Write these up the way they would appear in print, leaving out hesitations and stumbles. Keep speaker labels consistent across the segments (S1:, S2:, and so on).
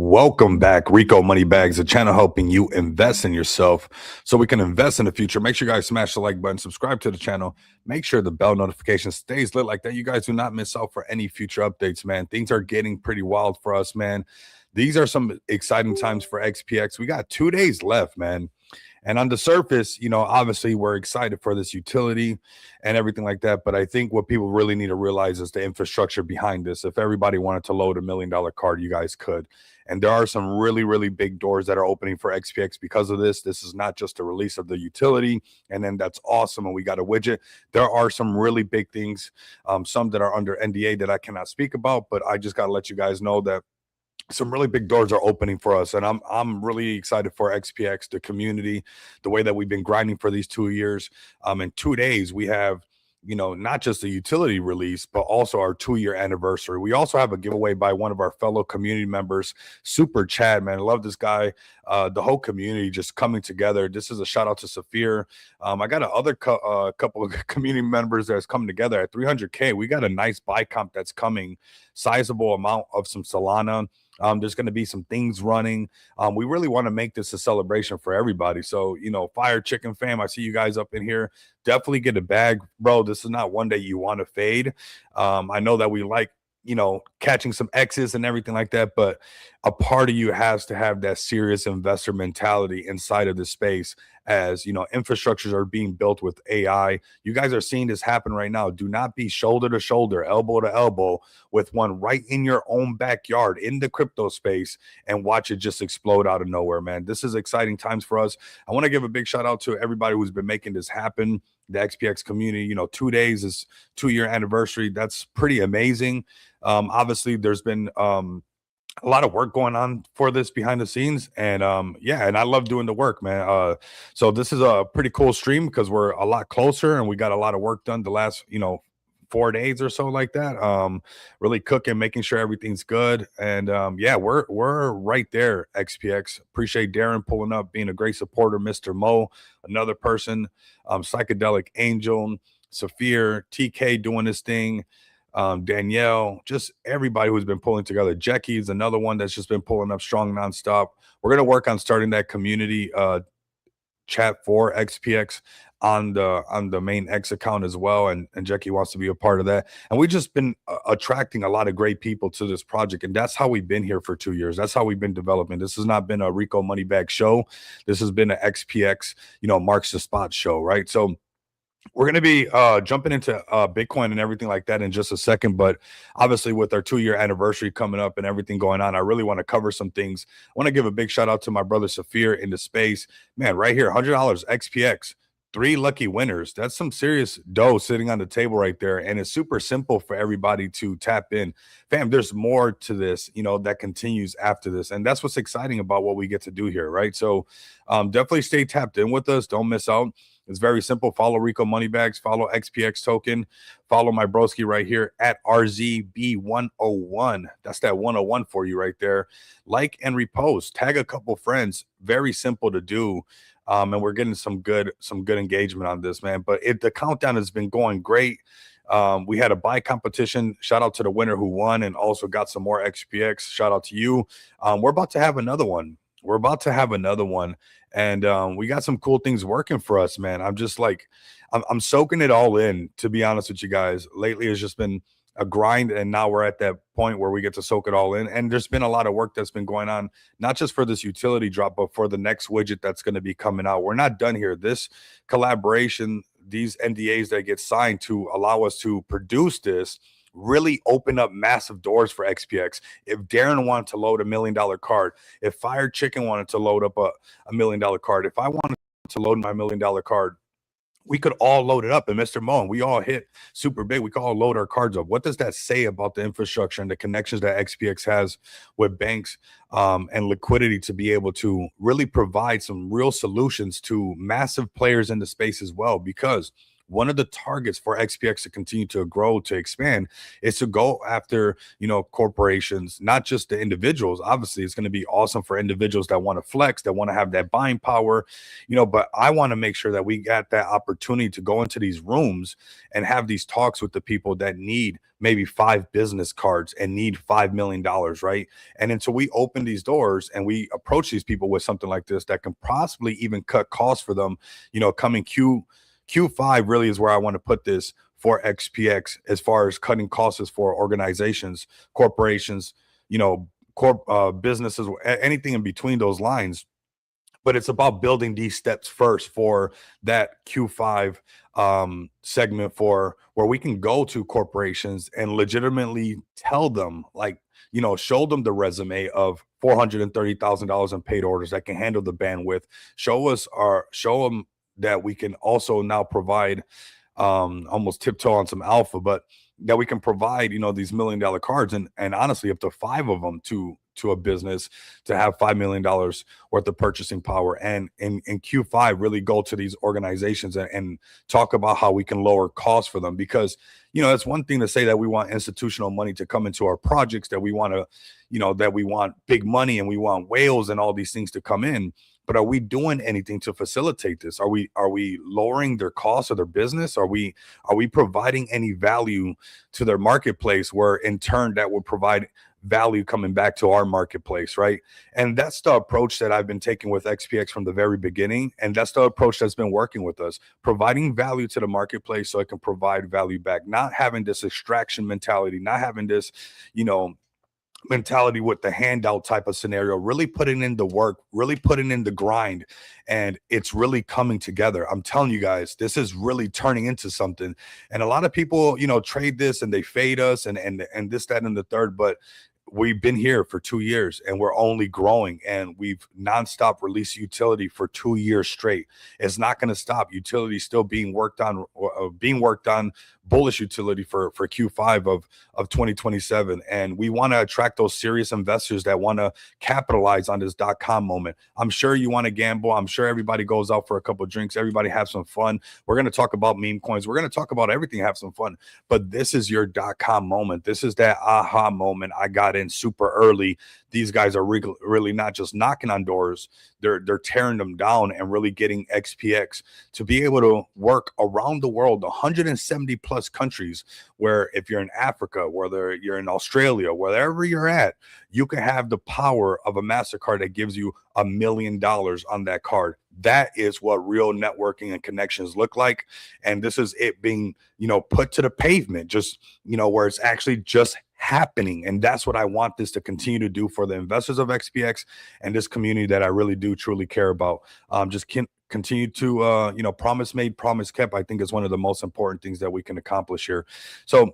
S1: Welcome back, Rico Money Bags, a channel helping you invest in yourself so we can invest in the future. Make sure you guys smash the like button, subscribe to the channel, make sure the bell notification stays lit like that. You guys do not miss out for any future updates, man. Things are getting pretty wild for us, man. These are some exciting times for XPX. We got 2 days left, man. And on the surface, obviously we're excited for this utility and everything like that. But I think what people really need to realize is the infrastructure behind this. If everybody wanted to load $1 million card, you guys could. And there are some really, really big doors that are opening for XPX because of this. This is not just a release of the utility, and then that's awesome, and we got a widget. There are some really big things, some that are under NDA that I cannot speak about, but I just got to let you guys know that some really big doors are opening for us, and I'm really excited for XPX, the community, the way that we've been grinding for these 2 years. In 2 days, we have not just the utility release, but also our 2-year anniversary. We also have a giveaway by one of our fellow community members, Super Chad, man. I love this guy. The whole community just coming together. This is a shout out to Saphir. I got another couple of community members that's coming together at 300K. We got a nice buy comp that's coming, sizable amount of some Solana. There's going to be some things running. We really want to make this a celebration for everybody. So, Fire Chicken fam, I see you guys up in here. Definitely get a bag, bro. This is not one day you want to fade. I know that we like, catching some X's and everything like that, but a part of you has to have that serious investor mentality inside of this space. As infrastructures are being built with AI. You guys are seeing this happen right now. Do not be shoulder to shoulder, elbow to elbow with one right in your own backyard in the crypto space and watch it just explode out of nowhere, man. This is exciting times for us. I want to give a big shout out to everybody who's been making this happen. The XPX community, 2 days is 2-year anniversary. That's pretty amazing. Obviously, there's been a lot of work going on for this behind the scenes, and and I love doing the work, man. So this is a pretty cool stream because we're a lot closer and we got a lot of work done the last 4 days or so like that. Really cooking, making sure everything's good, and we're right there. XPX, appreciate Darren pulling up, being a great supporter. Mr. Mo, another person, Psychedelic Angel, Saphir, TK doing this thing, Danielle, just everybody who's been pulling together. Jackie's another one that's just been pulling up strong nonstop. We're gonna work on starting that community chat for XPX on the main X account as well, and Jackie wants to be a part of that. And we've just been attracting a lot of great people to this project, and that's how we've been here for 2 years. That's how we've been developing. This has not been a Rico Money Bag show. This has been an XPX marks the spot show, right? So we're going to be jumping into Bitcoin and everything like that in just a second. But obviously, with our 2-year anniversary coming up and everything going on, I really want to cover some things. I want to give a big shout out to my brother Saphir in the space. Man, right here, $100 XPX. 3 lucky winners. That's some serious dough sitting on the table right there. And it's super simple for everybody to tap in. Fam, there's more to this, that continues after this. And that's what's exciting about what we get to do here, right? So definitely stay tapped in with us. Don't miss out. It's very simple. Follow Rico Moneybags, follow XPX Token, follow my broski right here at RZB101. That's that 101 for you right there. Like and repost. Tag a couple friends. Very simple to do. And we're getting some good engagement on this, man. But the countdown has been going great. We had a buy competition. Shout out to the winner who won and also got some more XPX. Shout out to you. We're about to have another one. And we got some cool things working for us, man. I'm just like, I'm soaking it all in, to be honest with you guys. Lately, it's just been a grind, and now we're at that point where we get to soak it all in. And there's been a lot of work that's been going on, not just for this utility drop, but for the next widget that's going to be coming out. We're not done here. This collaboration, these NDAs that get signed to allow us to produce this, really open up massive doors for XPX. If Darren wanted to load $1 million card, if Fire Chicken wanted to load up a $1 million card, if I wanted to load my $1 million card, we could all load it up. And Mr. Mo, and we all hit super big. We could all load our cards up. What does that say about the infrastructure and the connections that XPX has with banks and liquidity to be able to really provide some real solutions to massive players in the space as well? Because one of the targets for XPX to continue to grow, to expand, is to go after, corporations, not just the individuals. Obviously, it's going to be awesome for individuals that want to flex, that want to have that buying power, but I want to make sure that we got that opportunity to go into these rooms and have these talks with the people that need maybe 5 business cards and need $5 million, right? And until we open these doors and we approach these people with something like this that can possibly even cut costs for them, coming Q5 really is where I want to put this for XPX, as far as cutting costs for organizations, corporations, businesses, anything in between those lines. But it's about building these steps first for that Q5 segment, for where we can go to corporations and legitimately tell them, like, show them the resume of $430,000 in paid orders that can handle the bandwidth. Show them that we can also now provide, almost tiptoe on some alpha, but that we can provide, these $1 million cards, and honestly, up to 5 of them to a business to have $5 million worth of purchasing power. And in Q5, really go to these organizations and talk about how we can lower costs for them. Because, it's one thing to say that we want institutional money to come into our projects, that we want to, that we want big money and we want whales and all these things to come in. But are we doing anything to facilitate this? Are we lowering their costs of their business? Are we providing any value to their marketplace, where in turn that would provide value coming back to our marketplace, right? And that's the approach that I've been taking with XPX from the very beginning. And that's the approach that's been working with us, providing value to the marketplace so it can provide value back, not having this extraction mentality, not having this, mentality with the handout type of scenario, really putting in the work, really putting in the grind, and it's really coming together. I'm telling you guys, this is really turning into something. And a lot of people, trade this and they fade us and this, that, and the third, but we've been here for 2 years and we're only growing, and we've nonstop released utility for 2 years straight. It's not going to stop. Utility still being worked on, bullish utility for Q5 of 2027. And we want to attract those serious investors that want to capitalize on this .com moment. I'm sure you want to gamble. I'm sure everybody goes out for a couple of drinks. Everybody have some fun. We're going to talk about meme coins. We're going to talk about everything, have some fun. But this is your .com moment. This is that aha moment. I got in super early. These guys are really not just knocking on doors. They're tearing them down and really getting XPX to be able to work around the world, 170 plus countries, where if you're in Africa, whether you're in Australia, wherever you're at, you can have the power of a MasterCard that gives you $1 million on that card. That is what real networking and connections look like. And this is it being, put to the pavement, just, where it's actually just happening. And that's what I want this to continue to do for the investors of XPX and this community that I really do truly care about. Just continue to, promise made, promise kept, I think is one of the most important things that we can accomplish here. So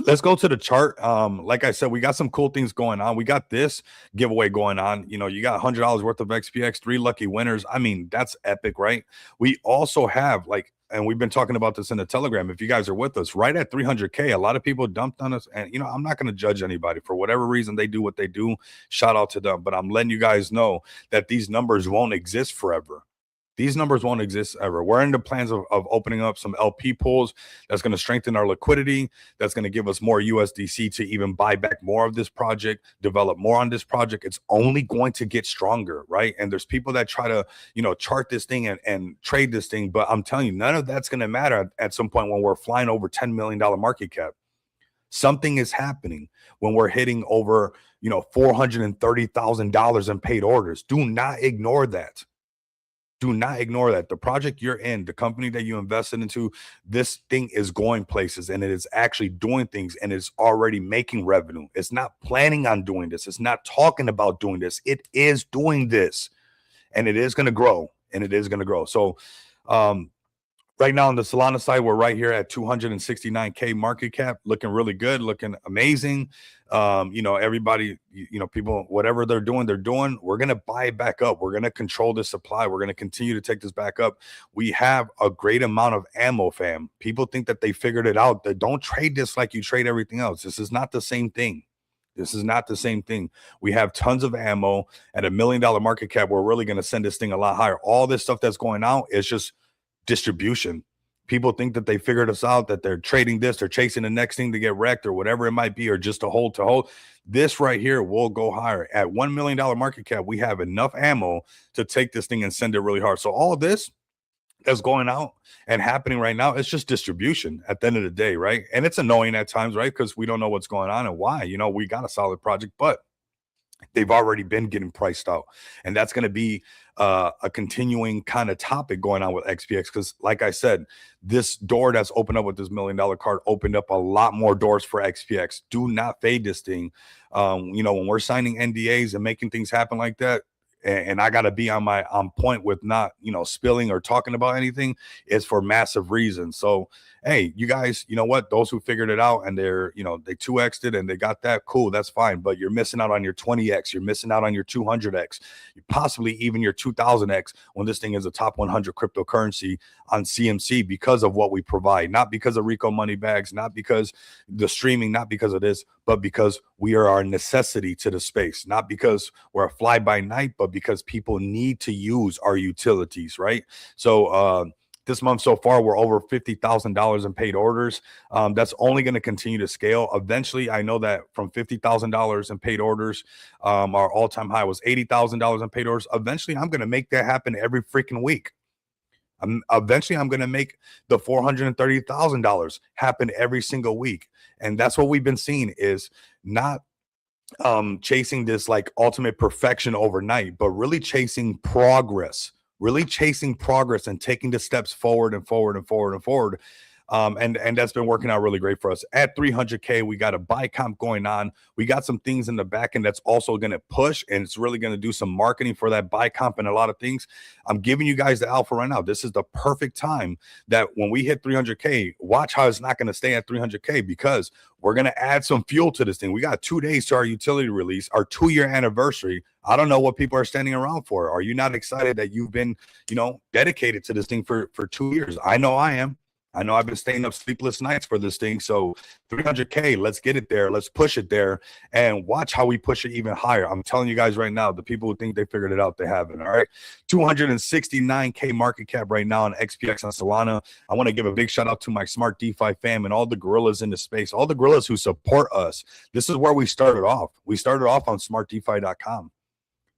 S1: let's go to the chart. Like I said, we got some cool things going on. We got this giveaway going on. You got $100 worth of XPX, 3 lucky winners. I mean, that's epic, right? We also have, and we've been talking about this in the Telegram, if you guys are with us, right at 300K, a lot of people dumped on us. And, I'm not going to judge anybody for whatever reason they do what they do. Shout out to them. But I'm letting you guys know that these numbers won't exist forever. These numbers won't exist ever. We're in the plans of opening up some LP pools that's going to strengthen our liquidity, that's going to give us more USDC to even buy back more of this project, develop more on this project. It's only going to get stronger, right? And there's people that try to, chart this thing and trade this thing. But I'm telling you, none of that's going to matter at some point when we're flying over $10 million market cap. Something is happening when we're hitting over, $430,000 in paid orders. Do not ignore that. Do not ignore that. The project you're in, the company that you invested into, this thing is going places, and it is actually doing things, and it's already making revenue. It's not planning on doing this. It's not talking about doing this. It is doing this, and it is going to grow, and it is going to grow. So, right now on the Solana side, we're right here at 269K market cap, looking really good, looking amazing. Everybody, people, whatever they're doing, we're going to buy it back up. We're going to control the supply. We're going to continue to take this back up. We have a great amount of ammo, fam. People think that they figured it out. That don't trade this like you trade everything else. This is not the same thing. This is not the same thing. We have tons of ammo at $1 million market cap. We're really going to send this thing a lot higher. All this stuff that's going out is just distribution. People think that they figured us out, that they're trading this, they're chasing the next thing to get wrecked or whatever it might be, or just to hold. This right here will go higher. At $1 million market cap, we have enough ammo to take this thing and send it really hard. So all this that's going out and happening right now, it's just distribution at the end of the day, right? And it's annoying at times, right? Because we don't know what's going on and why. We got a solid project, but they've already been getting priced out, and that's going to be a continuing kind of topic going on with XPX, because like I said, this door that's opened up with this $1 million card opened up a lot more doors for XPX. Do not fade this thing. When we're signing NDAs and making things happen like that, and I got to be on point with not spilling or talking about anything, is for massive reasons. So hey, you guys, you know what, those who figured it out and they're they 2x'd it and they got that, cool, that's fine. But you're missing out on your 20x, you're missing out on your 200x, possibly even your 2000x when this thing is a top 100 cryptocurrency on CMC, because of what we provide, not because of Rico money bags, not because the streaming, not because of this, but because we are our necessity to the space, not because we're a fly by night, but because people need to use our utilities, right? So this month so far, we're over $50,000 in paid orders. That's only going to continue to scale. Eventually, I know that from $50,000 in paid orders, our all-time high was $80,000 in paid orders. Eventually, I'm going to make that happen every freaking week. Eventually, I'm going to make the $430,000 happen every single week. And that's what we've been seeing, is not chasing this like ultimate perfection overnight, but really chasing progress, and taking the steps forward and forward and forward and forward. And that's been working out really great for us. At 300K, we got a buy comp going on. We got some things in the back end that's also going to push, and it's really going to do some marketing for that buy comp and a lot of things. I'm giving you guys the alpha right now. This is the perfect time that when we hit 300K, watch how it's not going to stay at 300K, because we're going to add some fuel to this thing. We got 2 days to our utility release, our 2-year anniversary. I don't know what people are standing around for. Are you not excited that you've been, dedicated to this thing for 2 years? I know I am. I know I've been staying up sleepless nights for this thing. So 300K, let's get it there. Let's push it there and watch how we push it even higher. I'm telling you guys right now, the people who think they figured it out, they haven't. All right. 269K market cap right now on XPX on Solana. I want to give a big shout out to my Smart DeFi fam and all the gorillas in the space, all the gorillas who support us. This is where we started off. We started off on smartdefi.com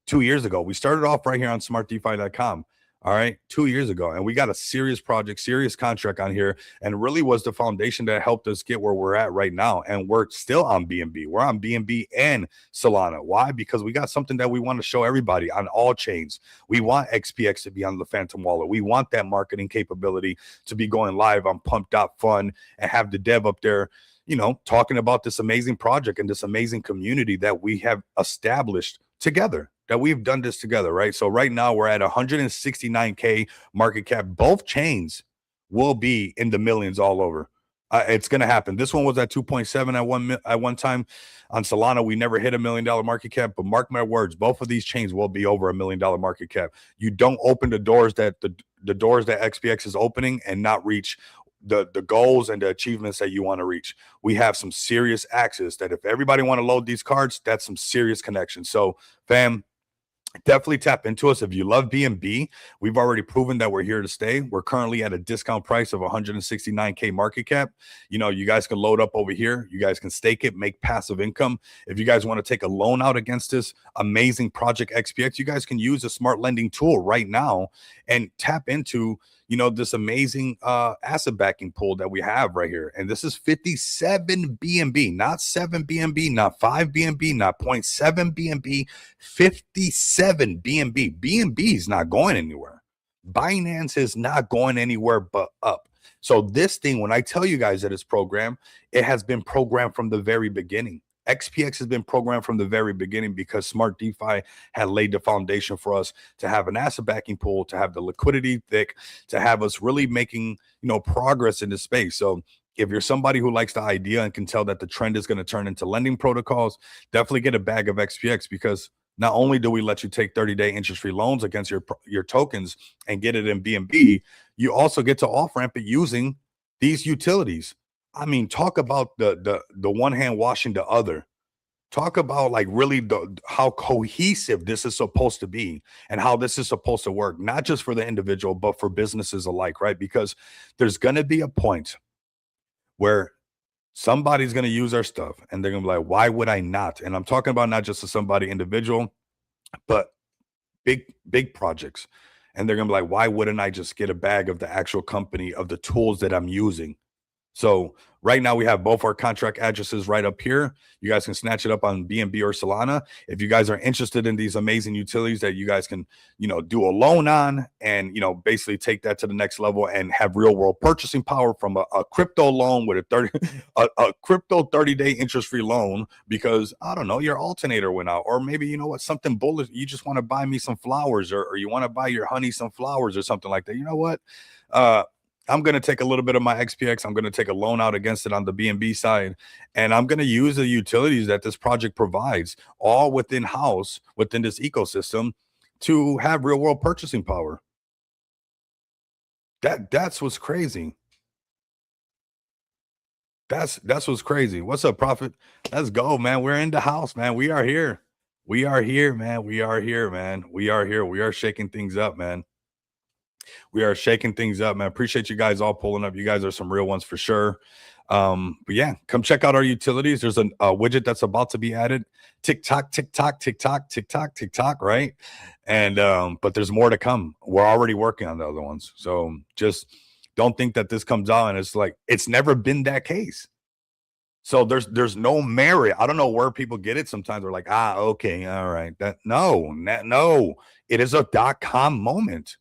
S1: 2 years ago. We started off right here on smartdefi.com. All right, 2 years ago. And we got a serious project, serious contract on here, and really was the foundation that helped us get where we're at right now. And we're still on BNB. We're on BNB and Solana. Why? Because we got something that we want to show everybody on all chains. We want XPX to be on the Phantom wallet. We want that marketing capability to be going live on Pump.fun and have the dev up there, talking about this amazing project and this amazing community that we have established together, that we've done this together, right? So right now we're at 169K market cap. Both chains will be in the millions all over. It's going to happen. This one was at 2.7 at one time. On Solana, we never hit $1 million market cap, but mark my words, both of these chains will be over $1 million market cap. You don't open the doors that the doors that XPX is opening and not reach the goals and the achievements that you want to reach. We have some serious access that if everybody want to load these cards, that's some serious connection. So fam, definitely tap into us. If you love BNB, we've already proven that we're here to stay. We're currently at a discount price of 169K market cap. You guys can load up over here. You guys can stake it, make passive income. If you guys want to take a loan out against this amazing project XPX, you guys can use a smart lending tool right now and tap into this amazing asset backing pool that we have right here. And this is 57 BNB, not 7 BNB, not 5 BNB, not 0.7 BNB, 57 BNB. BNB is not going anywhere. Binance is not going anywhere but up. So this thing, when I tell you guys that it's programmed, it has been programmed from the very beginning. XPX has been programmed from the very beginning because Smart DeFi had laid the foundation for us to have an asset backing pool, to have the liquidity thick, to have us really making, progress in the space. So if you're somebody who likes the idea and can tell that the trend is going to turn into lending protocols, definitely get a bag of XPX, because not only do we let you take 30-day interest-free loans against your tokens and get it in BNB, you also get to off-ramp it using these utilities. I mean, talk about the one hand washing the other. Talk about like really how cohesive this is supposed to be and how this is supposed to work, not just for the individual, but for businesses alike, right? Because there's going to be a point where somebody's going to use our stuff and they're going to be like, why would I not? And I'm talking about not just to somebody individual, but big projects. And they're going to be like, why wouldn't I just get a bag of the actual company of the tools that I'm using? So right now we have both our contract addresses right up here. You guys can snatch it up on BNB or Solana. If you guys are interested in these amazing utilities that you guys can, do a loan on and, basically take that to the next level and have real world purchasing power from a crypto loan with a crypto 30-day interest-free loan, because I don't know, your alternator went out, or maybe, something bullish. You just want to buy me some flowers, or you want to buy your honey some flowers or something like that. You know what? I'm going to take a little bit of my XPX. I'm going to take a loan out against it on the BNB side. And I'm going to use the utilities that this project provides all within house, within this ecosystem, to have real world purchasing power. That's what's crazy. That's what's crazy. What's up, Prophet? Let's go, man. We're in the house, man. We are here. We are here, man. We are here, man. We are here. We are shaking things up, man. We are shaking things up, man. Appreciate you guys all pulling up. You guys are some real ones for sure. But yeah, come check out our utilities. There's a widget that's about to be added. TikTok, right? And but there's more to come. We're already working on the other ones. So just don't think that this comes out and it's like it's never been that case. So there's no merit. I don't know where people get it. Sometimes they're like, okay, all right. No, it is a .com moment.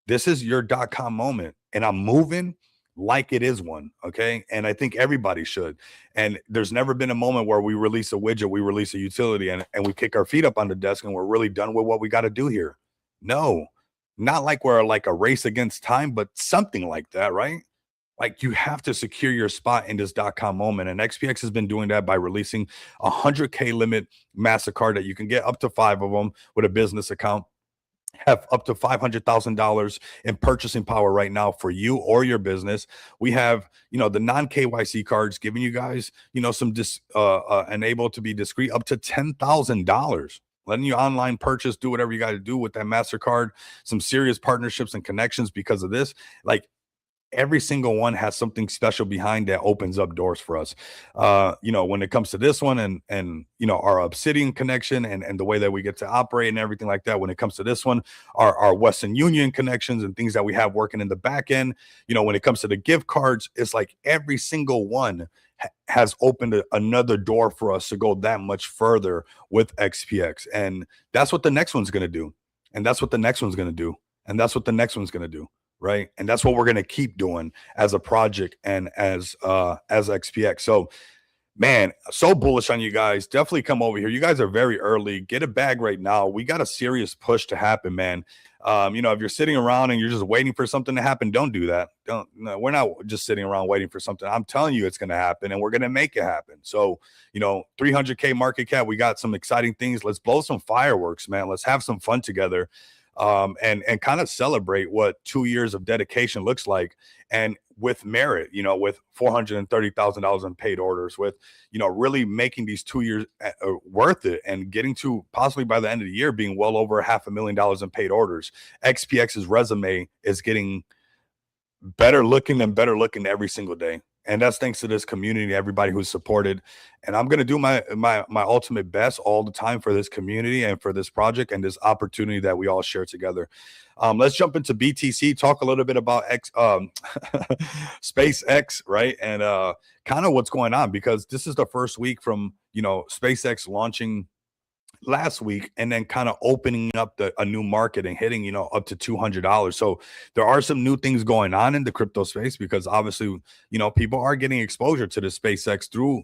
S1: This is your .com moment, and I'm moving like it is one, okay? And I think everybody should. And there's never been a moment where we release a widget, we release a utility, and we kick our feet up on the desk and we're really done with what we got to do here. No, not like we're like a race against time, but something like that, right? Like you have to secure your spot in this .com moment. And XPX has been doing that by releasing a 100K limit MasterCard that you can get up to 5 of them with a business account. Have up to $500,000 in purchasing power right now for you or your business. We have, the non-KYC cards giving you guys, some and able to be discreet up to $10,000. Letting you online purchase, do whatever you got to do with that MasterCard. Some serious partnerships and connections because of this. Like, every single one has something special behind that opens up doors for us. When it comes to this one and our Obsidian connection and the way that we get to operate and everything like that. When it comes to this one, our Western Union connections and things that we have working in the back end, when it comes to the gift cards, it's like every single one has opened another door for us to go that much further with XPX. And that's what the next one's going to do. And that's what the next one's going to do. And that's what the next one's going to do. Right. And that's what we're going to keep doing as a project and as XPX. So, man, so bullish on you guys. Definitely come over here. You guys are very early. Get a bag right now. We got a serious push to happen, man. If you're sitting around and you're just waiting for something to happen, don't do that. No, we're not just sitting around waiting for something. I'm telling you it's going to happen and we're going to make it happen. So, 300K market cap. We got some exciting things. Let's blow some fireworks, man. Let's have some fun together. And kind of celebrate what 2 years of dedication looks like, and with merit, with $430,000 in paid orders, with, really making these 2 years worth it, and getting to possibly by the end of the year being well over $500,000 in paid orders. XPX's resume is getting better looking every single day. And that's thanks to this community, everybody who's supported. And I'm going to do my ultimate best all the time for this community and for this project and this opportunity that we all share together. Let's jump into BTC, talk a little bit about SpaceX, right? And kind of what's going on, because this is the first week from, SpaceX launching last week and then kind of opening up a new market and hitting up to $200. So there are some new things going on in the crypto space, because obviously people are getting exposure to the SpaceX through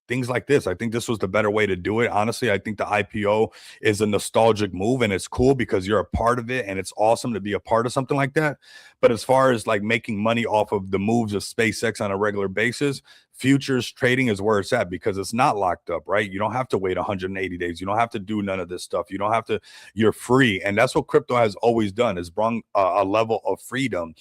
S1: things like this. I think this was the better way to do it. Honestly, I think the IPO is a nostalgic move, and it's cool because you're a part of it and it's awesome to be a part of something like that. But as far as like making money off of the moves of SpaceX on a regular basis, futures trading is where it's at, because it's not locked up, right? You don't have to wait 180 days. You don't have to do none of this stuff. You don't have to, you're free. And that's what crypto has always done, is brought a level of freedom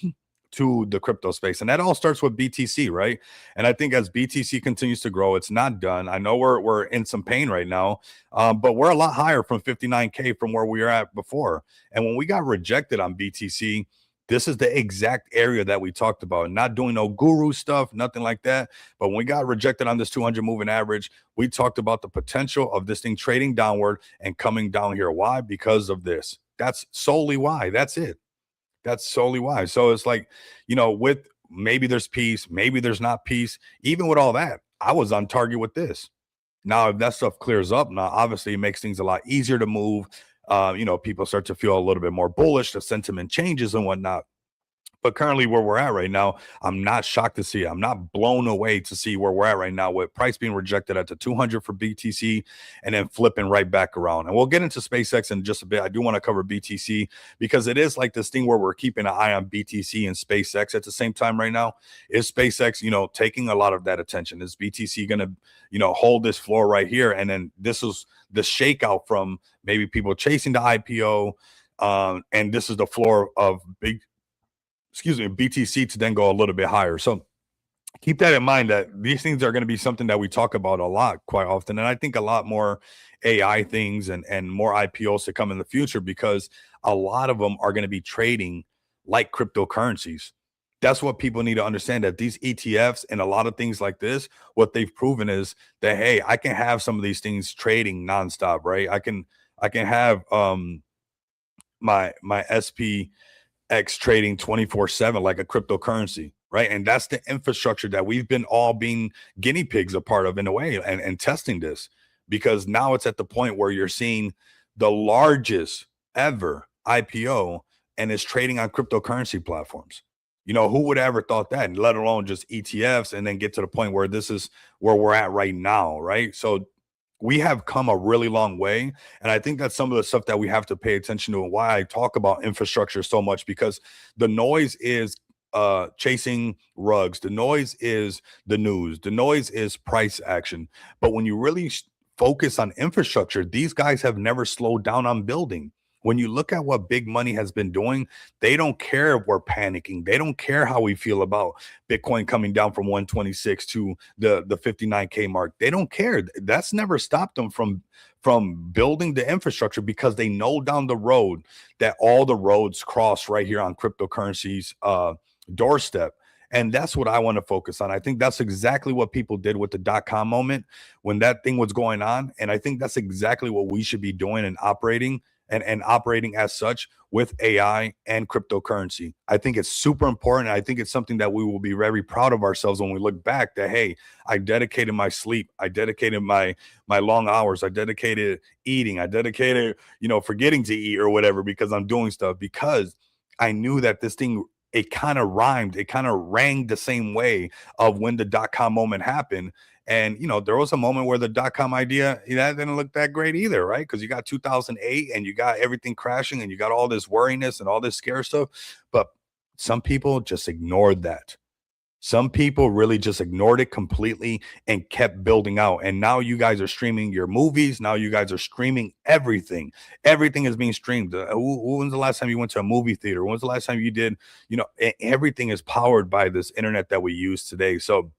S1: to the crypto space. And that all starts with BTC, right? And I think as BTC continues to grow, it's not done. I know we're in some pain right now, but we're a lot higher from 59K from where we were at before. And when we got rejected on BTC, this is the exact area that we talked about. Not doing no guru stuff, nothing like that. But when we got rejected on this 200 moving average, we talked about the potential of this thing trading downward and coming down here. Why? Because of this. That's solely why. That's it. That's solely why. So it's like, with maybe there's peace, maybe there's not peace. Even with all that, I was on target with this. Now, if that stuff clears up, now obviously it makes things a lot easier to move. People start to feel a little bit more bullish, the sentiment changes and whatnot. But currently, where we're at right now, I'm not shocked to see it. I'm not blown away to see where we're at right now with price being rejected at the 200 for BTC and then flipping right back around. And we'll get into SpaceX in just a bit. I do want to cover BTC because it is like this thing where we're keeping an eye on BTC and SpaceX at the same time right now. Is SpaceX, taking a lot of that attention? Is BTC going to, hold this floor right here? And then this is the shakeout from maybe people chasing the IPO. And this is the floor of BTC to then go a little bit higher. So keep that in mind that these things are going to be something that we talk about a lot quite often. And I think a lot more AI things and more IPOs to come in the future because a lot of them are going to be trading like cryptocurrencies. That's what people need to understand, that these ETFs and a lot of things like this, what they've proven is that, hey, I can have some of these things trading nonstop, right? I can have my SPX trading 24/7 like a cryptocurrency, right? And that's the infrastructure that we've been all being guinea pigs a part of in a way and testing this, because now it's at the point where you're seeing the largest ever IPO and it's trading on cryptocurrency platforms. Who would ever thought that, and let alone just ETFs, and then get to the point where this is where we're at right now, right? So we have come a really long way. And I think that's some of the stuff that we have to pay attention to and why I talk about infrastructure so much, because the noise is chasing rugs. The noise is the news. The noise is price action. But when you really focus on infrastructure, these guys have never slowed down on building. When you look at what big money has been doing, they don't care if we're panicking. They don't care how we feel about Bitcoin coming down from 126 to the 59K mark. They don't care. That's never stopped them from building the infrastructure, because they know down the road that all the roads cross right here on cryptocurrency's doorstep. And that's what I want to focus on. I think that's exactly what people did with the .com moment when that thing was going on. And I think that's exactly what we should be doing and operating and operating as such with AI and cryptocurrency. I think it's super important. I think it's something that we will be very proud of ourselves when we look back, that, hey, I dedicated my sleep. I dedicated my long hours. I dedicated eating. I dedicated, forgetting to eat or whatever, because I'm doing stuff, because I knew that this thing, it kind of rhymed. It kind of rang the same way of when the .com moment happened. And, there was a moment where the .com idea, that didn't look that great either, right? Because you got 2008 and you got everything crashing and you got all this worriness and all this scare stuff. But some people just ignored that. Some people really just ignored it completely and kept building out. And now you guys are streaming your movies. Now you guys are streaming everything. Everything is being streamed. When's the last time you went to a movie theater? When's the last time you did, everything is powered by this internet that we use today. So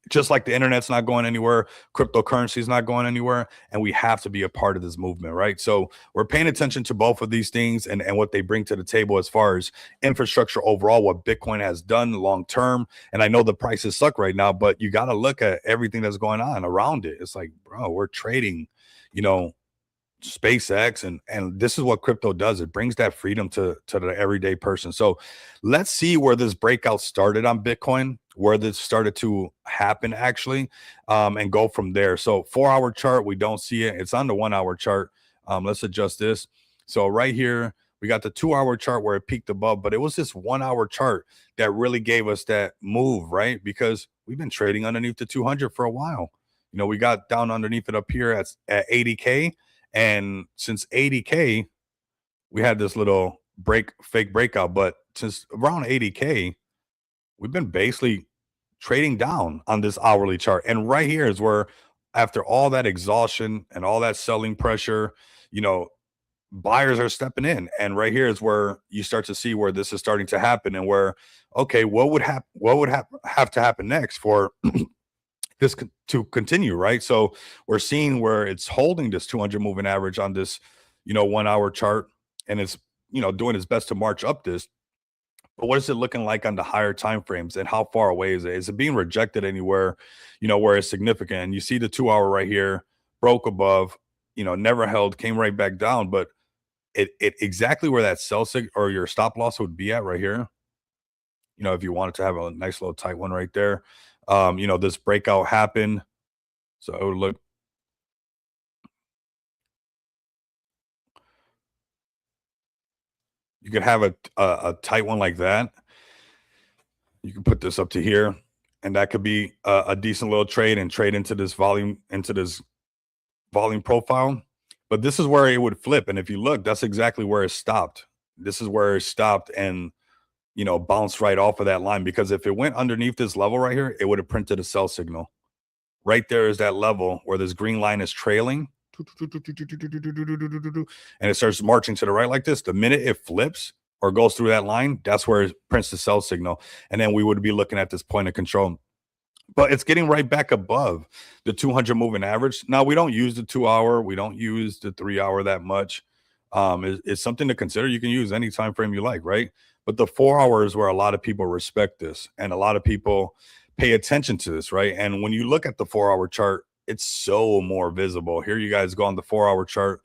S1: just like the internet's not going anywhere, cryptocurrency is not going anywhere, and we have to be a part of this movement, right? So we're paying attention to both of these things and what they bring to the table as far as infrastructure overall, what Bitcoin has done long term. And I know the prices suck right now, but you got to look at everything that's going on around it. It's like, bro, we're trading, SpaceX, and this is what crypto does. It brings that freedom to the everyday person. So let's see where this breakout started on Bitcoin, where this started to happen actually, and go from there. So 4-hour chart, we don't see it. It's on the 1-hour chart. Let's adjust this. So right here, we got the 2-hour chart where it peaked above, but it was this 1-hour chart that really gave us that move, right? Because we've been trading underneath the 200 for a while. We got down underneath it up here at 80K. And since 80K, we had this little fake breakout. But since around 80K, we've been basically trading down on this hourly chart. And right here is where, after all that exhaustion and all that selling pressure, buyers are stepping in, and right here is where you start to see where this is starting to happen, and where, okay, have to happen next for this to continue, right? So we're seeing where it's holding this 200 moving average on this, 1 hour chart, and it's, doing its best to march up this. But what is it looking like on the higher time frames, and how far away is it? Is it being rejected anywhere, where it's significant? And you see the 2 hour right here broke above, never held, came right back down, but it exactly where that sell sig or your stop loss would be at right here. If you wanted to have a nice little tight one right there, this breakout happened. So it would look, you could have a tight one like that. You can put this up to here, and that could be a decent little trade, and trade into this volume profile. But this is where it would flip. And if you look, that's exactly where it stopped. This is where it stopped, and bounced right off of that line, because if it went underneath this level right here, it would have printed a sell signal. Right there is that level where this green line is trailing, and it starts marching to the right like this. The minute it flips or goes through that line, that's where it prints the sell signal. And then we would be looking at this point of control. But it's getting right back above the 200 moving average. Now, we don't use the 2 hour, we don't use the 3 hour that much. It's something to consider. You can use any time frame you like, right? But the 4 hour is where a lot of people respect this, and a lot of people pay attention to this, right? And when you look at the 4 hour chart, it's so more visible. Here you guys go on the 4 hour chart,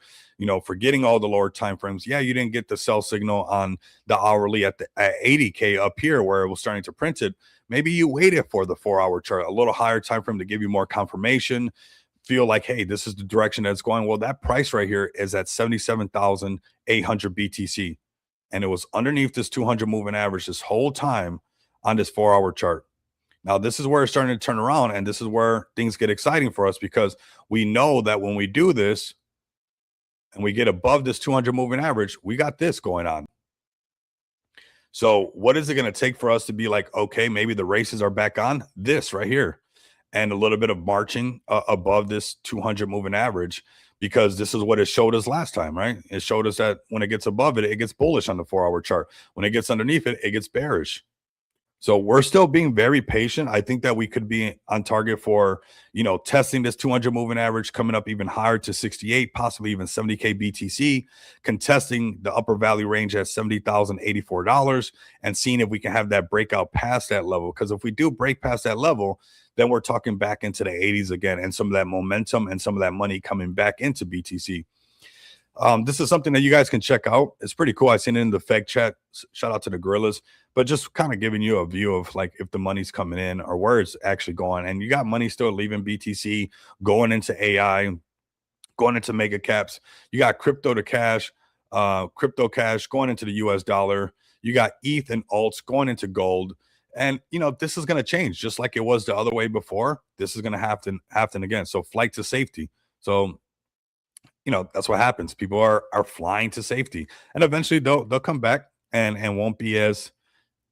S1: forgetting all the lower time frames. Yeah, you didn't get the sell signal on the hourly at 80K up here where it was starting to print it. Maybe you waited for the 4 hour chart, a little higher time frame, to give you more confirmation, feel like, hey, this is the direction that's going. Well, that price right here is at 77,800 BTC. And it was underneath this 200 moving average this whole time on this 4 hour chart. Now, this is where it's starting to turn around, and this is where things get exciting for us, because we know that when we do this and we get above this 200 moving average, we got this going on. So what is it going to take for us to be like, okay, maybe the races are back on? This right here, and a little bit of marching above this 200 moving average, because this is what it showed us last time, right? It showed us that when it gets above it, it gets bullish on the 4 hour chart. When it gets underneath it, it gets bearish. So we're still being very patient. I think that we could be on target for, testing this 200 moving average, coming up even higher to 68, possibly even 70K BTC, contesting the upper value range at $70,084, and seeing if we can have that breakout past that level. Because if we do break past that level, then we're talking back into the 80s again, and some of that momentum and some of that money coming back into BTC. This is something that you guys can check out. It's pretty cool. I seen it in the Fed chat. Shout out to the gorillas. But just kind of giving you a view of like if the money's coming in or where it's actually going. And you got money still leaving BTC, going into AI, going into mega caps. You got crypto cash going into the US dollar. You got ETH and alts going into gold. And, this is going to change just like it was the other way before. This is going to happen again. So flight to safety. So, that's what happens. People are flying to safety, and eventually they'll come back and won't be as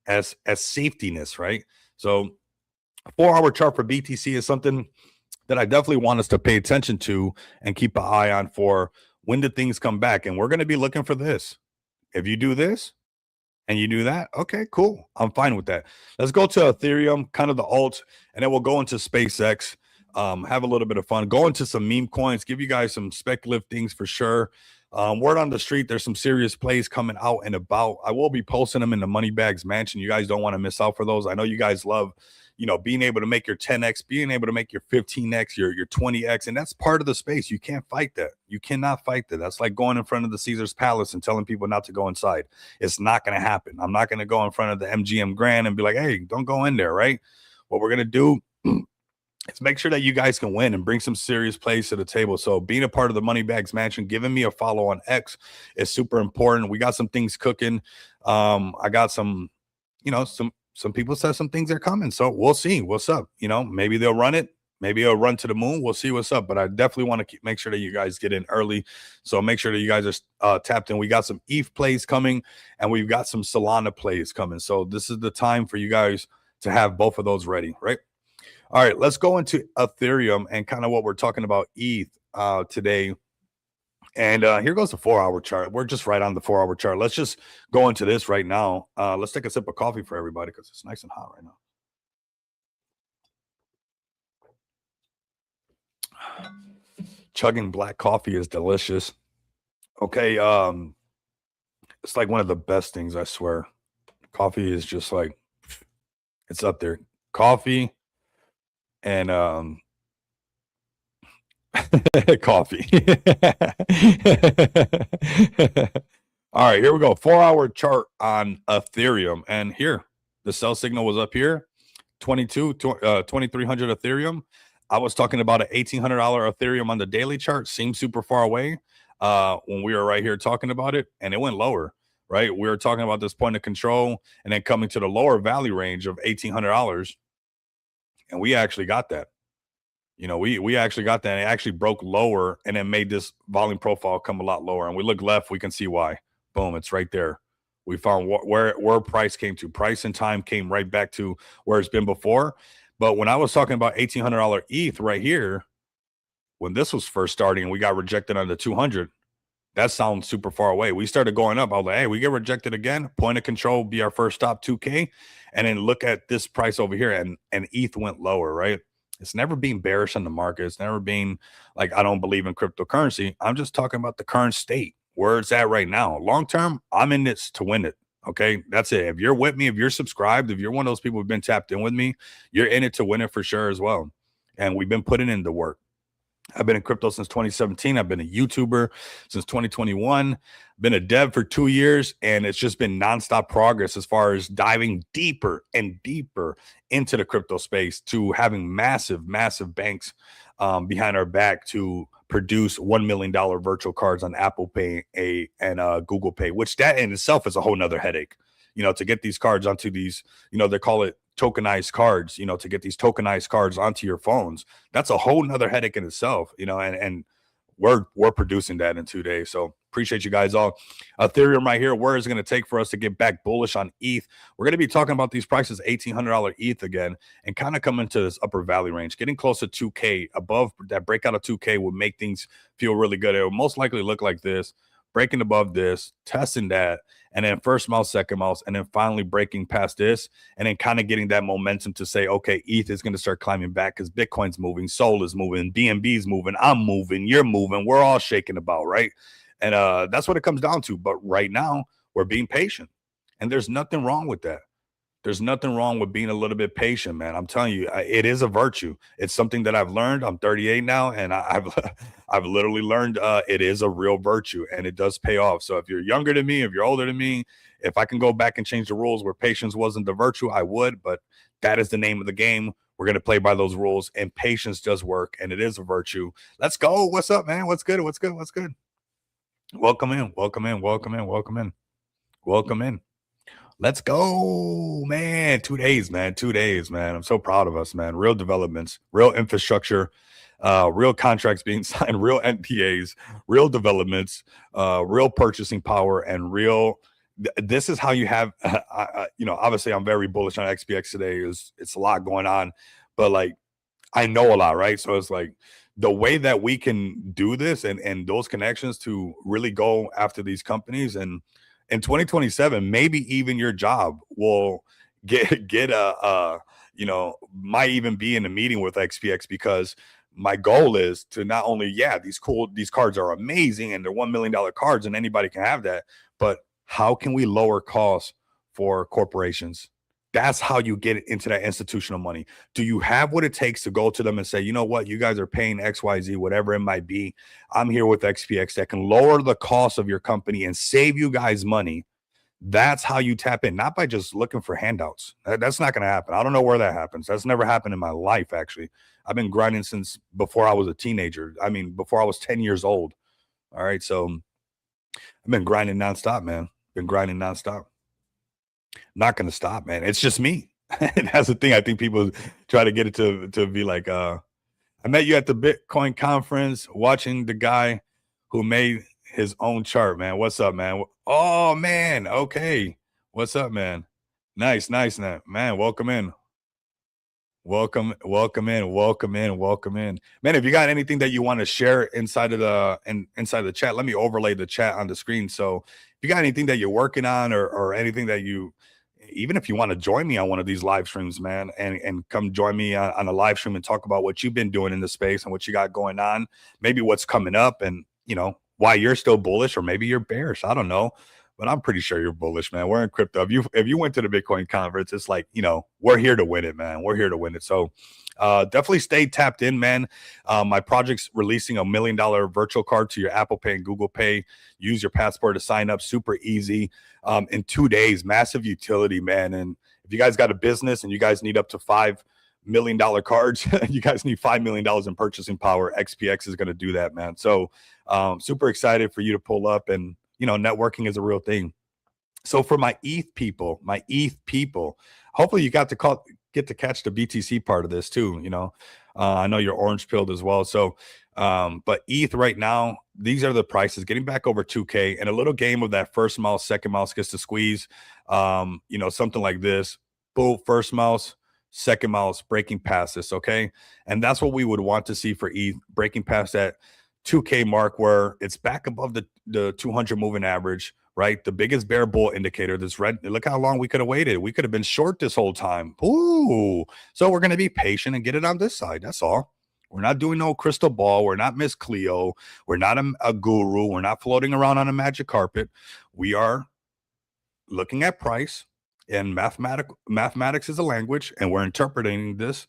S1: safetyness, right? So 4 hour chart for BTC is something that I definitely want us to pay attention to and keep an eye on for when the things come back. And we're going to be looking for this. If you do this and you do that, okay, cool. I'm fine with that. Let's go to Ethereum, kind of the alt, and then we'll go into SpaceX. Have a little bit of fun, go into some meme coins, give you guys some speculative things for sure. Word on the street, there's some serious plays coming out and about. I will be posting them in the Money Bags Mansion. You guys don't want to miss out for those. I know you guys love, being able to make your 10x, being able to make your 15x, your 20x, and that's part of the space. You can't fight that. You cannot fight that. That's like going in front of the Caesar's Palace and telling people not to go inside. It's not going to happen. I'm not going to go in front of the MGM Grand and be like, hey, don't go in there, right? What we're going to do is make sure that you guys can win and bring some serious plays to the table. So being a part of the Money Bags Mansion, giving me a follow on X is super important. We got some things cooking. I got some people said some things are coming. So we'll see what's up. Maybe they'll run it. Maybe it'll run to the moon. We'll see what's up. But I definitely want to make sure that you guys get in early. So make sure that you guys are tapped in. We got some ETH plays coming, and we've got some Solana plays coming. So this is the time for you guys to have both of those ready, right? All right, let's go into Ethereum and kind of what we're talking about ETH today. And here goes the 4-hour chart. We're just right on the 4-hour chart. Let's just go into this right now. Let's take a sip of coffee for everybody because it's nice and hot right now. Chugging black coffee is delicious. Okay, it's like one of the best things, I swear. Coffee is just like it's up there. Coffee and coffee. All right, here we go. 4-hour chart on Ethereum. And here, the sell signal was up here, 2300 Ethereum. I was talking about an $1,800 Ethereum on the daily chart. Seems super far away when we were right here talking about it, and it went lower, right? We were talking about this point of control and then coming to the lower value range of $1,800, and we actually got that. You know, we actually got that, and it actually broke lower and then made this volume profile come a lot lower. And we look left, we can see why. Boom, it's right there. We found where price came to. Price and time came right back to where it's been before. But when I was talking about $1,800 ETH right here, when this was first starting and we got rejected under 200, that sounds super far away. We started going up. I was like, hey, we get rejected again. Point of control be our first stop, 2K. And then look at this price over here, and ETH went lower, right? It's never been bearish on the market. It's never been like I don't believe in cryptocurrency. I'm just talking about the current state, where it's at right now. Long term, I'm in this to win it. Okay, that's it. If you're with me, if you're subscribed, if you're one of those people who've been tapped in with me, you're in it to win it for sure as well. And we've been putting in the work. I've been in crypto since 2017. I've been a YouTuber since 2021. Been a dev for 2 years, and it's just been nonstop progress as far as diving deeper and deeper into the crypto space, to having massive, massive banks behind our back to produce $1 million virtual cards on Apple Pay and Google Pay, which that in itself is a whole nother headache. You know, to get these cards onto these, you know, they call it tokenized cards, you know, to get these tokenized cards onto your phones. That's a whole nother headache in itself, you know, and we're producing that in 2 days. So appreciate you guys all. Ethereum right here, where is it going to take for us to get back bullish on ETH? We're going to be talking about these prices, $1,800 ETH again, and kind of come into this upper valley range, getting close to 2K. Above that breakout of 2K would make things feel really good. It will most likely look like this, breaking above this, testing that, and then first mouse, second mouse, and then finally breaking past this, and then kind of getting that momentum to say, okay, ETH is going to start climbing back because Bitcoin's moving, Sol is moving, BNB's moving, I'm moving, you're moving, we're all shaking about, right? And that's what it comes down to. But right now, we're being patient, and there's nothing wrong with that. There's nothing wrong with being a little bit patient, man. I'm telling you, it is a virtue. It's something that I've learned. I'm 38 now, and I've I've literally learned it is a real virtue, and it does pay off. So if you're younger than me, if you're older than me, if I can go back and change the rules where patience wasn't the virtue, I would. But that is the name of the game. We're gonna play by those rules, and patience does work, and it is a virtue. Let's go. What's up, man? What's good? What's good? What's good? Welcome in. Welcome in. Welcome in. Welcome in. Welcome in. Let's go, man. 2 days, man. 2 days, man. I'm so proud of us, man. Real developments, real infrastructure, real contracts being signed, real NPAs, real developments, real purchasing power, and real. This is how you have, you know, obviously I'm very bullish on XPX today. It's a lot going on, but like I know a lot, right? So it's like the way that we can do this and those connections to really go after these companies, and in 2027, maybe even your job will get a you know, might even be in a meeting with XPX, because my goal is to not only, yeah, these cards are amazing and they're $1 million cards and anybody can have that, but how can we lower costs for corporations? That's how you get into that institutional money. Do you have what it takes to go to them and say, you know what, you guys are paying XYZ, whatever it might be. I'm here with XPX that can lower the cost of your company and save you guys money. That's how you tap in, not by just looking for handouts. That's not going to happen. I don't know where that happens. That's never happened in my life, actually. I've been grinding since before I was a teenager. I mean, before I was 10 years old. All right. So I've been grinding nonstop, man. Been grinding nonstop. Not going to stop, man. It's just me. And that's the thing. I think people try to get it to be like, I met you at the Bitcoin conference watching the guy who made his own chart, man. What's up, man? Oh, man. Okay. What's up, man? Nice, man. Welcome in. Welcome, welcome in, welcome in, welcome in, man. If you got anything that you want to share inside of inside of the chat, let me overlay the chat on the screen. So if you got anything that you're working on, or anything that you, even if you want to join me on one of these live streams, man, and come join me on a live stream and talk about what you've been doing in the space and what you got going on, maybe what's coming up, and why you're still bullish, or maybe you're bearish. I don't know, but I'm pretty sure you're bullish, man. We're in crypto. If you went to the Bitcoin conference, it's like, we're here to win it, man. We're here to win it. So definitely stay tapped in, man. My project's releasing $1 million virtual card to your Apple Pay and Google Pay. Use your passport to sign up. Super easy. In 2 days, massive utility, man. And if you guys got a business and you guys need up to $5 million cards, you guys need $5 million in purchasing power. SPCX is going to do that, man. So super excited for you to pull up, and networking is a real thing. So for my ETH people, hopefully you get to catch the BTC part of this too. I know you're orange pilled as well. So, but ETH right now, these are the prices getting back over 2K, and a little game of that first mouse, second mouse gets to squeeze, something like this. Boom, first mouse, second mouse, breaking past this. Okay. And that's what we would want to see for ETH, breaking past that 2K mark, where it's back above the 200 moving average, right? The biggest bear bull indicator, this red. Look how long we could have waited. We could have been short this whole time. Ooh. So we're going to be patient and get it on this side. That's all. We're not doing no crystal ball. We're not Miss Cleo. We're not a guru. We're not floating around on a magic carpet. We are looking at price, and mathematics is a language, and we're interpreting this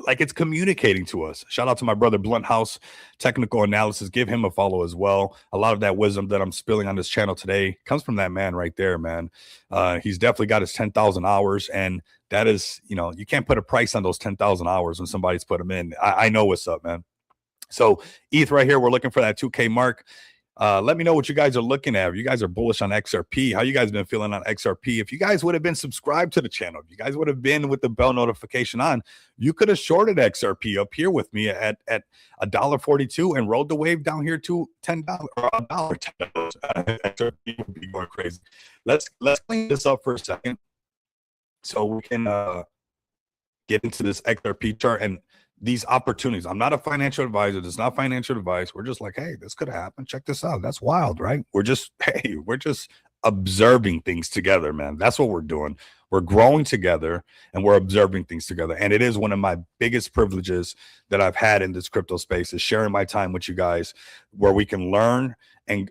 S1: like it's communicating to us. Shout out to my brother Blunt House Technical Analysis. Give him a follow as well. A lot of that wisdom that I'm spilling on this channel today comes from that man right there, man. He's definitely got his 10,000 hours, and that is, you can't put a price on those 10,000 hours when somebody's put them in. I know what's up, man. So ETH right here, we're looking for that 2K mark. Let me know what you guys are looking at. If you guys are bullish on XRP, how you guys been feeling on XRP? If you guys would have been subscribed to the channel, if you guys would have been with the bell notification on, you could have shorted XRP up here with me at $1.42 and rode the wave down here to $10 or $10. XRP would be going crazy. Let's clean this up for a second so we can get into this XRP chart and these opportunities. I'm not a financial advisor. This is not financial advice. We're just like, hey, this could happen. Check this out. That's wild, right? We're just observing things together, man. That's what we're doing. We're growing together, and we're observing things together. And it is one of my biggest privileges that I've had in this crypto space, is sharing my time with you guys, where we can learn and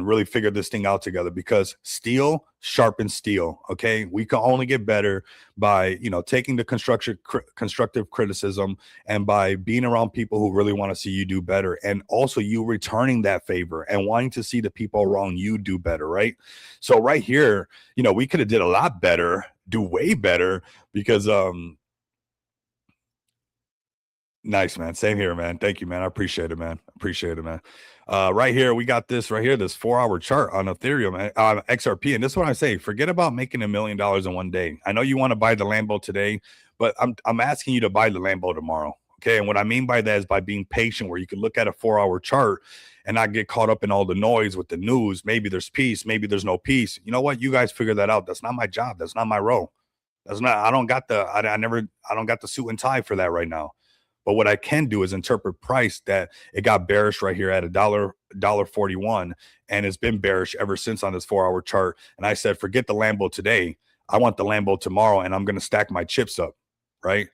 S1: really figure this thing out together, because steel sharpens steel. Okay. We can only get better by, taking the constructive criticism, and by being around people who really want to see you do better, and also you returning that favor and wanting to see the people around you do better. Right. So right here, we could have did a lot better, do way better, because, nice, man. Same here, man. Thank you, man. I appreciate it, man. Right here, we got this right here, this 4-hour chart on Ethereum, XRP. And this is what I say: forget about making $1 million in one day. I know you want to buy the Lambo today, but I'm asking you to buy the Lambo tomorrow. Okay. And what I mean by that is by being patient, where you can look at a 4-hour chart and not get caught up in all the noise with the news. Maybe there's peace, maybe there's no peace. You know what? You guys figure that out. That's not my job. That's not my role. I don't got the suit and tie for that right now. But what I can do is interpret price, that it got bearish right here at $1.41, and it's been bearish ever since on this 4-hour chart. And I said, forget the Lambo today. I want the Lambo tomorrow, and I'm going to stack my chips up. Right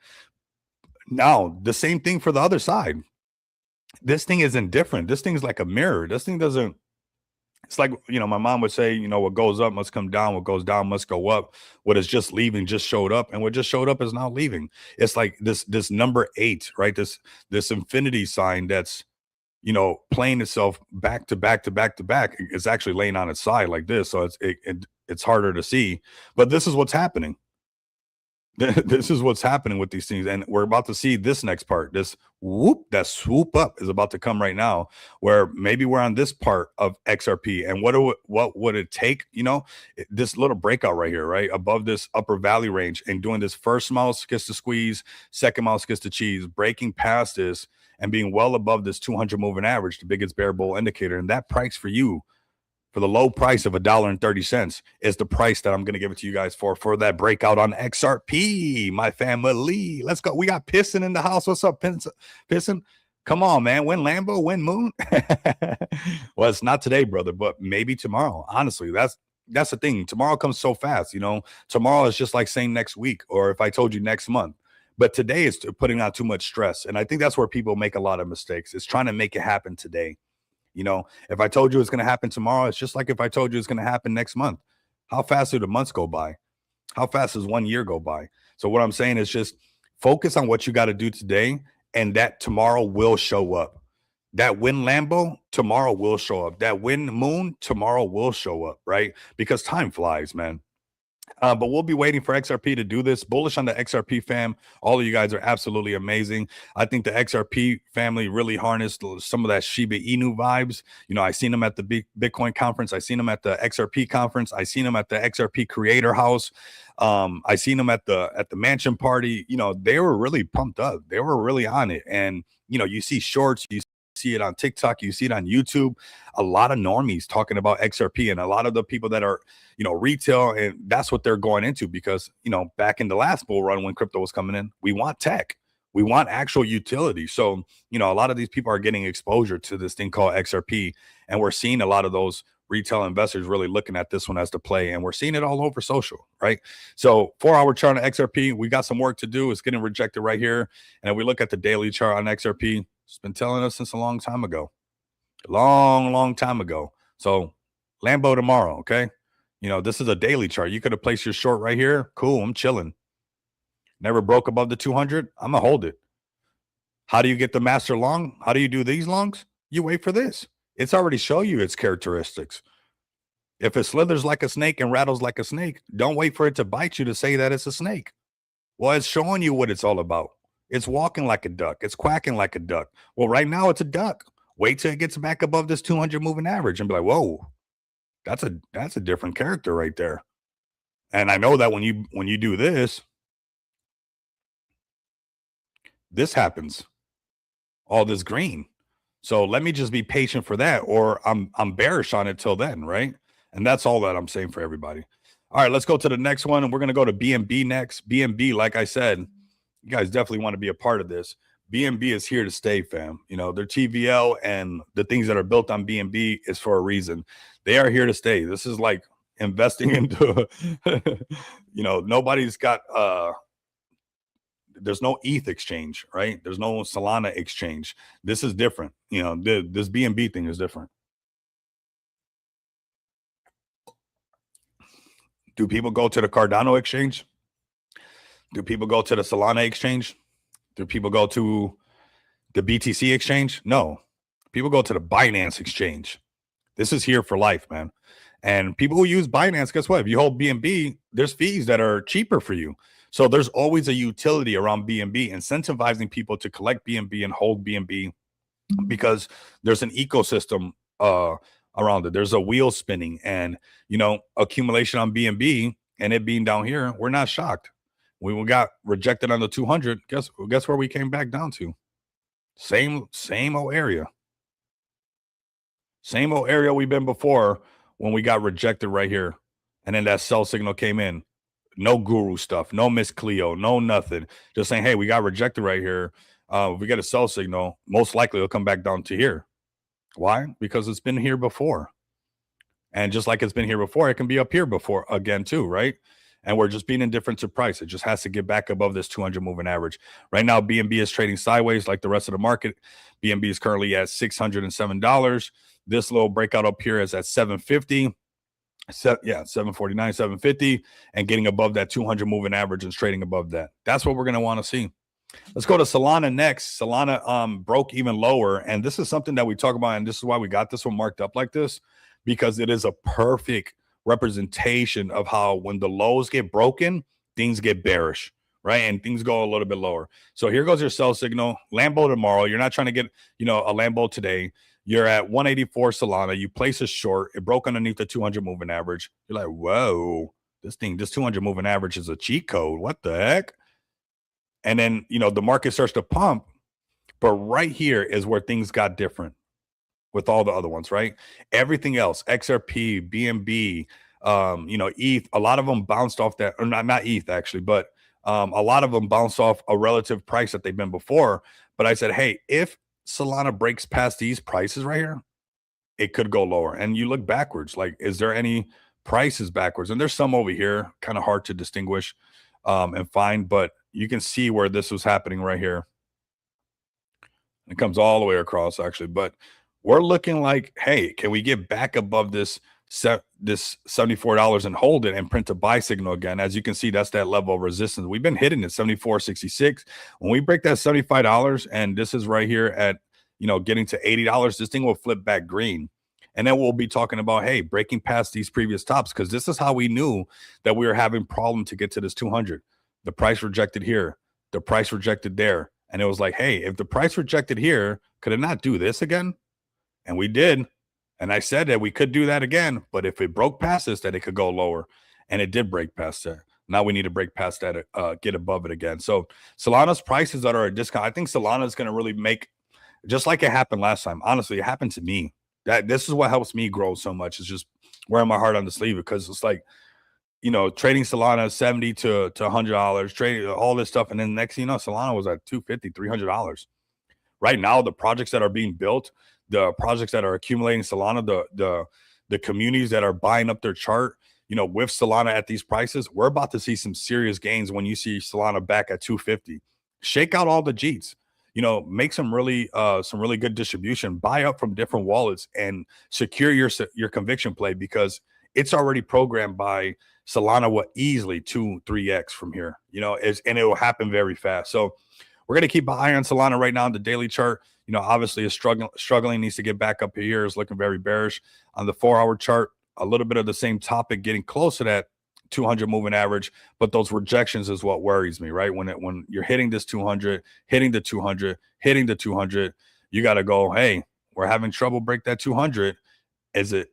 S1: now, the same thing for the other side. This thing isn't different. This thing is like a mirror. This thing doesn't. It's like, my mom would say, what goes up must come down. What goes down must go up. What is just leaving just showed up. And what just showed up is now leaving. It's like this number 8, right? This infinity sign that's, playing itself back to back to back to back. It's actually laying on its side like this. So it's harder to see. But this is what's happening. This is what's happening with these things, and we're about to see this next part. This that swoop up is about to come right now, where maybe we're on this part of XRP. And what would it take? This little breakout right here, right above this upper valley range, and doing this first mouse gets to squeeze, second mouse gets to cheese, breaking past this and being well above this 200 moving average, the biggest bear bull indicator. And that price for you, for the low price of $1.30 is the price that I'm going to give it to you guys for that breakout on XRP, my family. Let's go. We got Piston in the house. What's up, Piston? Come on, man. Win Lambo, win Moon. Well, it's not today, brother, but maybe tomorrow. Honestly, that's the thing. Tomorrow comes so fast. You know, tomorrow is just like saying next week, or if I told you next month. But today is putting out too much stress. And I think that's where people make a lot of mistakes. It's trying to make it happen today. You know, if I told you it's going to happen tomorrow, it's just like if I told you it's going to happen next month. How fast do the months go by? How fast does 1 year go by? So what I'm saying is just focus on what you got to do today, and that tomorrow will show up. That win Lambo tomorrow will show up. That win Moon tomorrow will show up, right? Because time flies, man. But we'll be waiting for XRP to do this. Bullish on the XRP fam. All of you guys are absolutely amazing. I think the XRP family really harnessed some of that Shiba Inu vibes. You know, I seen them at the Bitcoin conference. I seen them at the XRP conference. I seen them at the XRP Creator House. I seen them at the mansion party. You know, they were really pumped up. They were really on it. And you know, you see shorts, you see it on TikTok, you see it on YouTube. A lot of normies talking about XRP, and a lot of the people that are, you know, retail, and that's what they're going into, because, you know, back in the last bull run when crypto was coming in, we want tech, we want actual utility. So, you know, a lot of these people are getting exposure to this thing called XRP, and we're seeing a lot of those retail investors really looking at this one as the play, and we're seeing it all over social, right? So 4-hour chart on XRP, we got some work to do. It's getting rejected right here. And if we look at the daily chart on XRP, it's been telling us since a long time ago. Long time ago. So Lambo tomorrow, okay? You know, this is a daily chart. You could have placed your short right here. Cool, I'm chilling. Never broke above the 200. I'm going to hold it. How do you get the master long? How do you do these longs? You wait for this. It's already show you its characteristics. If it slithers like a snake and rattles like a snake, don't wait for it to bite you to say that it's a snake. Well, it's showing you what it's all about. It's walking like a duck. It's quacking like a duck. Well, right now it's a duck. Wait till it gets back above this 200 moving average and be like, whoa, that's a different character right there. And I know that when you do this happens, all this green. So let me just be patient for that, or I'm bearish on it till then, right? And that's all that I'm saying for everybody. All right, let's go to the next one, and we're going to go to BNB next. BNB, like I said, you guys definitely want to be a part of this. BNB is here to stay, fam. You know, their TVL and the things that are built on BNB is for a reason. They are here to stay. This is like investing into, you know, nobody's got, there's no ETH exchange, right? There's no Solana exchange. This is different. You know, this BNB thing is different. Do people go to the Cardano exchange? Do people go to the Solana exchange? Do people go to the BTC exchange? No. People go to the Binance exchange. This is here for life, man. And people who use Binance, guess what? If you hold BNB, there's fees that are cheaper for you. So there's always a utility around BNB, incentivizing people to collect BNB and hold BNB, because there's an ecosystem around it. There's a wheel spinning, and, you know, accumulation on BNB and it being down here, we're not shocked. We got rejected on the 200. Guess where we came back down to? Same old area. Same old area we've been before when we got rejected right here. And then that sell signal came in. No guru stuff, no Miss Cleo, no nothing. Just saying, hey, we got rejected right here. If we get a sell signal, most likely it'll come back down to here. Why? Because it's been here before. And just like it's been here before, it can be up here before again too, right? And we're just being indifferent to price. It just has to get back above this 200 moving average. Right now, BNB is trading sideways like the rest of the market. BNB is currently at $607. This little breakout up here is at 750. Yeah, 749, 750, and getting above that 200 moving average and trading above that. That's what we're going to want to see. Let's go to Solana next. Solana broke even lower, and this is something that we talk about, and this is why we got this one marked up like this, because it is a perfect representation of how when the lows get broken, things get bearish, right? And things go a little bit lower. So here goes your sell signal. Lambo tomorrow. You're not trying to get, you know, a Lambo today. You're at 184 Solana. You place a short. It broke underneath the 200 moving average. You're like, whoa, this 200 moving average is a cheat code. What the heck? And then, you know, the market starts to pump. But right here is where things got different. with all the other ones, right? Everything else, XRP, BNB, ETH, a lot of them bounced off that, or not ETH actually, but a lot of them bounced off a relative price that they've been before. But I said, hey, if Solana breaks past these prices right here, it could go lower. And you look backwards, like, is there any prices backwards? And there's some over here, kind of hard to distinguish and find, but you can see where this was happening right here. It comes all the way across, actually. But we're looking like, hey, can we get back above this $74 and hold it and print a buy signal again? As you can see, that's that level of resistance. We've been hitting it 74.66. When we break that $75, and this is right here at, getting to $80, this thing will flip back green. And then we'll be talking about, hey, breaking past these previous tops, because this is how we knew that we were having problem to get to this 200. The price rejected here, the price rejected there. And it was like, hey, if the price rejected here, could it not do this again? And we did. And I said that we could do that again, but if it broke past this, that it could go lower. And it did break past there. Now we need to break past that, get above it again. So Solana's prices that are a discount, I think Solana is going to really make, just like it happened last time. Honestly, it happened to me. This is what helps me grow so much, is just wearing my heart on the sleeve, because it's like, trading Solana 70 to $100, trading all this stuff. And then next thing you know, Solana was at $250, $300. Right now, the projects that are being built, the projects that are accumulating Solana, the communities that are buying up their chart, with Solana at these prices, we're about to see some serious gains when you see Solana back at 250. Shake out all the Jeets. Make some really good distribution, buy up from different wallets, and secure your conviction play, because it's already programmed by Solana will easily 2-3x from here, and it will happen very fast. So we're going to keep an eye on Solana right now on the daily chart. Obviously is struggling, needs to get back up here, is looking very bearish. On the 4-hour chart, a little bit of the same topic, getting close to that 200 moving average, but those rejections is what worries me, right? When you're hitting this 200, hitting the 200, hitting the 200, you got to go, hey, we're having trouble break that 200. Is it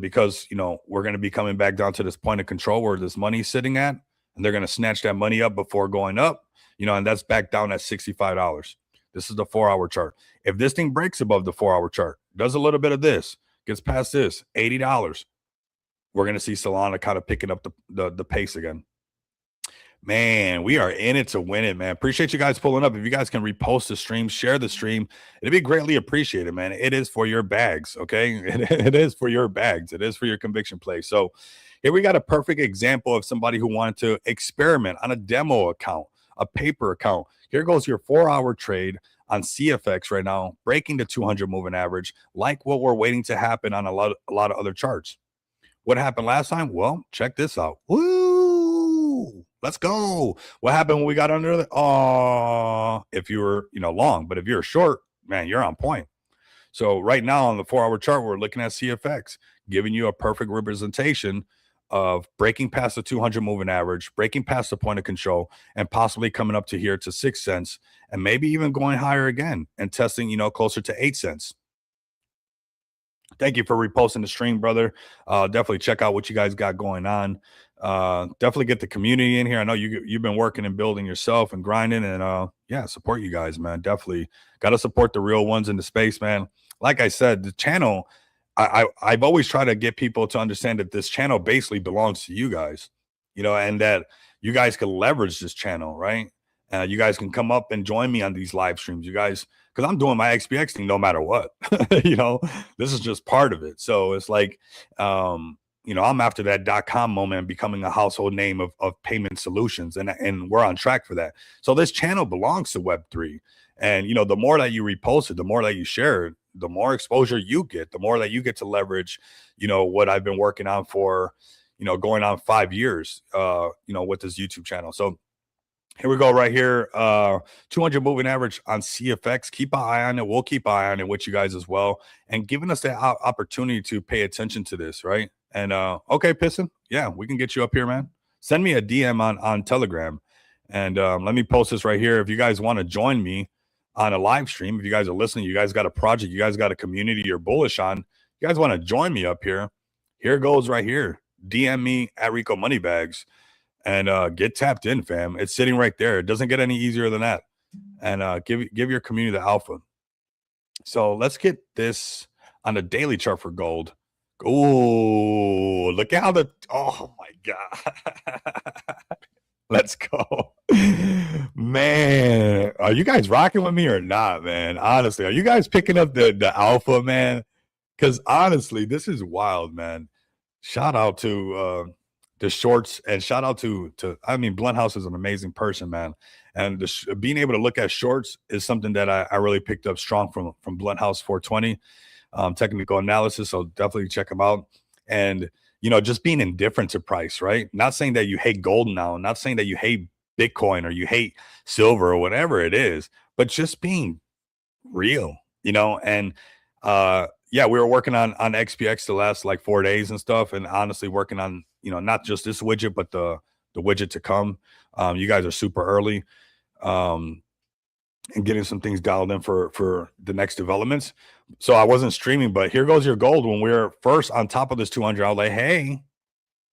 S1: because, we're going to be coming back down to this point of control where this money's sitting at, and they're going to snatch that money up before going up, and that's back down at $65. This is the 4-hour chart. If this thing breaks above the 4-hour chart, does a little bit of this, gets past this, $80, we're going to see Solana kind of picking up the pace again. Man, we are in it to win it, man. Appreciate you guys pulling up. If you guys can repost the stream, share the stream, it'd be greatly appreciated, man. It is for your bags, okay? It is for your bags. It is for your conviction play. So here we got a perfect example of somebody who wanted to experiment on a demo account, a paper account. Here goes your 4-hour trade on CFX right now, breaking the 200 moving average, like what we're waiting to happen on a lot of other charts. What happened last time? Well, check this out. Woo! Let's go. What happened when we got under the? Oh, if you were, long, but if you're short, man, you're on point. So right now on the 4-hour chart, we're looking at CFX, giving you a perfect representation of breaking past the 200 moving average, breaking past the point of control, and possibly coming up to here to 6 cents, and maybe even going higher again and testing, closer to 8 cents. Thank you for reposting the stream, brother. Definitely check out what you guys got going on. Definitely get the community in here. I know you've been working and building yourself and grinding, and yeah, support you guys, man. Definitely got to support the real ones in the space, man. Like I said, the channel, I've always tried to get people to understand that this channel basically belongs to you guys, and that you guys can leverage this channel, right? You guys can come up and join me on these live streams, you guys, because I'm doing my SPCX thing no matter what. This is just part of it. So it's like, I'm after that .com moment, becoming a household name of payment solutions, and we're on track for that. So this channel belongs to Web3, and the more that you repost it, the more that you share it, the more exposure you get, the more that you get to leverage, what I've been working on for, going on 5 years, with this YouTube channel. So here we go right here. 200 moving average on CFX. Keep an eye on it. We'll keep an eye on it with you guys as well, and giving us that opportunity to pay attention to this, right? And okay, Piston, yeah, we can get you up here, man. Send me a DM on Telegram, and let me post this right here. If you guys want to join me on a live stream, if you guys are listening, you guys got a project, you guys got a community you're bullish on, you guys want to join me up here, here goes right here. DM me at Rico Moneybags. And get tapped in, fam. It's sitting right there. It doesn't get any easier than that. And give your community the alpha. So let's get this on the daily chart for gold. Oh, look at how oh my God. Let's go. Man, are you guys rocking with me or not, man? Honestly, are you guys picking up the alpha, man? Because honestly, this is wild, man. Shout out to the shorts, and shout out to I mean, Blunthouse is an amazing person, man. And being able to look at shorts is something that I really picked up strong from Blunthouse 420 technical analysis. So definitely check them out. And just being indifferent to price, right? Not saying that you hate gold now, not saying that you hate Bitcoin or you hate silver or whatever it is, but just being real, and yeah, we were working on XPX the last like 4 days and stuff, and honestly working on, not just this widget, but the widget to come. You guys are super early. And getting some things dialed in for the next developments. So I wasn't streaming, but here goes your gold. When we were first on top of this 200, I was like, hey,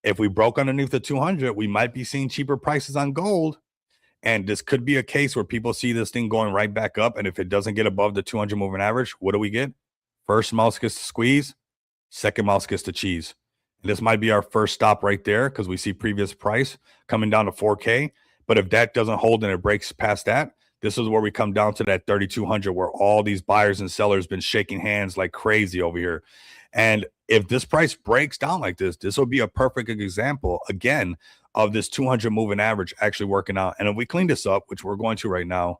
S1: if we broke underneath the 200, we might be seeing cheaper prices on gold. And this could be a case where people see this thing going right back up. And if it doesn't get above the 200 moving average, what do we get? First mouse gets to squeeze, second mouse gets to cheese. And this might be our first stop right there because we see previous price coming down to 4K. But if that doesn't hold and it breaks past that, this is where we come down to that 3,200 where all these buyers and sellers been shaking hands like crazy over here. And if this price breaks down like this will be a perfect example, again, of this 200 moving average actually working out. And if we clean this up, which we're going to right now,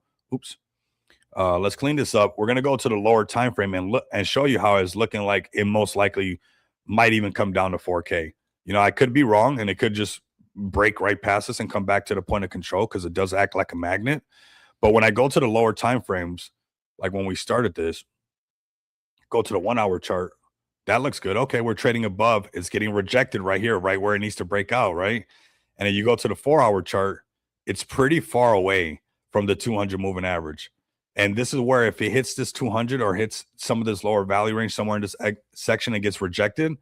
S1: let's clean this up. We're going to go to the lower time frame and look and show you how it's looking like it most likely might even come down to 4K. I could be wrong, and it could just break right past us and come back to the point of control because it does act like a magnet. But when I go to the lower time frames, like when we started this, go to the 1 hour chart, that looks good. Okay, we're trading above. It's getting rejected right here, right where it needs to break out, right? And then you go to the 4 hour chart, it's pretty far away from the 200 moving average. And this is where if it hits this 200 or hits some of this lower value range somewhere in this section and gets rejected,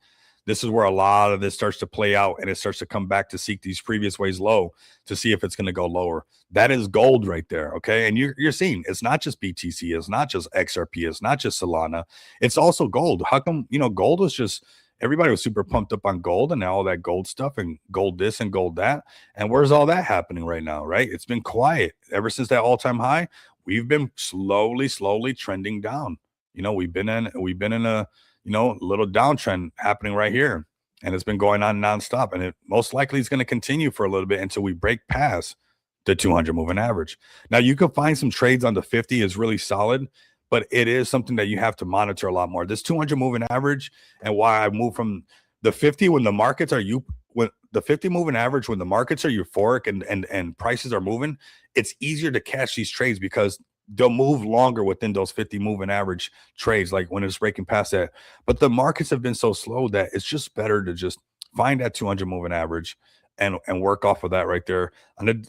S1: this is where a lot of this starts to play out, and it starts to come back to seek these previous ways low to see if it's going to go lower. That is gold right there, okay? And you're seeing it's not just BTC, it's not just XRP, it's not just Solana, it's also gold. How come, gold was just, everybody was super pumped up on gold and all that gold stuff and gold this and gold that. And where's all that happening right now, right? It's been quiet ever since that all-time high. We've been slowly trending down. We've been in a little downtrend happening right here, and it's been going on nonstop, and it most likely is going to continue for a little bit until we break past the 200 moving average. Now, you can find some trades on the 50 is really solid, but it is something that you have to monitor a lot more. This 200 moving average, and why I move from the 50 when the markets are when the 50 moving average, when the markets are euphoric and prices are moving, it's easier to catch these trades because they'll move longer within those 50 moving average trades, like when it's breaking past that. But the markets have been so slow that it's just better to just find that 200 moving average and work off of that right there. On the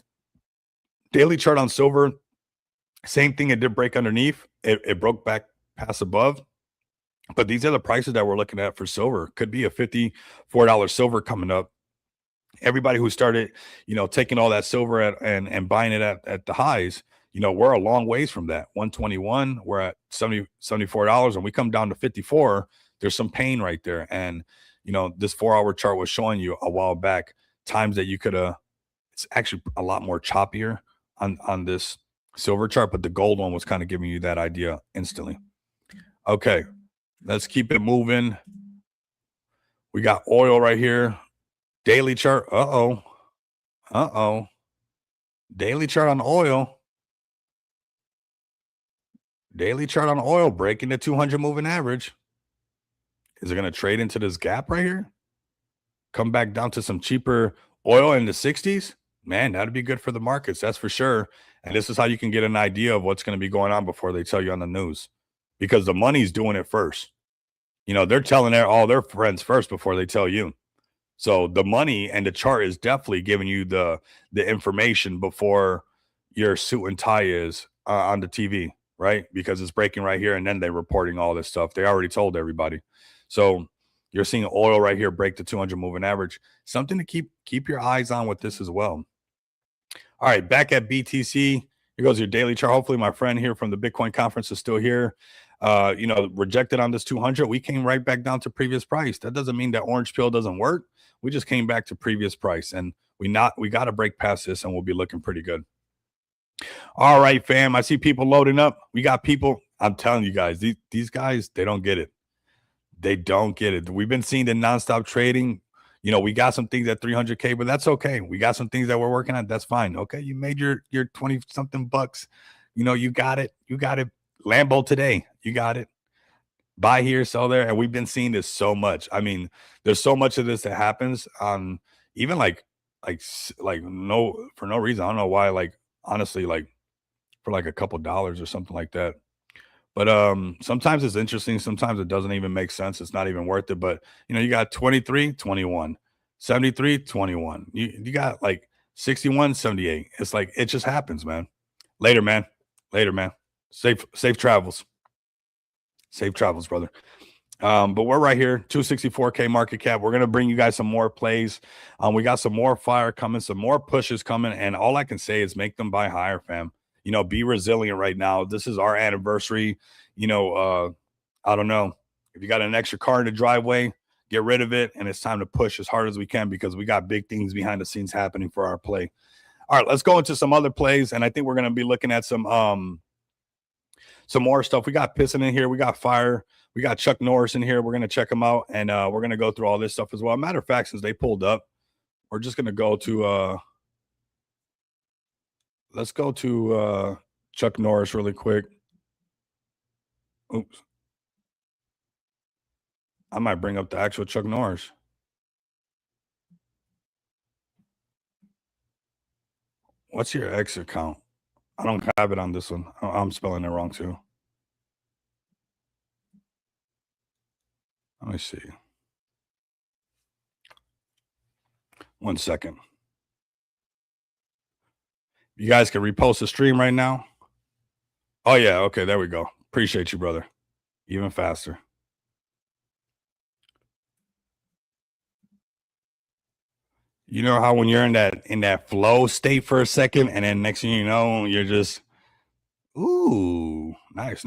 S1: daily chart on silver, same thing. It did break underneath. It broke back past above. But these are the prices that we're looking at for silver. Could be a $54 silver coming up. Everybody who started, taking all that silver and buying it at the highs, we're a long ways from that. 121, we're at $74, and we come down to 54. There's some pain right there. And, this 4 hour chart was showing you a while back times that you could, it's actually a lot more choppier on this silver chart, but the gold one was kind of giving you that idea instantly. Okay, let's keep it moving. We got oil right here. Daily chart. Daily chart on oil. Daily chart on oil breaking the 200 moving average. Is it going to trade into this gap right here? Come back down to some cheaper oil in the 60s? Man, that'd be good for the markets. That's for sure. And this is how you can get an idea of what's going to be going on before they tell you on the news, because the money's doing it first. They're telling all their friends first before they tell you. So the money and the chart is definitely giving you the information before your suit and tie is on the TV, right? Because it's breaking right here, and then they're reporting all this stuff. They already told everybody. So you're seeing oil right here break the 200 moving average. Something to keep your eyes on with this as well. All right, back at BTC. Here goes your daily chart. Hopefully my friend here from the Bitcoin conference is still here. rejected on this 200. We came right back down to previous price. That doesn't mean that orange pill doesn't work. We just came back to previous price, and we got to break past this, and we'll be looking pretty good. All right, fam. I see people loading up. We got people. I'm telling you guys, these guys, they don't get it. They don't get it. We've been seeing the nonstop trading. We got some things at 300K, but that's okay. We got some things that we're working on. That's fine. Okay, you made your 20 something bucks. You got it. You got it. Lambo today. You got it. Buy here, sell there, and we've been seeing this so much. I mean, there's so much of this that happens on even like no for no reason. I don't know why. Like honestly, like for like a couple dollars or something like that. But sometimes it's interesting, sometimes it doesn't even make sense. It's not even worth it. But you got 23, 21, 73, 21. You got like 61, 78. It's like it just happens, man. Later, man. Later, man. Safe travels. Safe travels, brother. But we're right here, 264K market cap. We're gonna bring you guys some more plays. We got some more fire coming, some more pushes coming, and all I can say is make them buy higher, fam. Be resilient right now. This is our anniversary. I don't know. If you got an extra car in the driveway, get rid of it, and it's time to push as hard as we can because we got big things behind the scenes happening for our play. All right, let's go into some other plays, and I think we're gonna be looking at some more stuff. We got Piston in here. We got Fire. We got Chuck Norris in here. We're gonna check them out, and we're gonna go through all this stuff as well. Matter of fact, since they pulled up, we're just gonna go to let's go to Chuck Norris really quick. Oops. I might bring up the actual Chuck Norris. What's your X account? I don't have it on this one. I'm spelling it wrong too. Let me see. 1 second. You guys can repost the stream right now. Oh, yeah. Okay, there we go. Appreciate you, brother. Even faster. You know how when you're in that flow state for a second, and then next thing you know, you're just, ooh, nice.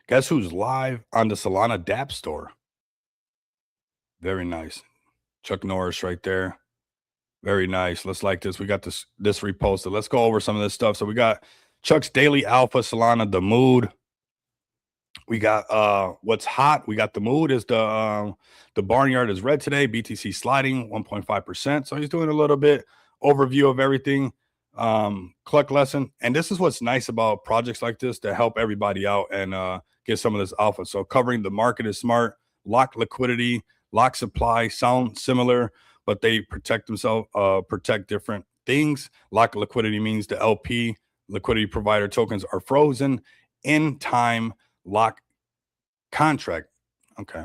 S1: Guess who's live on the Solana DApp store? Very nice. Chuck Norris right there. Very nice. Let's like this. We got this reposted. Let's go over some of this stuff. So we got Chuck's Daily Alpha, Solana, the mood. We got what's hot. We got the mood is the barnyard is red today. BTC sliding 1.5%. So he's doing a little bit overview of everything. Cluck lesson. And this is what's nice about projects like this to help everybody out and get some of this alpha. So covering the market is smart. Lock liquidity, lock supply sound similar, but they protect themselves, protect different things. Lock liquidity means the LP liquidity provider tokens are frozen in time. Lock contract. Okay.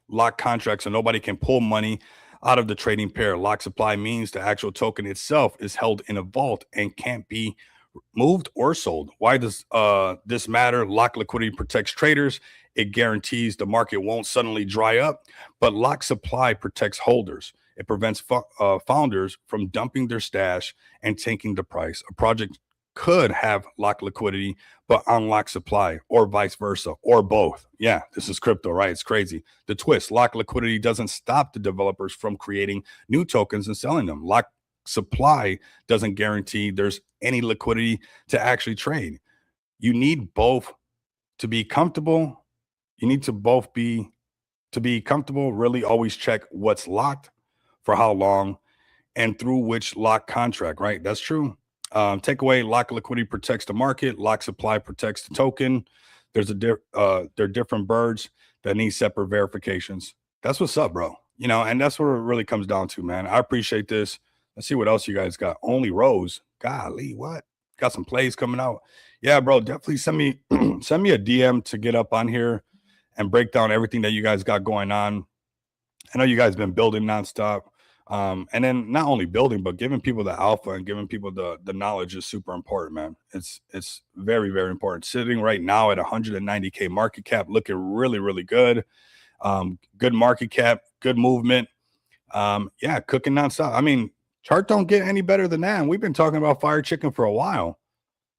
S1: Lock contract, so nobody can pull money out of the trading pair. Lock supply means the actual token itself is held in a vault and can't be moved or sold. Why does this matter? Lock liquidity protects traders. It guarantees the market won't suddenly dry up, but lock supply protects holders. It prevents founders from dumping their stash and tanking the price. A project could have lock liquidity, but unlock supply, or vice versa, or both. Yeah, this is crypto, right? It's crazy. The twist, lock liquidity doesn't stop the developers from creating new tokens and selling them. Lock supply doesn't guarantee there's any liquidity to actually trade. You need both to be comfortable. You need to both be comfortable. Really always check what's locked, for how long, and through which lock contract, right? That's true. Takeaway, lock liquidity protects the market. Lock supply protects the token. They're different birds that need separate verifications. That's what's up, bro. And that's what it really comes down to, man. I appreciate this. Let's see what else you guys got. Only Rose. Golly, what? Got some plays coming out. Yeah, bro, definitely send me a DM to get up on here and break down everything that you guys got going on. I know you guys been building nonstop. And then not only building, but giving people the alpha and giving people the knowledge is super important, man. It's very, very important. Sitting right now at 190K market cap, looking really, really good. Good market cap, good movement. Yeah, cooking nonstop. I mean, chart don't get any better than that. And we've been talking about fire chicken for a while.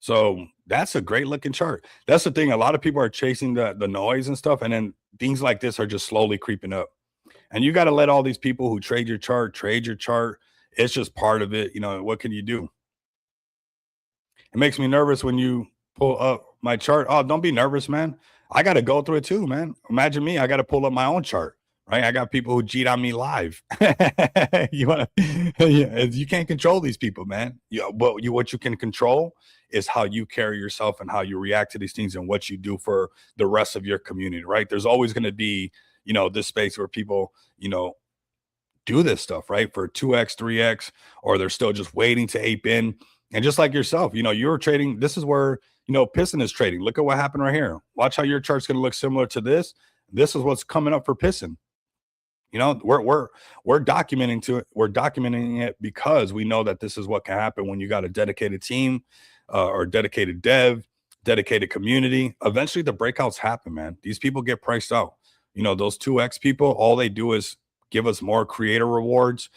S1: So that's a great looking chart. That's the thing. A lot of people are chasing the noise and stuff, and then things like this are just slowly creeping up. And you got to let all these people who trade your chart trade your chart. It's just part of it. You know, what can you do? It makes me nervous when you pull up my chart. Oh, don't be nervous, man. I got to go through it too, man. Imagine me. I got to pull up my own chart, right? I got people who cheat on me live. You want to, you can't control these people, man. What you can control is how you carry yourself and how you react to these things and what you do for the rest of your community, right? There's always going to be, this space where people, do this stuff, right? For 2x, 3x, or they're still just waiting to ape in. And just like yourself, you're trading. This is where, Piston is trading. Look at what happened right here. Watch how your chart's going to look similar to this. This is what's coming up for Piston. We're documenting it because we know that this is what can happen when you got a dedicated team or dedicated dev, dedicated community. Eventually the breakouts happen, man. These people get priced out. Those 2x people, all they do is give us more creator rewards,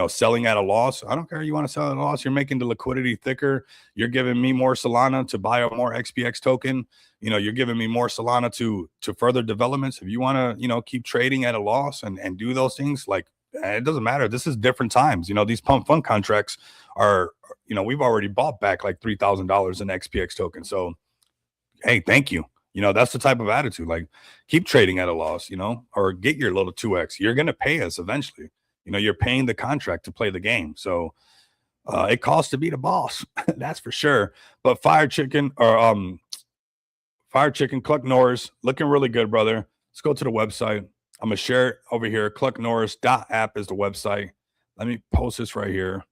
S1: selling at a loss. I don't care. You want to sell at a loss. You're making the liquidity thicker. You're giving me more Solana to buy a more XPX token. You're giving me more Solana to further developments. If you want to, keep trading at a loss and do those things, like, it doesn't matter. This is different times. These pump fund contracts are, we've already bought back like $3,000 in XPX tokens. So, hey, thank you. That's the type of attitude. Like, keep trading at a loss, or get your little 2x. You're going to pay us eventually. You're paying the contract to play the game. So it costs to be the boss. That's for sure. But Fire Chicken, Cluck Norris, looking really good, brother. Let's go to the website. I'm going to share it over here. clucknorris.app is the website. Let me post this right here.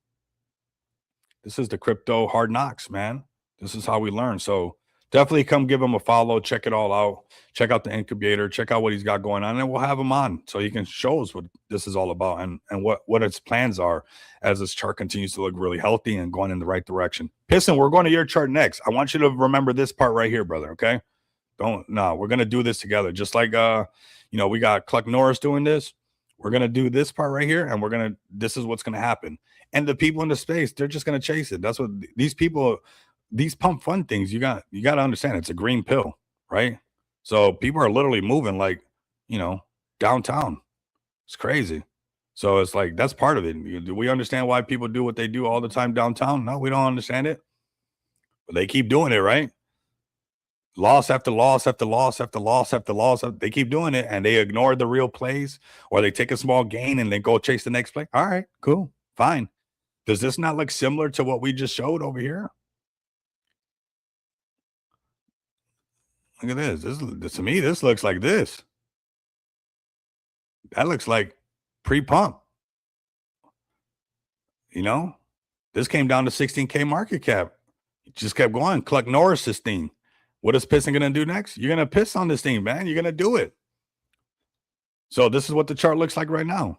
S1: This is the crypto hard knocks, man. This is how we learn. So definitely come give him a follow. Check it all out. Check out the incubator. Check out what he's got going on. And we'll have him on so he can show us what this is all about and what its plans are as this chart continues to look really healthy and going in the right direction. Piston, we're going to your chart next. I want you to remember this part right here, brother, okay? We're going to do this together. Just like, we got Cluck Norris doing this. We're going to do this part right here, and this is what's going to happen. And the people in the space, they're just going to chase it. That's what these people, these pump fund things, you got to understand, it's a green pill, right? So people are literally moving like, downtown. It's crazy. So it's like, that's part of it. Do we understand why people do what they do all the time downtown? No, we don't understand it. But they keep doing it, right? Loss after loss after loss after loss after loss. They keep doing it, and they ignore the real plays, or they take a small gain and then go chase the next play. All right, cool, fine. Does this not look similar to what we just showed over here? Look at this. This to me, this looks like this. That looks like pre-pump. This came down to 16K market cap. It just kept going. Cluck Norris this thing. What is Piston going to do next? You're going to piss on this thing, man. You're going to do it. So this is what the chart looks like right now. I'm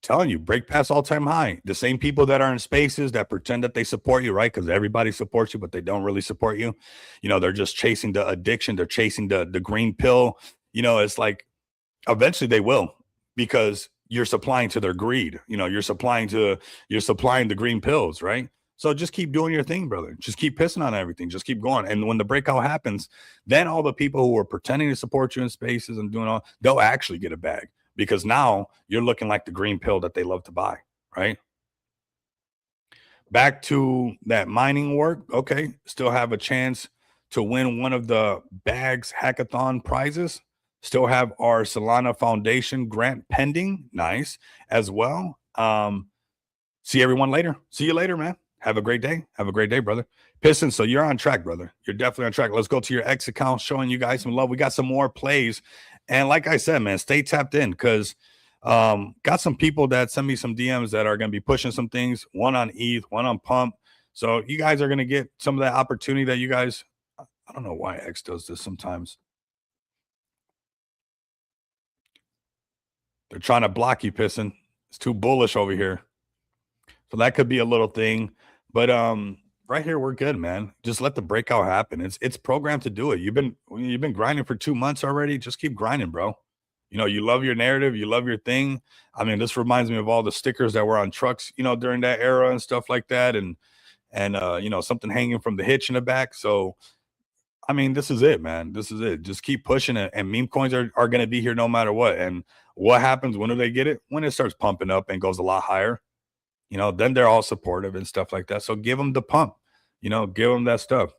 S1: telling you, break past all-time high. The same people that are in spaces that pretend that they support you, right? Because everybody supports you, but they don't really support you. They're just chasing the addiction. They're chasing the green pill. It's like eventually they will, because you're supplying to their greed. You're supplying the green pills, right? So just keep doing your thing, brother. Just keep pissing on everything. Just keep going. And when the breakout happens, then all the people who are pretending to support you in spaces and doing all, they'll actually get a bag, because now you're looking like the green pill that they love to buy, right? Back to that mining work. Okay. Still have a chance to win one of the bags hackathon prizes. Still have our Solana Foundation grant pending. Nice as well. See everyone later. See you later, man. Have a great day. Have a great day, brother. Piston, so you're on track, brother. You're definitely on track. Let's go to your X account, showing you guys some love. We got some more plays. And like I said, man, stay tapped in, because got some people that send me some DMs that are going to be pushing some things, one on ETH, one on Pump. So you guys are going to get some of that opportunity that you guys, I don't know why X does this sometimes. They're trying to block you, Piston. It's too bullish over here. So that could be a little thing. But right here, we're good, man. Just let the breakout happen. It's programmed to do it. You've been grinding for 2 months already. Just keep grinding, bro. You love your narrative. You love your thing. I mean, this reminds me of all the stickers that were on trucks, during that era and stuff like that. And and something hanging from the hitch in the back. So I mean, this is it, man. This is it. Just keep pushing it. And meme coins are going to be here no matter what. And what happens? When do they get it? When it starts pumping up and goes a lot higher, then they're all supportive and stuff like that. So give them the pump, give them that stuff.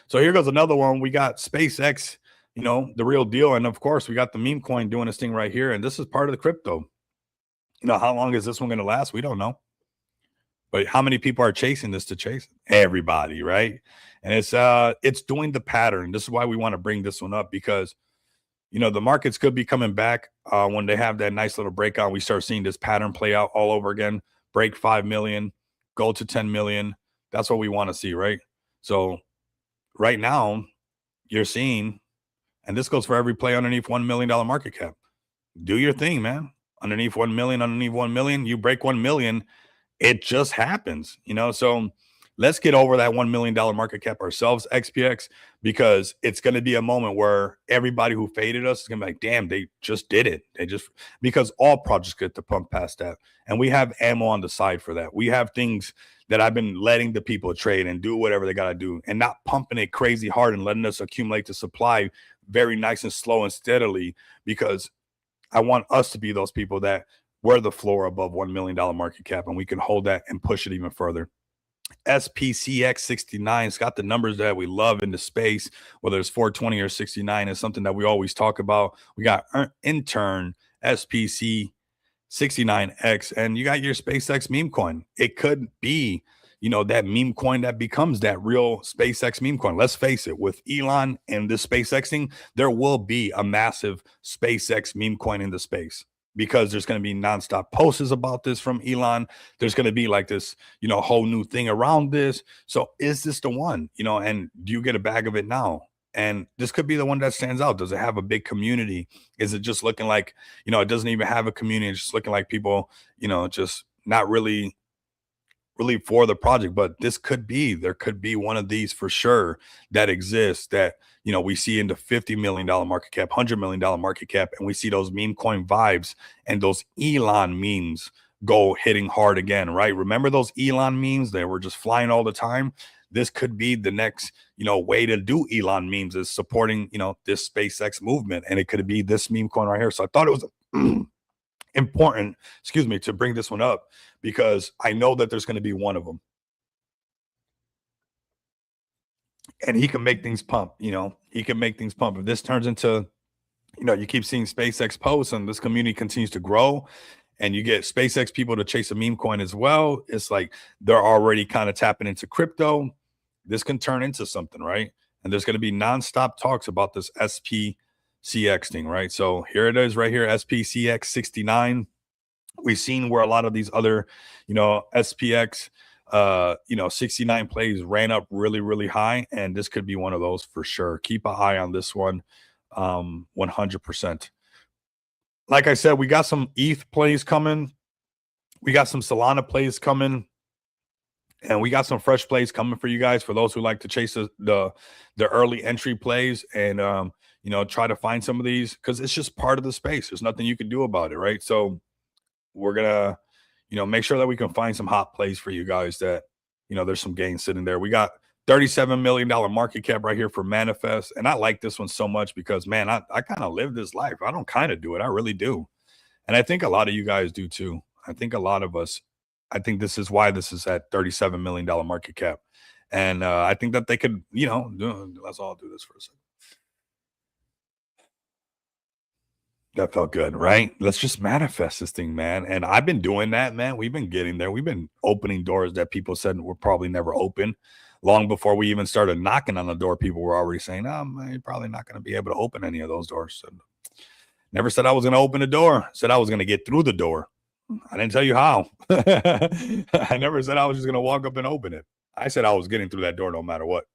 S1: So here goes another one. We got SpaceX, the real deal. And of course, we got the meme coin doing this thing right here. And this is part of the crypto. How long is this one going to last? We don't know. But how many people are chasing this to chase it? Everybody, right? And it's doing the pattern. This is why we want to bring this one up, because the markets could be coming back when they have that nice little breakout. We start seeing this pattern play out all over again. Break 5 million, go to 10 million. That's what we want to see, right? So right now, you're seeing, and this goes for every play underneath $1 million market cap. Do your thing, man. Underneath 1 million, underneath 1 million, you break 1 million. It just happens, so let's get over that $1 million market cap ourselves, XPX, because it's going to be a moment where everybody who faded us is going to be like, damn, they just did it. Because all projects get to pump past that. And we have ammo on the side for that. We have things that I've been letting the people trade and do whatever they got to do, and not pumping it crazy hard and letting us accumulate the supply very nice and slow and steadily, because I want us to be those people that we're the floor above $1 million market cap, and we can hold that and push it even further. SPCX69, it's got the numbers that we love in the space, whether it's 420 or 69 is something that we always talk about. We got intern SPC69X, and you got your SpaceX meme coin. It could be, that meme coin that becomes that real SpaceX meme coin. Let's face it, with Elon and this SpaceX thing, there will be a massive SpaceX meme coin in the space, because there's going to be nonstop posts about this from Elon. There's going to be like this, whole new thing around this. So is this the one, and do you get a bag of it now? And this could be the one that stands out. Does it have a big community? Is it just looking like, it doesn't even have a community? It's just looking like people, just not really for the project. But there could be one of these for sure that exists, that we see in the $50 million market cap, $100 million market cap, and we see those meme coin vibes and those Elon memes go hitting hard again, right? Remember those Elon memes? They were just flying all the time. This could be the next way to do Elon memes, is supporting this SpaceX movement, and it could be this meme coin right here. So I thought it was important, to bring this one up, because I know that there's going to be one of them, and he can make things pump. He can make things pump. If this turns into, you keep seeing SpaceX posts and this community continues to grow, and you get SpaceX people to chase a meme coin as well, it's like they're already kind of tapping into crypto. This can turn into something, right? And there's going to be nonstop talks about this SPCX thing, right? So here it is right here, SPCX69. We've seen where a lot of these other, SPX 69 plays ran up really, really high, and this could be one of those for sure. Keep an eye on this one, 100%. Like I said, we got some ETH plays coming. We got some Solana plays coming, and we got some fresh plays coming for you guys, for those who like to chase the early entry plays, and try to find some of these, because it's just part of the space. There's nothing you can do about it, right? So we're gonna make sure that we can find some hot plays for you guys, that there's some gains sitting there. We got $37 million market cap right here for Manifest, and I like this one so much because, man, I kind of live this life. I don't kind of do it, I really do, and I think a lot of you guys do too. I think a lot of us, I think this is why this is at $37 million market cap, and I think that they could, let's all do this for a second. That felt good, right? Let's just manifest this thing, man. And I've been doing that, man. We've been getting there. We've been opening doors that people said were probably never open. Long before we even started knocking on the door, people were already saying, "Oh, man, you're probably not going to be able to open any of those doors." So, never said I was going to open the door. Said I was going to get through the door. I didn't tell you how. I never said I was just going to walk up and open it. I said I was getting through that door no matter what.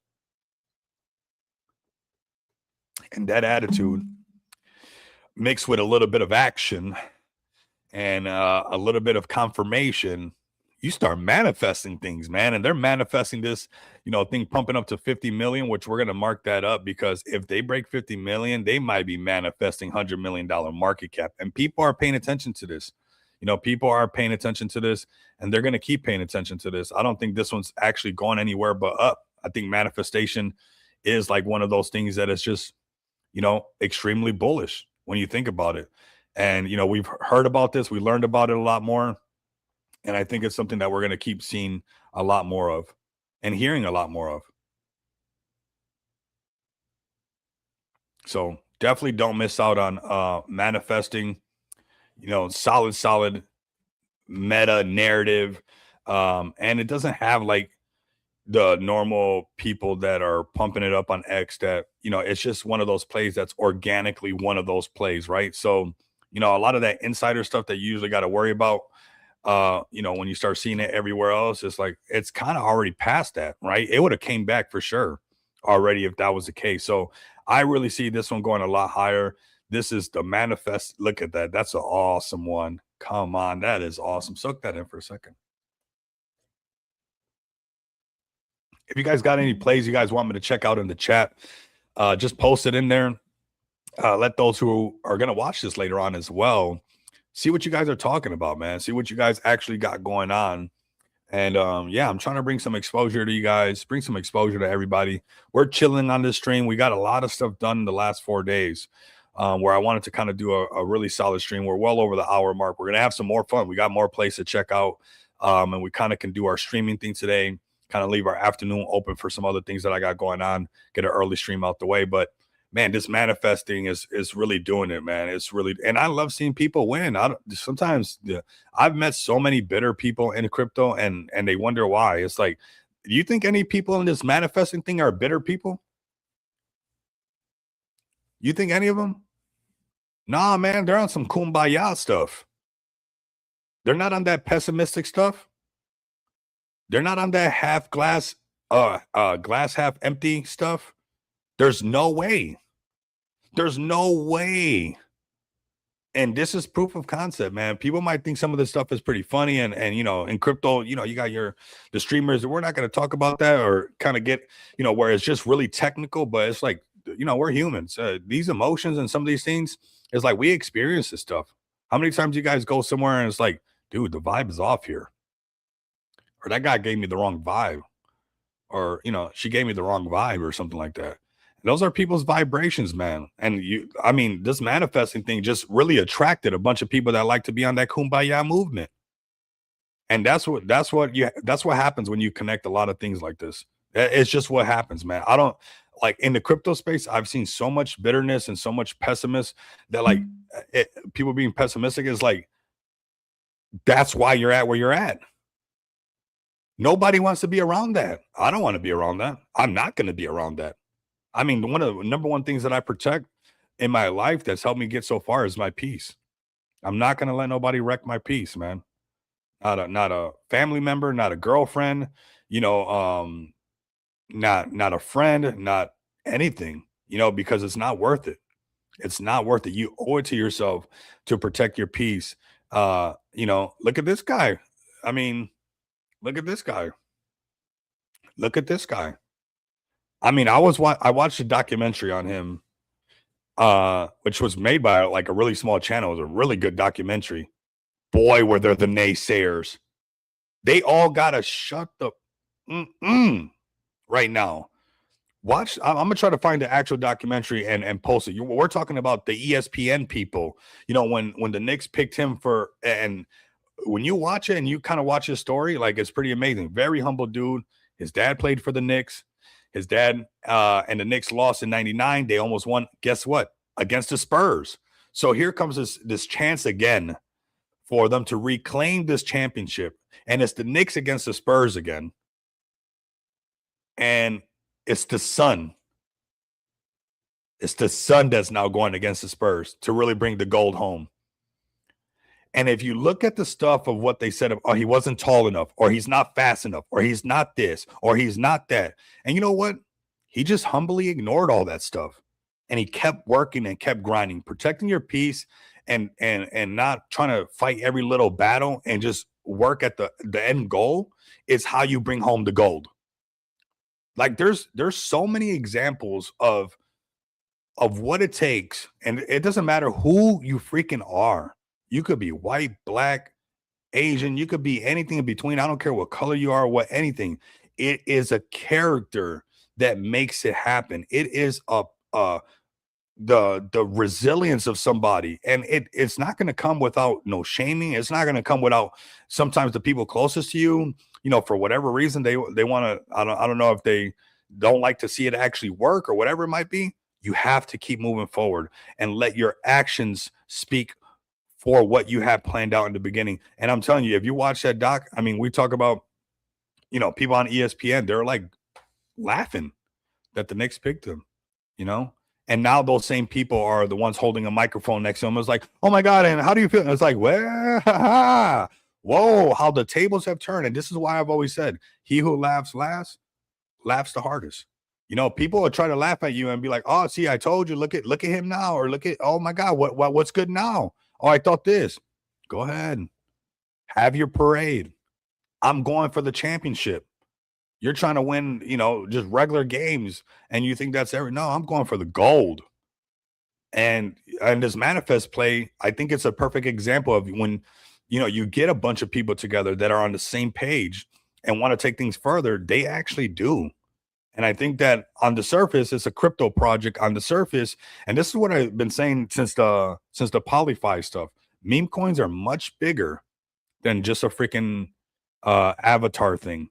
S1: And that attitude, mixed with a little bit of action and a little bit of confirmation, you start manifesting things, man. And they're manifesting this, thing pumping up to 50 million, which we're going to mark that up, because if they break 50 million, they might be manifesting $100 million market cap. And people are paying attention to this. People are paying attention to this, and they're going to keep paying attention to this. I don't think this one's actually going anywhere but up. I think manifestation is like one of those things that is just, extremely bullish when you think about it. And, we've heard about this, we learned about it a lot more. And I think it's something that we're going to keep seeing a lot more of and hearing a lot more of. So definitely don't miss out on manifesting, solid meta narrative. And it doesn't have like the normal people that are pumping it up on X that, it's just one of those plays that's organically one of those plays, right? So, a lot of that insider stuff that you usually got to worry about, when you start seeing it everywhere else, it's like it's kind of already past that, right? It would have came back for sure already if that was the case. So I really see this one going a lot higher. This is the manifest. Look at that. That's an awesome one. Come on, that is awesome. Soak that in for a second. If you guys got any plays you guys want me to check out in the chat, just post it in there. Let those who are going to watch this later on as well see what you guys are talking about, man. See what you guys actually got going on. And yeah, I'm trying to bring some exposure to you guys, bring some exposure to everybody. We're chilling on this stream. We got a lot of stuff done in the last 4 days where I wanted to kind of do a really solid stream. We're well over the hour mark. We're going to have some more fun. We got more plays to check out. And we kind of can do our streaming thing today, kind of leave our afternoon open for some other things that I got going on, get an early stream out the way. But man, this manifesting is really doing it, man. It's really, and I love seeing people win. Sometimes I've met so many bitter people in crypto, and they wonder why. It's like, do you think any people in this manifesting thing are bitter people? You think any of them? Nah, man, they're on some kumbaya stuff. They're not on that pessimistic stuff. They're not on that glass half empty stuff. There's no way. There's no way. And this is proof of concept, man. People might think some of this stuff is pretty funny, and in crypto, you got the streamers. We're not going to talk about that or kind of get, where it's just really technical, but it's like, we're humans. These emotions and some of these things, it's like we experience this stuff. How many times you guys go somewhere and it's like, dude, the vibe is off here, or that guy gave me the wrong vibe, or she gave me the wrong vibe, or something like that. Those are people's vibrations, man. And this manifesting thing just really attracted a bunch of people that like to be on that kumbaya movement. And that's what happens when you connect a lot of things like this. It's just what happens, man. I don't like in the crypto space. I've seen so much bitterness and so much pessimism that like people being pessimistic is like, that's why you're at where you're at. Nobody wants to be around that. I don't want to be around that. I'm not going to be around that. I mean, one of the number one things that I protect in my life that's helped me get so far is my peace. I'm not going to let nobody wreck my peace, man. Not a family member, not a girlfriend, not a friend, not anything, because it's not worth it. It's not worth it. You owe it to yourself to protect your peace. Look at this guy. I mean, look at this guy. Look at this guy. I mean, I watched a documentary on him, which was made by like a really small channel. It was a really good documentary. Boy, were there the naysayers. They all gotta shut the right now. Watch. I'm gonna try to find the actual documentary and post it. We're talking about the ESPN people. When the Knicks picked him and when you watch it and you kind of watch his story, like it's pretty amazing. Very humble dude. His dad played for the Knicks. His dad and the Knicks lost in '99. They almost won. Guess what? Against the Spurs. So here comes this chance again for them to reclaim this championship. And it's the Knicks against the Spurs again. And it's the Sun. It's the Sun that's now going against the Spurs to really bring the gold home. And if you look at the stuff of what they said, he wasn't tall enough, or he's not fast enough, or he's not this, or he's not that. And you know what? He just humbly ignored all that stuff. And he kept working and kept grinding, protecting your peace and not trying to fight every little battle and just work at the end goal is how you bring home the gold. Like there's so many examples of what it takes. And it doesn't matter who you freaking are. You could be white, black, Asian, you could be anything in between. I don't care what color you are, what anything. It is a character that makes it happen. It is the resilience of somebody, and it's not going to come without no shaming. It's not going to come without sometimes the people closest to you, for whatever reason they want to. I don't know if they don't like to see it actually work or whatever it might be. You have to keep moving forward and let your actions speak for what you have planned out in the beginning. And I'm telling you, if you watch that doc, I mean, we talk about, people on ESPN, they're like laughing that the Knicks picked him, you know? And now those same people are the ones holding a microphone next to him. It's like, oh my God, and how do you feel? And it's like, well, whoa, how the tables have turned. And this is why I've always said, he who laughs last laughs the hardest. People will try to laugh at you and be like, oh, see, I told you, look at him now, or look at, oh my God, what's good now? Oh, I thought this. Go ahead. Have your parade. I'm going for the championship. You're trying to win, just regular games, and you think that's no, I'm going for the gold. And this manifest play, I think it's a perfect example of when, you get a bunch of people together that are on the same page and want to take things further, they actually do. And I think that on the surface, it's a crypto project on the surface. And this is what I've been saying since the Polyfi stuff. Meme coins are much bigger than just a freaking avatar thing.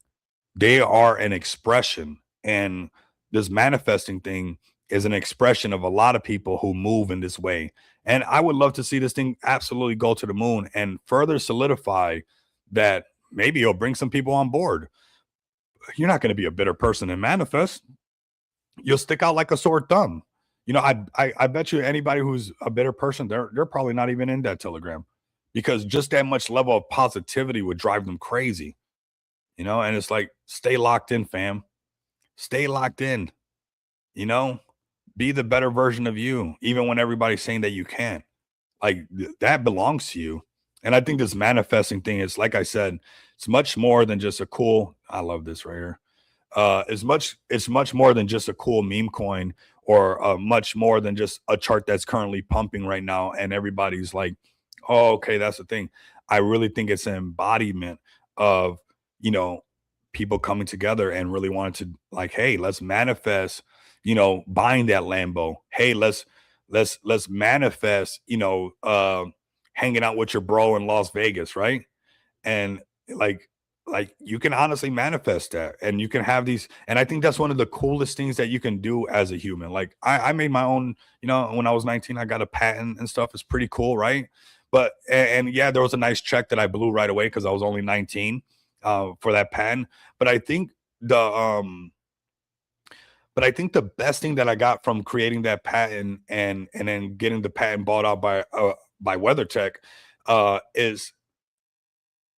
S1: They are an expression. And this manifesting thing is an expression of a lot of people who move in this way. And I would love to see this thing absolutely go to the moon and further solidify that maybe it'll bring some people on board. You're not going to be a bitter person and manifest. You'll stick out like a sore thumb. I bet you anybody who's a bitter person, they're probably not even in that Telegram, because just that much level of positivity would drive them crazy. And it's like, stay locked in, fam. Stay locked in. Be the better version of you, even when everybody's saying that you can't. Like, that belongs to you. And I think this manifesting thing is, like I said, it's much more than just a cool. I love this right here. It's much more than just a cool meme coin, or much more than just a chart that's currently pumping right now. And everybody's like, oh, okay, that's the thing. I really think it's an embodiment of, people coming together and really wanting to, like, hey, let's manifest, buying that Lambo. Hey, let's manifest, hanging out with your bro in Las Vegas, right? And like you can honestly manifest that, and you can have these. And I think that's one of the coolest things that you can do as a human. Like, I made my own, when I was 19, I got a patent and stuff. It's pretty cool, right? But and yeah, there was a nice check that I blew right away because I was only 19 for that patent. But I think the best thing that I got from creating that patent and then getting the patent bought out by WeatherTech is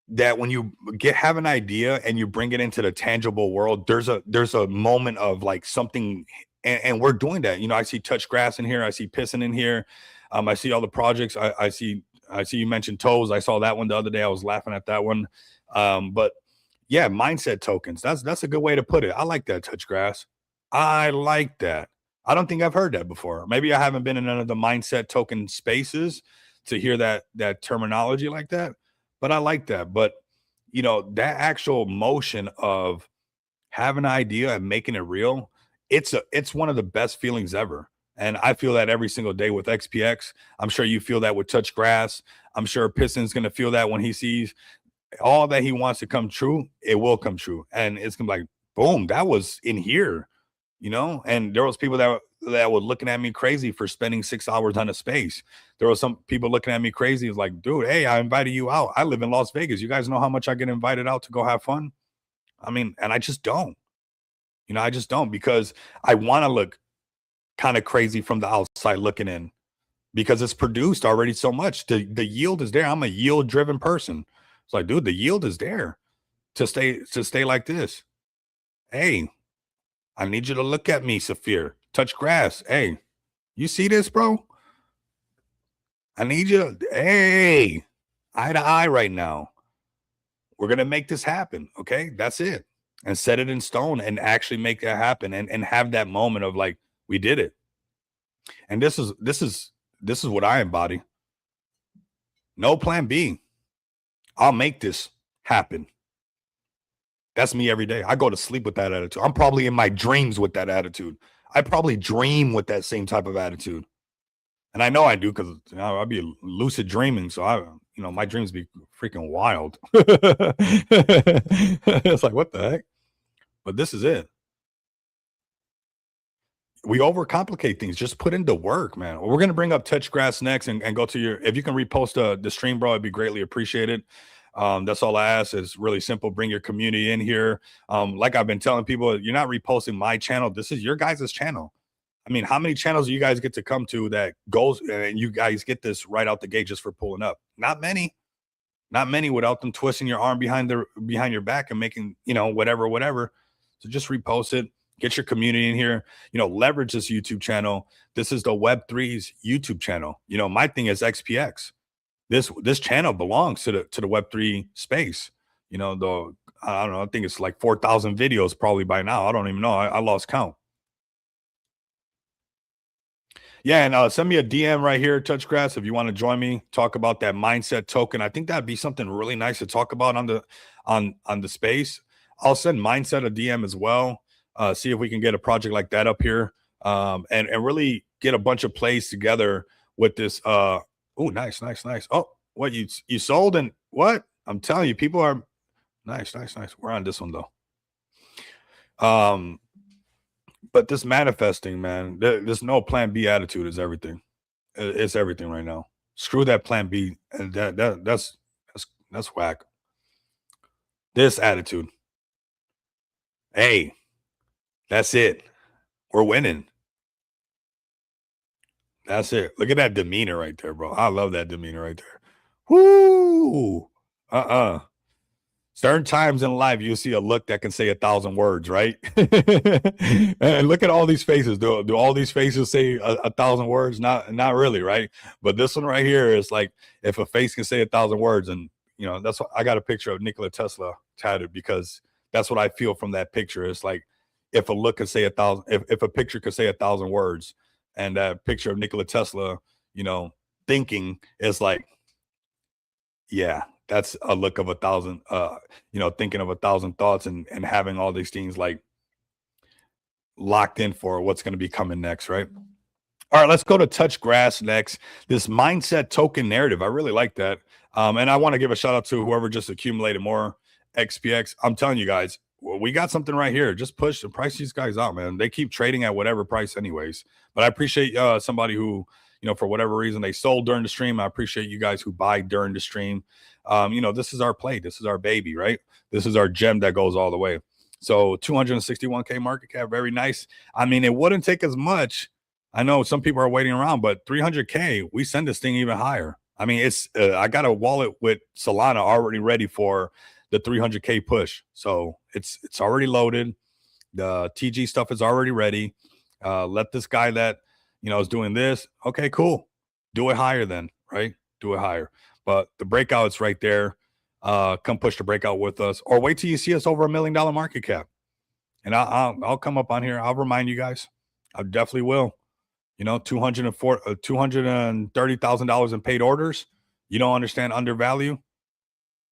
S1: that when you have an idea and you bring it into the tangible world, there's a moment of like something, and we're doing that. I see Touch Grass in here, I see Pissing in here, I see all the projects. I see you mentioned Toes. I saw that one the other day. I was laughing at that one. But yeah, mindset tokens. That's a good way to put it. I like that, Touch Grass. I like that. I don't think I've heard that before. Maybe I haven't been in none of the mindset token spaces to hear that terminology like that. But I like that. But that actual motion of having an idea and making it real, it's one of the best feelings ever. And I feel that every single day with XPX. I'm sure you feel that with Touch Grass. I'm sure Piston's going to feel that when he sees all that he wants to come true. It will come true. And it's going to be like, boom, that was in here, and there was people that were looking at me crazy for spending 6 hours on a space. There were some people looking at me crazy. It's like, dude, hey, I invited you out. I live in Las Vegas. You guys know how much I get invited out to go have fun? I mean, and I just don't. I just don't, because I want to look kind of crazy from the outside looking in, because it's produced already so much. The yield is there. I'm a yield driven person. It's like, dude, the yield is there to stay like this. Hey, I need you to look at me, Saphir. Touch Grass. Hey, you see this, bro? I need you. Hey, eye to eye right now. We're going to make this happen. Okay. That's it. And set it in stone and actually make that happen, and have that moment of like, we did it. And this is what I embody. No plan B. I'll make this happen. That's me every day. I go to sleep with that attitude. I'm probably in my dreams with that attitude. I probably dream with that same type of attitude. And I know I do because I'll be lucid dreaming. So my dreams be freaking wild. It's like, what the heck? But this is it. We overcomplicate things. Just put into work, man. We're gonna bring up touch grass next and go to your. If you can repost the stream, bro, it'd be greatly appreciated. That's all I ask. It's really simple. Bring your community in here. Like I've been telling people, you're not reposting my channel. This is your guys' channel. I mean, how many channels do you guys get to come to that goes and you guys get this right out the gate just for pulling up? Not many. Not many without them twisting your arm behind your back and making, whatever. So just repost it. Get your community in here, leverage this YouTube channel. This is the Web3's YouTube channel. My thing is XPX. This channel belongs to the Web3 space. I don't know, I think it's like 4,000 videos probably by now. I don't even know. I lost count. Yeah, and send me a DM right here, Touchgrass, if you want to join me, talk about that mindset token. I think that'd be something really nice to talk about on the space. I'll send mindset a DM as well. See if we can get a project like that up here, and really get a bunch of plays together with this. Oh, nice. Oh, what you sold and what? I'm telling you, people are nice. We're on this one though. But this manifesting, man, there's no plan B attitude is everything. It's everything right now. Screw that plan B. That's whack. This attitude. Hey, that's it. We're winning. That's it. Look at that demeanor right there, bro. I love that demeanor right there. Woo! Certain times in life, you'll see a look that can say 1,000 words, right? And look at all these faces. Do all these faces say 1,000 words? Not really, right? But this one right here is like, if a face can say 1,000 words, and that's what I got a picture of Nikola Tesla tatted because that's what I feel from that picture. It's like if a look could say 1,000, if a picture could say 1,000 words, and that picture of Nikola Tesla, thinking is like, yeah, that's a look of 1,000, thinking of 1,000 thoughts and having all these things like locked in for what's going to be coming next, right? All right, let's go to touch grass next. This mindset token narrative. I really like that. And I want to give a shout out to whoever just accumulated more XPX. I'm telling you guys, we got something right here. Just push and price these guys out, man. They keep trading at whatever price anyways. But I appreciate somebody who, for whatever reason they sold during the stream. I appreciate you guys who buy during the stream. This is our play. This is our baby, right? This is our gem that goes all the way. So 261K market cap, very nice. I mean, it wouldn't take as much. I know some people are waiting around, but 300K, we send this thing even higher. I mean, it's I got a wallet with Solana already ready for the 300K push. So it's already loaded. The TG stuff is already ready. Let this guy that, is doing this. Okay, cool. Do it higher then, right? Do it higher. But the breakout's right there. Come push the breakout with us, or wait till you see us over $1 million market cap. And I'll come up on here. I'll remind you guys. I definitely will. $230,000 in paid orders. You don't understand undervalue.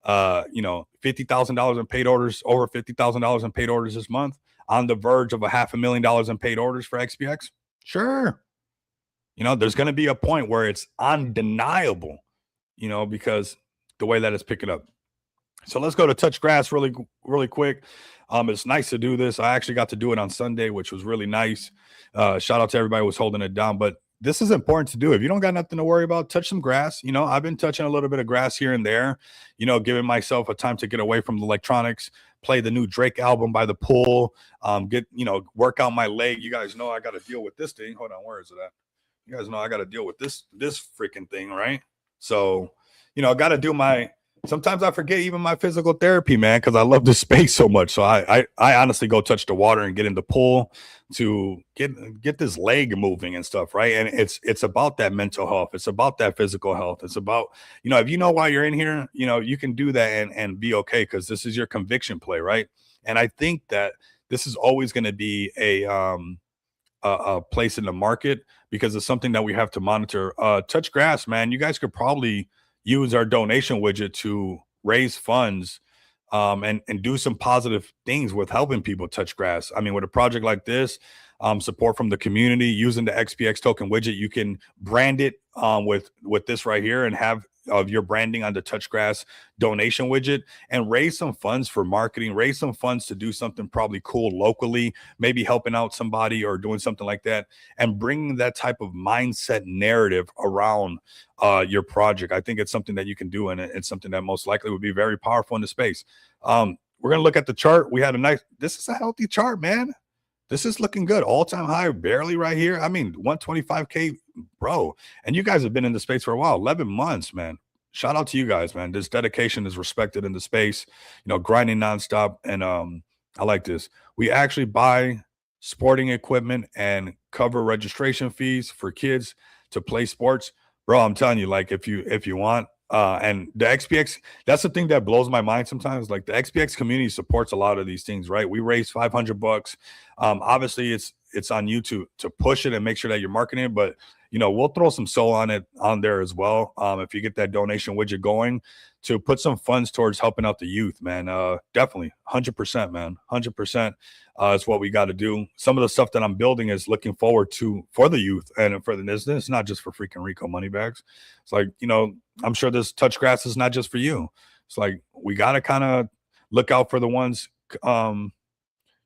S1: $50,000 in paid orders, over $50,000 in paid orders this month. On the verge of $500,000 in paid orders for XPX. Sure. There's going to be a point where it's undeniable, because the way that it's picking up. So let's go to touch grass really, really quick. It's nice to do this. I actually got to do it on Sunday, which was really nice. Shout out to everybody who was holding it down. But this is important to do. If you don't got nothing to worry about, touch some grass. I've been touching a little bit of grass here and there, giving myself a time to get away from the electronics, play the new Drake album by the pool, work out my leg. You guys know I got to deal with this thing. Hold on, where is it at? You guys know I got to deal with this freaking thing, right? So, I got to do sometimes I forget even my physical therapy, man, because I love this space so much. So I honestly go touch the water and get in the pool to get this leg moving and stuff, right? And it's about that mental health. It's about that physical health. It's about, if you know why you're in here, you can do that and be okay, because this is your conviction play, right? And I think that this is always going to be a place in the market, because it's something that we have to monitor. Touch grass, man. You guys could probably use our donation widget to raise funds, and do some positive things with helping people touch grass. I mean, with a project like this, support from the community using the XPX token widget, you can brand it with this right here and have of your branding on the touch grass donation widget and raise some funds for marketing, raise some funds to do something probably cool locally, maybe helping out somebody or doing something like that, and bringing that type of mindset narrative around your project. I think it's something that you can do, and it's something that most likely would be very powerful in the space. We're gonna look at the chart. We had a nice. This is a healthy chart, man. This is looking good. All-time high, barely right here. I mean, 125K, bro. And you guys have been in the space for a while, 11 months, man. Shout out to you guys, man. This dedication is respected in the space, grinding nonstop. And I like this. We actually buy sporting equipment and cover registration fees for kids to play sports. Bro, I'm telling you, like if you want, and the XPX, that's the thing that blows my mind sometimes. Like the XPX community supports a lot of these things, right? We raise $500. Obviously, it's on you to push it and make sure that you're marketing it, but we'll throw some soul on there as well. If you get that donation widget going, to put some funds towards helping out the youth, man. Definitely 100%, man. 100% is what we got to do. Some of the stuff that I'm building is looking forward to for the youth and for the business. It's not just for freaking Rico money bags. It's like, I'm sure this touch grass is not just for you. It's like, we got to kind of look out for the ones.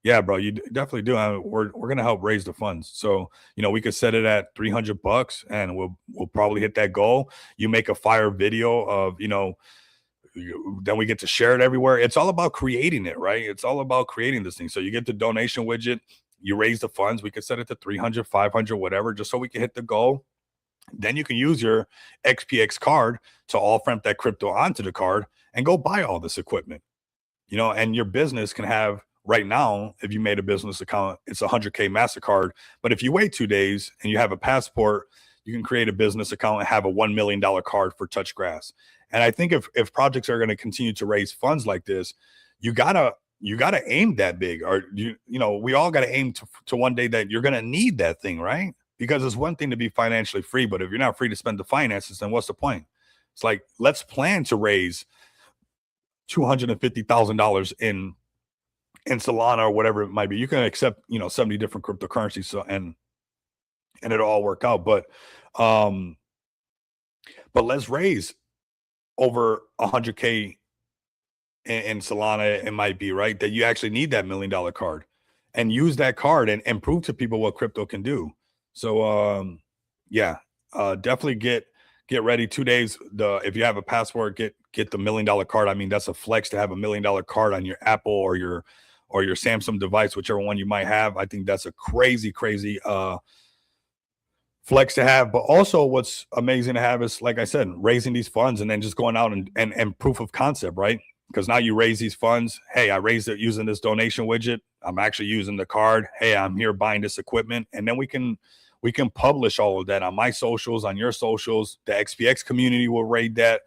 S1: Yeah, bro, you definitely do. We're gonna help raise the funds, so we could set it at $300, and we'll probably hit that goal. You make a fire video of then we get to share it everywhere. It's all about creating it, right? It's all about creating this thing. So you get the donation widget, you raise the funds. We could set it to 300, 500, whatever, just so we can hit the goal. Then you can use your XPX card to off-ramp that crypto onto the card and go buy all this equipment. And your business can have, right now, if you made a business account, it's a 100K MasterCard. But if you wait 2 days and you have a passport, you can create a business account and have a $1 million card for touch grass. And I think if projects are going to continue to raise funds like this, you gotta aim that big, or we all got to aim to one day that you're going to need that thing, right? Because it's one thing to be financially free, but if you're not free to spend the finances, then what's the point? It's like, let's plan to raise $250,000 in Solana or whatever it might be. You can accept 70 different cryptocurrencies, so and it'll all work out. But let's raise over 100K in Solana. It might be, right, that you actually need that $1 million card, and use that card and prove to people what crypto can do. So definitely get ready. 2 days. If you have a passport, get the $1 million card. I mean, that's a flex to have a $1 million card on your Apple or your Samsung device, whichever one you might have. I think that's a crazy flex to have. But also what's amazing to have is, like I said, raising these funds and then just going out and proof of concept, right? Because now you raise these funds. Hey, I raised it using this donation widget. I'm actually using the card. Hey, I'm here buying this equipment. And then we can publish all of that on my socials, on your socials. The XPX community will raid that.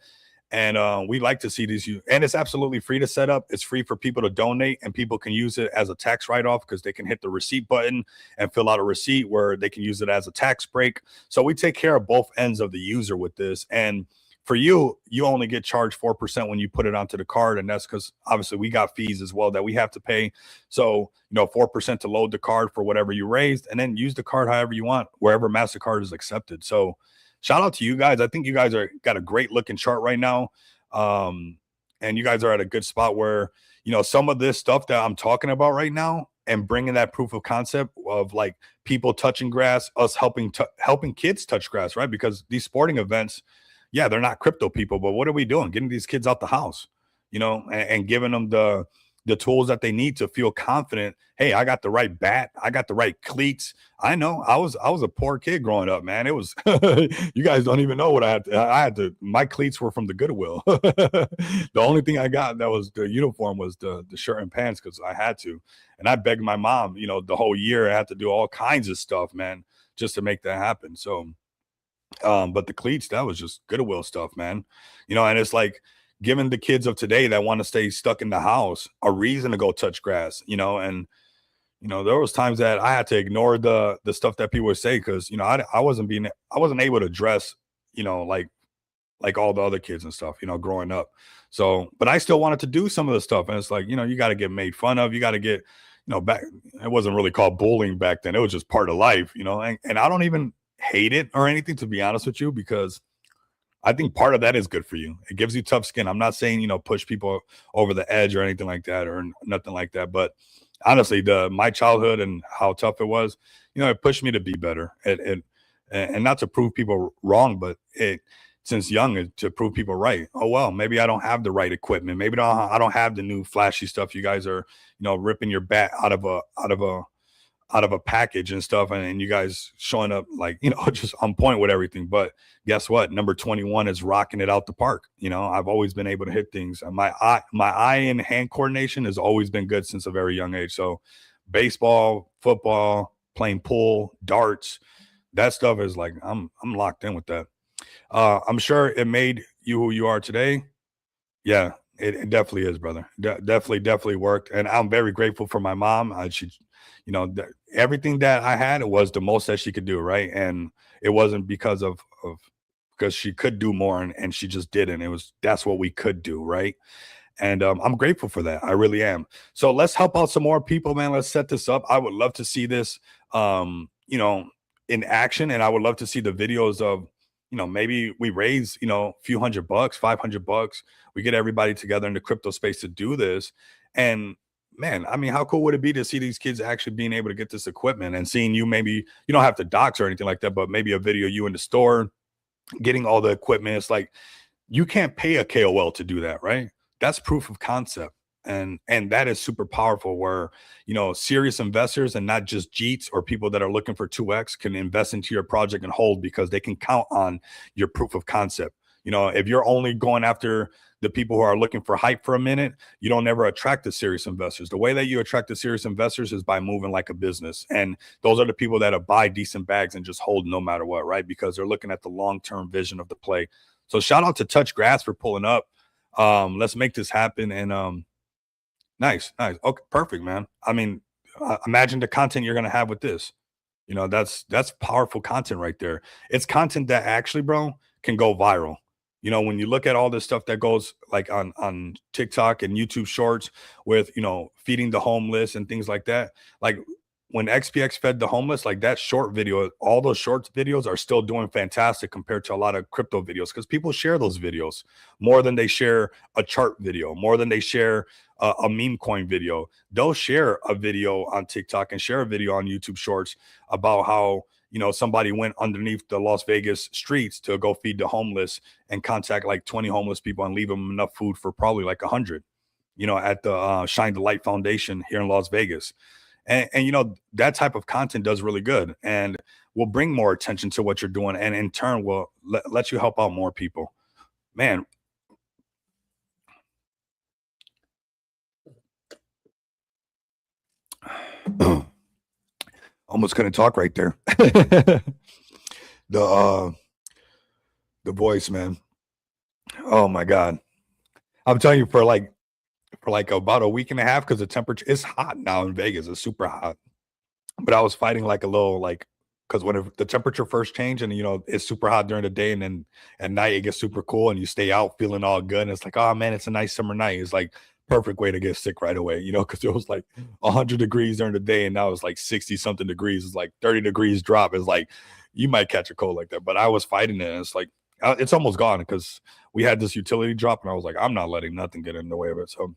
S1: And we like to see these, and it's absolutely free to set up. It's free for people to donate, and people can use it as a tax write-off because they can hit the receipt button and fill out a receipt where they can use it as a tax break. So we take care of both ends of the user with this. And for you only get charged 4% when you put it onto the card, and that's because obviously we got fees as well that we have to pay. So 4% to load the card for whatever you raised, and then use the card however you want, wherever MasterCard is accepted. So shout out to you guys. I think you guys got a great looking chart right now. And you guys are at a good spot where, some of this stuff that I'm talking about right now and bringing that proof of concept of like people touching grass, us helping kids touch grass, right? Because these sporting events, yeah, they're not crypto people, but what are we doing? Getting these kids out the house, and giving them the tools that they need to feel confident. Hey, I got the right bat. I got the right cleats. I know I was a poor kid growing up, man. It was, you guys don't even know what I had to, my cleats were from the Goodwill. The only thing I got that was the uniform was the shirt and pants, because I had to. And I begged my mom, the whole year I had to do all kinds of stuff, man, just to make that happen. So, but the cleats, that was just Goodwill stuff, man. And it's like, giving the kids of today that want to stay stuck in the house a reason to go touch grass, and there was times that I had to ignore the stuff that people would say because I wasn't able to dress, like like all the other kids and stuff, growing up. So, but I still wanted to do some of the stuff. And it's like, you got to get made fun of. You got to get, back, it wasn't really called bullying back then. It was just part of life, and I don't even hate it or anything, to be honest with you, because I think part of that is good for you. It gives you tough skin. I'm not saying, push people over the edge or anything like that or nothing like that. But honestly, my childhood and how tough it was, it pushed me to be better. And not to prove people wrong, but since young to prove people right. Oh, well, maybe I don't have the right equipment. Maybe I don't have the new flashy stuff. You guys are, ripping your bat out of a package and stuff, and you guys showing up like, just on point with everything. But guess what? Number 21 is rocking it out the park. I've always been able to hit things. My eye and hand coordination has always been good since a very young age. So baseball, football, playing pool, darts, that stuff is like, I'm locked in with that. I'm sure it made you who you are today. Yeah, it definitely is, brother. Definitely worked. And I'm very grateful for my mom. She, everything that I had, it was the most that she could do. Right. And it wasn't because because she could do more and she just didn't. That's what we could do. Right. And I'm grateful for that. I really am. So let's help out some more people, man. Let's set this up. I would love to see this, in action. And I would love to see the videos of, maybe we raise, a few $100, $500. We get everybody together in the crypto space to do this. And man, I mean, how cool would it be to see these kids actually being able to get this equipment and seeing you? Maybe you don't have to dox or anything like that, but maybe a video you in the store getting all the equipment. It's like, you can't pay a KOL to do that, right? That's proof of concept. And that is super powerful where, serious investors and not just Jeets or people that are looking for 2X can invest into your project and hold because they can count on your proof of concept. If you're only going after the people who are looking for hype for a minute, you don't ever attract the serious investors. The way that you attract the serious investors is by moving like a business. And those are the people that buy decent bags and just hold no matter what, right? Because they're looking at the long-term vision of the play. So shout out to Touch Grass for pulling up. Let's make this happen. And nice. Okay, perfect, man. I mean, imagine the content you're gonna have with this. That's powerful content right there. It's content that actually, bro, can go viral. When you look at all this stuff that goes like on TikTok and YouTube Shorts with, feeding the homeless and things like that, like when XPX fed the homeless, like that short video, all those short videos are still doing fantastic compared to a lot of crypto videos because people share those videos more than they share a chart video, more than they share a meme coin video. They'll share a video on TikTok and share a video on YouTube Shorts about how, somebody went underneath the Las Vegas streets to go feed the homeless and contact like 20 homeless people and leave them enough food for probably like 100, at the Shine the Light Foundation here in Las Vegas. And that type of content does really good and will bring more attention to what you're doing. And in turn will let you help out more people, man. Almost couldn't talk right there. The voice, man. Oh my God. I'm telling you, for like about a week and a half, because the temperature is hot now in Vegas. It's super hot. But I was fighting like a little, like, because when the temperature first changed and it's super hot during the day and then at night it gets super cool and you stay out feeling all good and it's like, oh man, it's a nice summer night. It's like perfect way to get sick right away, because it was like 100 degrees during the day and now it's like 60 something degrees. It's like 30 degrees drop. It's like you might catch a cold like that. But I was fighting it and it's like it's almost gone because we had this utility drop and I was like, I'm not letting nothing get in the way of it. So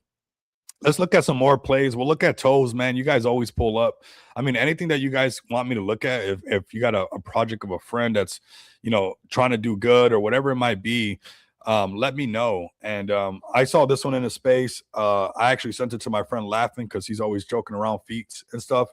S1: let's look at some more plays. We'll look at toes, man. You guys always pull up. I mean, anything that you guys want me to look at, if you got a project of a friend that's, trying to do good or whatever it might be, let me know. And I saw this one in a space. I actually sent it to my friend laughing because he's always joking around feet and stuff.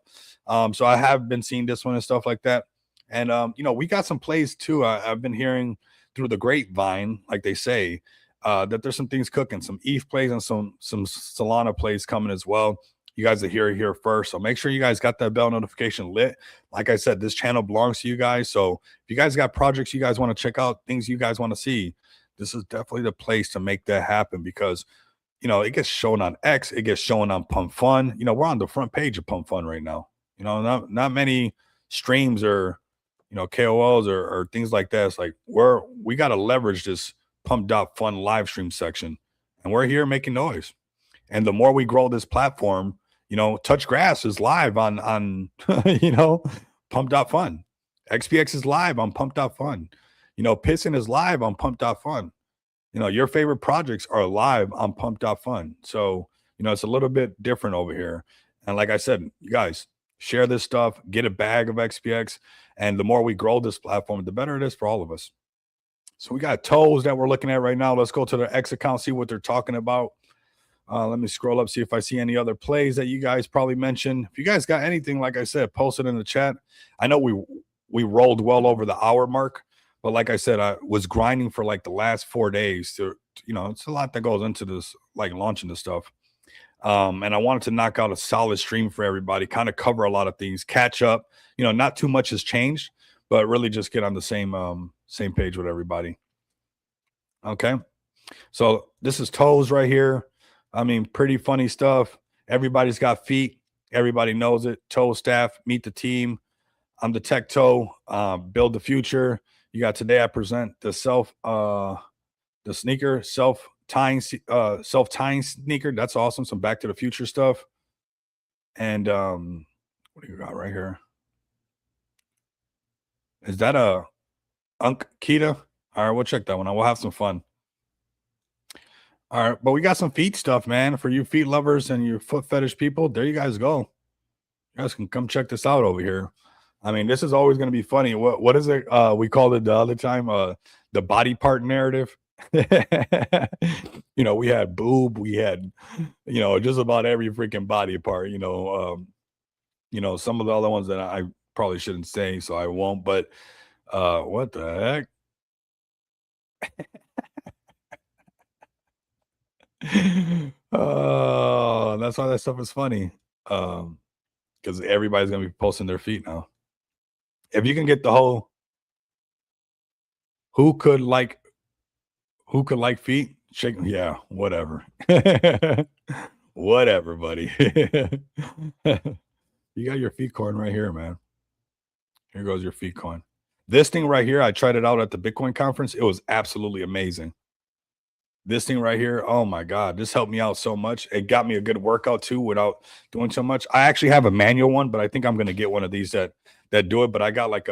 S1: So I have been seeing this one and stuff like that. And, we got some plays too. I've been hearing through the grapevine, like they say, that there's some things cooking, some ETH plays and some Solana plays coming as well. You guys are here first. So make sure you guys got that bell notification lit. Like I said, this channel belongs to you guys. So if you guys got projects you guys want to check out, things you guys want to see, this is definitely the place to make that happen because, it gets shown on X. It gets shown on Pump Fun. We're on the front page of Pump Fun right now. Not many streams or, KOLs or things like that. It's like we got to leverage this pump.fun live stream section. And we're here making noise. And the more we grow this platform, Touch Grass is live on pump.fun. XPX is live on pump.fun. Pissin is live on pump.fun. Your favorite projects are live on pump.fun. So, it's a little bit different over here. And like I said, you guys share this stuff, get a bag of XPX. And the more we grow this platform, the better it is for all of us. So we got toes that we're looking at right now. Let's go to their X account, see what they're talking about. Let me scroll up, see if I see any other plays that you guys probably mentioned. If you guys got anything, like I said, post it in the chat. I know we rolled well over the hour mark, but like I said, I was grinding for like the last 4 days to, it's a lot that goes into this, like launching this stuff. And I wanted to knock out a solid stream for everybody, kind of cover a lot of things, catch up. Not too much has changed, but really just get on the same page with everybody. Okay. So this is toes right here. I mean, pretty funny stuff. Everybody's got feet. Everybody knows it. Toe staff, meet the team. I'm the tech toe, build the future. You got today I present the sneaker, self-tying sneaker. That's awesome. Some Back to the Future stuff. And what do you got right here? Is that a Unk Kita? All right, we'll check that one out. We'll have some fun. All right, but we got some feet stuff, man. For you feet lovers and your foot fetish people, there you guys go. You guys can come check this out over here. I mean, this is always going to be funny. What is it? We called it the other time the body part narrative. We had boob, we had, just about every freaking body part. Some of the other ones that I probably shouldn't say, so I won't. But what the heck? Oh, that's why that stuff is funny. Because everybody's gonna be posting their feet now. If you can get the whole who could like feet, shake, yeah, whatever. Whatever, buddy. You got your feet coin right here, man. Here goes your feet coin. This thing right here, I tried it out at the Bitcoin conference. It was absolutely amazing. This thing right here, oh my God, this helped me out so much. It got me a good workout too without doing so much. I actually have a manual one, but I think I'm going to get one of these that do it. But I got like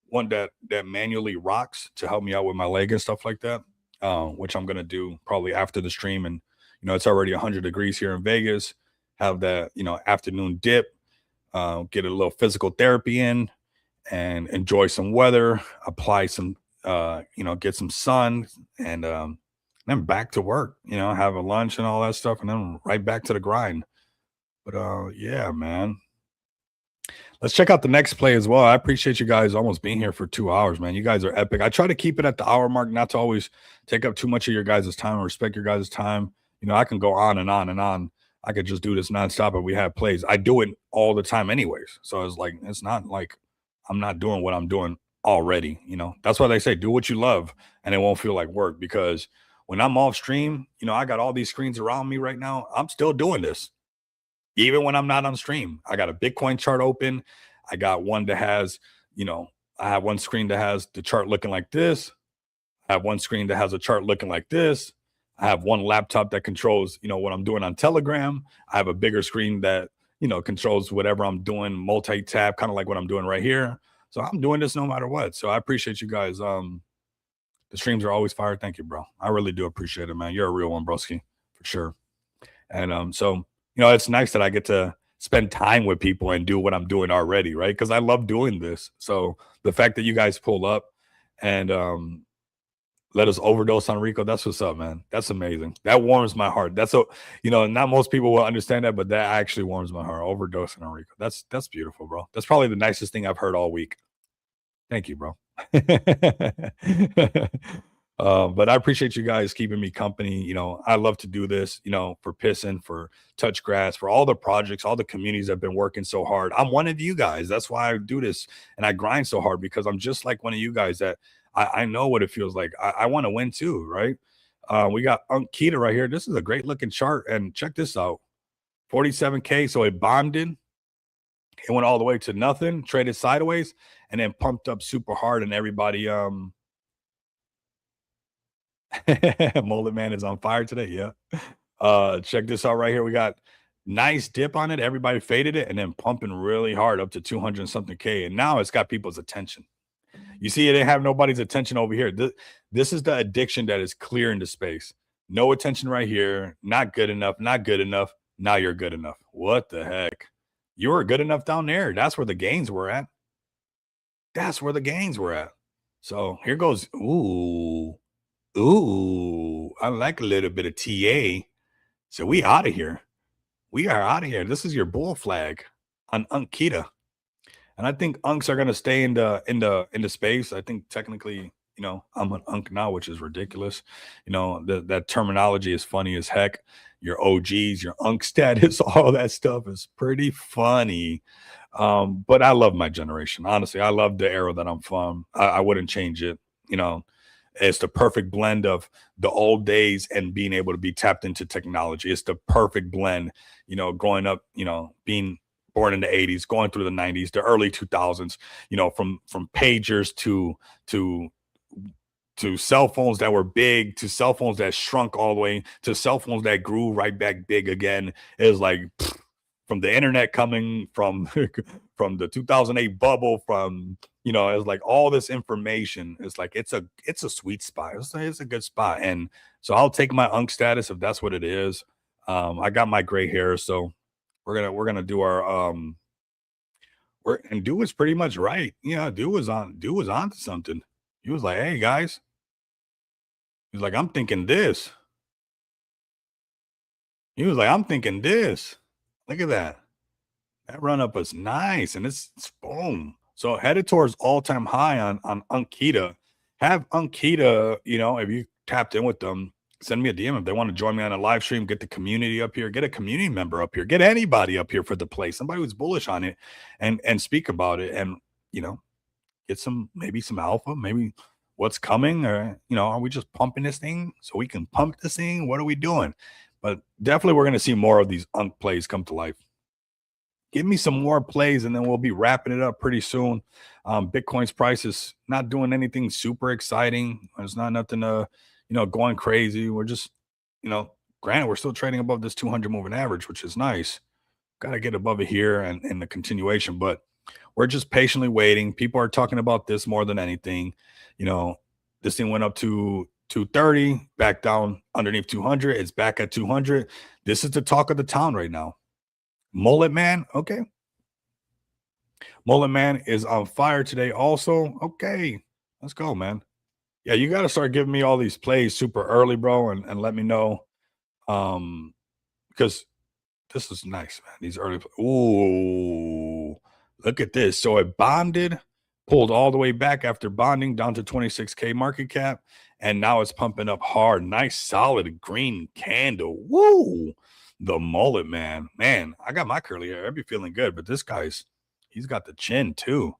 S1: one that manually rocks to help me out with my leg and stuff like that, which I'm going to do probably after the stream. And, it's already 100 degrees here in Vegas. Have that, afternoon dip, get a little physical therapy in and enjoy some weather, apply some, get some sun and, then back to work, have a lunch and all that stuff, and then right back to the grind. But yeah, man. Let's check out the next play as well. I appreciate you guys almost being here for 2 hours, man. You guys are epic. I try to keep it at the hour mark, not to always take up too much of your guys' time or respect your guys' time. I can go on and on and on. I could just do this nonstop if we have plays. I do it all the time anyways. So it's not like I'm not doing what I'm doing already. That's why they say do what you love and it won't feel like work, because when I'm off stream, I got all these screens around me right now. I'm still doing this. Even when I'm not on stream, I got a Bitcoin chart open. I got one that has, I have one screen that has the chart looking like this. I have one screen that has a chart looking like this. I have one laptop that controls, what I'm doing on Telegram. I have a bigger screen that, controls whatever I'm doing, multi-tab, kind of like what I'm doing right here. So I'm doing this no matter what. So I appreciate you guys. The streams are always fire. Thank you, bro. I really do appreciate it, man. You're a real one, broski, for sure. And so, it's nice that I get to spend time with people and do what I'm doing already, right? Because I love doing this. So the fact that you guys pull up and let us overdose on Rico, that's what's up, man. That's amazing. That warms my heart. That's so, not most people will understand that, but that actually warms my heart. Overdosing on Rico. That's beautiful, bro. That's probably the nicest thing I've heard all week. Thank you, bro. But I appreciate you guys keeping me company. I love to do this, for Pissin, for Touch Grass, for all the projects, all the communities that have been working so hard. I'm one of you guys. That's why I do this and I grind so hard, because I'm just like one of you guys that I know what it feels like. I want to win too, right? We got Kita right here. This is a great looking chart, and check this out. 47K. So it bonded. It went all the way to nothing, traded sideways, and then pumped up super hard, and everybody Mullet Man is on fire today. Yeah. Check this out right here. We got nice dip on it. Everybody faded it and then pumping really hard up to 200 and something K. And now it's got people's attention. You see, it didn't have nobody's attention over here. This is the addiction that is clear into space. No attention right here. Not good enough. Not good enough. Now you're good enough. What the heck? You were good enough down there. That's where the gains were at. That's where the gains were at. So here goes. Ooh. Ooh. I like a little bit of TA. So we out of here. We are out of here. This is your bull flag on Unkita. And I think unks are gonna stay in the space. I think technically, you know, I'm an unk now, which is ridiculous. You know, that terminology is funny as heck. Your OGs, your unk status, all that stuff is pretty funny. But I love my generation. Honestly, I love the era that I'm from. I wouldn't change it. You know, it's the perfect blend of the old days and being able to be tapped into technology. It's the perfect blend, you know, growing up, you know, being born in the 80s, going through the 90s, the early 2000s, you know, from pagers to cell phones that were big, to cell phones that shrunk all the way, to cell phones that grew right back big again. It was like from the internet coming from from the 2008 bubble, from, you know, it's like all this information. It's like it's a sweet spot. It's a good spot. And so I'll take my unk status if that's what it is. I got my gray hair, so we're gonna do our and Do was pretty much right. Yeah, Do was on to something. He was like, hey guys. He's like, I'm thinking this. He was like, I'm thinking this. Look at that. That run up was nice. And it's boom. So headed towards all-time high on Unkita. Have Unkita, you know, if you tapped in with them, send me a DM if they want to join me on a live stream, get the community up here, get a community member up here, get anybody up here for the play, somebody who's bullish on it and speak about it, and, you know, get maybe some alpha, maybe what's coming, or, you know, are we just pumping this thing so we can pump this thing? What are we doing? But definitely we're going to see more of these unk plays come to life. Give me some more plays and then we'll be wrapping it up pretty soon. Bitcoin's price is not doing anything super exciting. There's not nothing you know, going crazy. We're just, you know, granted, we're still trading above this 200 moving average, which is nice. Got to get above it here and in the continuation, but we're just patiently waiting. People are talking about this more than anything. You know, this thing went up to 230, back down underneath 200. It's back at 200. This is the talk of the town right now. Mullet Man, okay. Mullet Man is on fire today also. Okay, let's go, man. Yeah, you got to start giving me all these plays super early, bro, and let me know. Because this is nice, man. These early. Ooh, look at this. So it bonded, pulled all the way back after bonding down to 26K market cap, and now it's pumping up hard. Nice, solid green candle. Woo! The Mullet Man. Man, I got my curly hair. I'd be feeling good, but this guy's, he's got the chin too.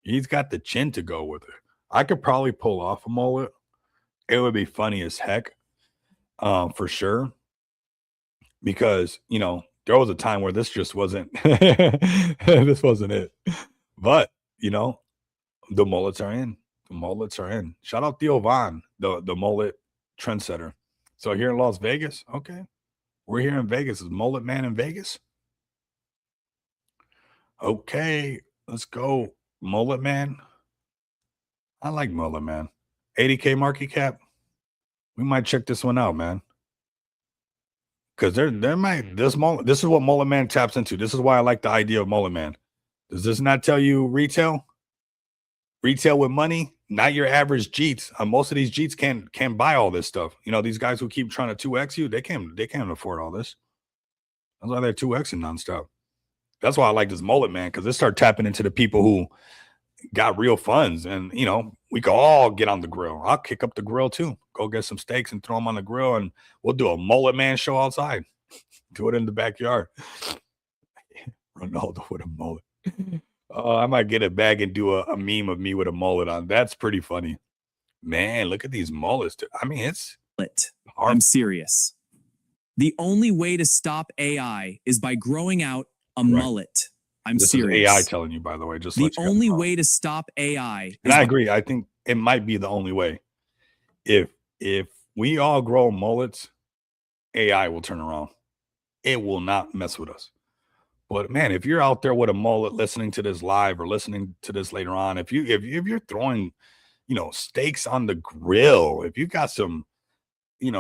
S1: He's got the chin to go with it. I could probably pull off a mullet. It would be funny as heck, for sure. Because, you know, there was a time where this just wasn't, this wasn't it. But, you know, the mullets are in. The mullets are in. Shout out Theo Von, the mullet trendsetter. So here in Las Vegas, okay. We're here in Vegas. Is Mullet Man in Vegas? Okay, let's go. Mullet Man. I like Mullet Man. 80K market cap. We might check this one out, man. Because there might this is what Mullet Man taps into. This is why I like the idea of Mullet Man. Does this not tell you retail? Retail with money, not your average Jeets. Most of these Jeets can't buy all this stuff. You know, these guys who keep trying to 2x you, they can't afford all this. That's why they're 2xing nonstop. That's why I like this Mullet Man, because they start tapping into the people who got real funds, and, you know, we can all get on the grill. I'll kick up the grill too. Go get some steaks and throw them on the grill, and we'll do a Mullet Man show outside. Do it in the backyard. Ronaldo with a mullet. I might get a bag and do a meme of me with a mullet on. That's pretty funny. Man, look at these mullets. I mean, it's hard.
S2: I'm serious. The only way to stop AI is by growing out a mullet. I'm serious.
S1: This is AI telling you, by the way. Just
S2: the only way to stop AI.
S1: And I agree. I think it might be the only way. If we all grow mullets, AI will turn around. It will not mess with us. But man, if you're out there with a mullet listening to this live or listening to this later on, if you're throwing, steaks on the grill, if you got some,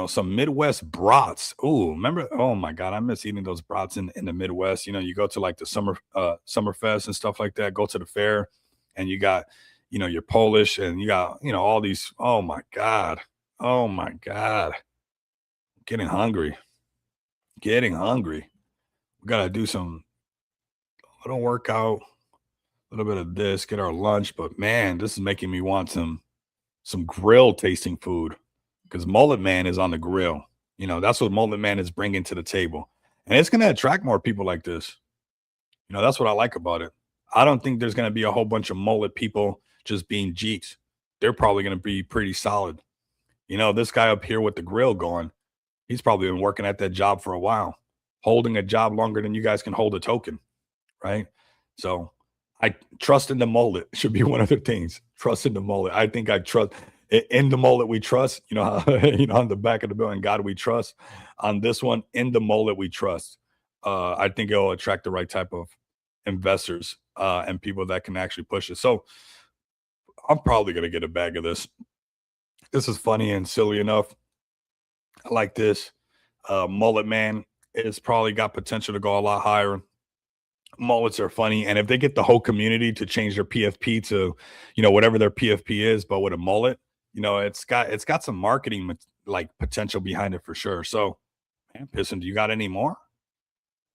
S1: some Midwest brats. Oh, remember? Oh my God, I miss eating those brats in the Midwest. You go to like the Summerfest and stuff like that, go to the fair, and you got, your Polish and you got, all these. Oh my God. Oh my God. Getting hungry. Getting hungry. We gotta do some little workout, a little bit of this, get our lunch. But man, this is making me want some grill tasting food because Mullet Man is on the grill. That's what Mullet Man is bringing to the table, and it's going to attract more people like this. That's what I like about it. I don't think there's going to be a whole bunch of mullet people just being geeks. They're probably going to be pretty solid. This guy up here with the grill going, he's probably been working at that job for a while, holding a job longer than you guys can hold a token, right? So I trust in the mullet should be one of the things. Trust in the mullet. I think I trust in the mullet we trust. On the back of the bill, in God we trust. On this one, in the mullet we trust. I think it'll attract the right type of investors and people that can actually push it. So I'm probably gonna get a bag of this. This is funny and silly enough. I like this. Mullet Man is probably got potential to go a lot higher. Mullets are funny, and if they get the whole community to change their PFP to, whatever their PFP is, but with a mullet, it's got some marketing like potential behind it for sure. So, man, Piston, do you got any more?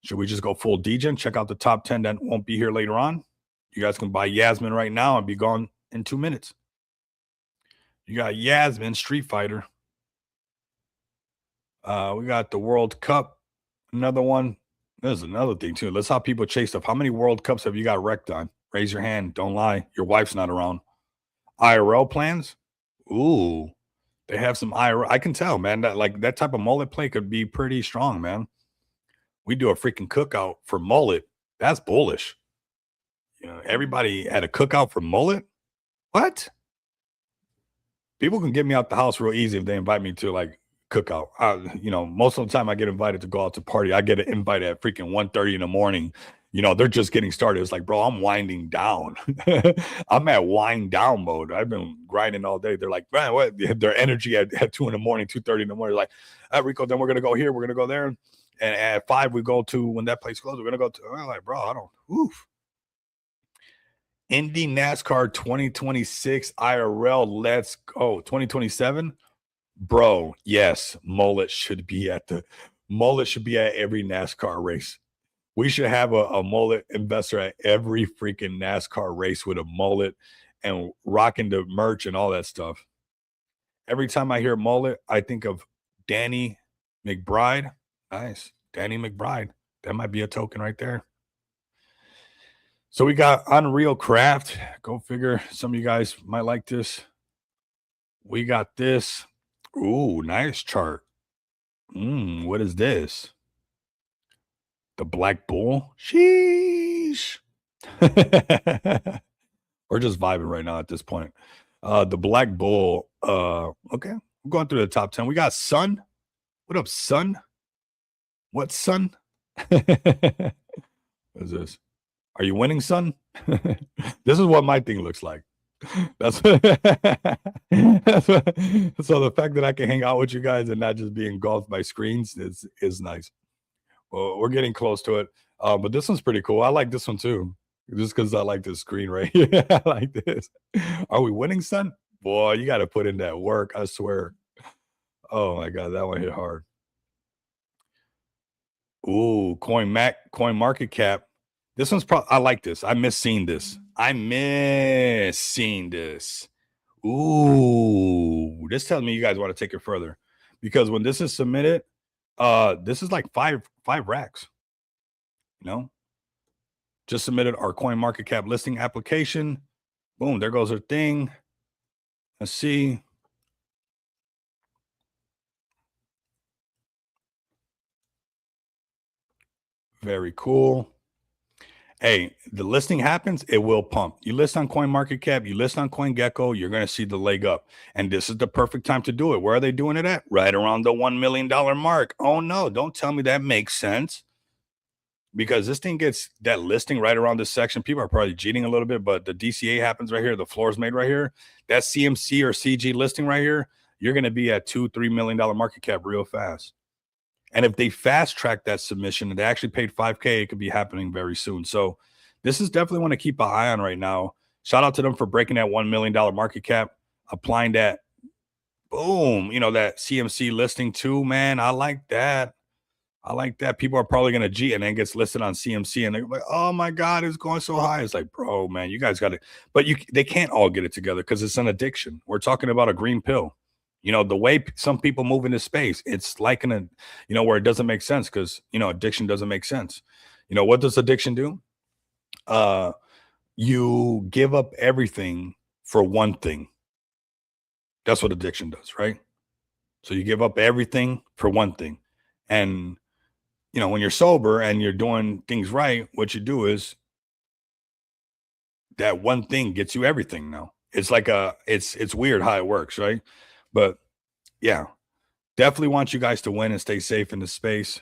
S1: Should we just go full degen? Check out the top 10 that won't be here later on. You guys can buy Yasmin right now and be gone in 2 minutes. You got Yasmin Street Fighter. We got the World Cup, another one. There's another thing too. Let's how people chase stuff. How many World Cups have you got wrecked on? Raise your hand. Don't lie. Your wife's not around. IRL plans? Ooh, they have some IRL. I can tell, man. That type of mullet play could be pretty strong, man. We do a freaking cookout for mullet. That's bullish. Everybody at a cookout for mullet. What? People can get me out the house real easy if they invite me to like cookout. Most of the time I get invited to go out to party. I get an invite at freaking 1:30 in the morning. They're just getting started. It's like, bro, I'm winding down. I'm at wind down mode. I've been grinding all day. They're like, man, what? Their energy at 2 in the morning, 2:30 in the morning. Like, Rico, then we're gonna go here. We're gonna go there. And at 5, we go to when that place closes. We're gonna go to. I'm like, bro, I don't. Oof. Indy NASCAR 2026 IRL. Let's go. 2027. Bro, yes, mullet should be at every NASCAR race. We should have a mullet investor at every freaking NASCAR race with a mullet and rocking the merch and all that stuff. Every time I hear mullet, I think of Danny McBride. Nice. Danny McBride. That might be a token right there. So we got Unreal Craft. Go figure. Some of you guys might like this. We got this. Ooh, nice chart. What is this? The Black Bull? Sheesh. We're just vibing right now at this point. The Black Bull. Okay. I'm going through the top 10. We got Sun. What up, Sun? What, Sun? What is this? Are you winning, Sun? This is what my thing looks like. That's what, so the fact that I can hang out with you guys and not just be engulfed by screens is nice. Well, we're getting close to it. But this one's pretty cool. I like this one too. Just because I like this screen right here. I like this. Are we winning, son? Boy, you got to put in that work. I swear. Oh my God, that one hit hard. Ooh, coin market cap. This one's probably, I like this. I miss seeing this. Ooh, this tells me you guys want to take it further because when this is submitted, this is like five racks. Just submitted our coin market cap listing application. Boom, there goes our thing. Let's see. Very cool. Hey, the listing happens, it will pump. You list on CoinMarketCap, you list on CoinGecko, you're going to see the leg up. And this is the perfect time to do it. Where are they doing it at? Right around the $1 million mark. Oh, no, don't tell me that makes sense. Because this thing gets that listing right around this section. People are probably cheating a little bit, but the DCA happens right here. The floor is made right here. That CMC or CG listing right here, you're going to be at $2-3 million market cap real fast. And if they fast track that submission and they actually paid $5K, it could be happening very soon. So this is definitely one to keep an eye on right now. Shout out to them for breaking that $1 million market cap, applying that, boom, that CMC listing too, man. I like that. I like that. People are probably going to G and then gets listed on CMC and they're like, oh my God, it's going so high. It's like, bro, man, you guys got it. But they can't all get it together because it's an addiction. We're talking about a green pill. The way some people move into space, it's like where it doesn't make sense because, addiction doesn't make sense. What does addiction do? You give up everything for one thing. That's what addiction does, right? So you give up everything for one thing. And when you're sober and you're doing things right, what you do is that one thing gets you everything now. It's like it's weird how it works, right? But yeah, definitely want you guys to win and stay safe in the space.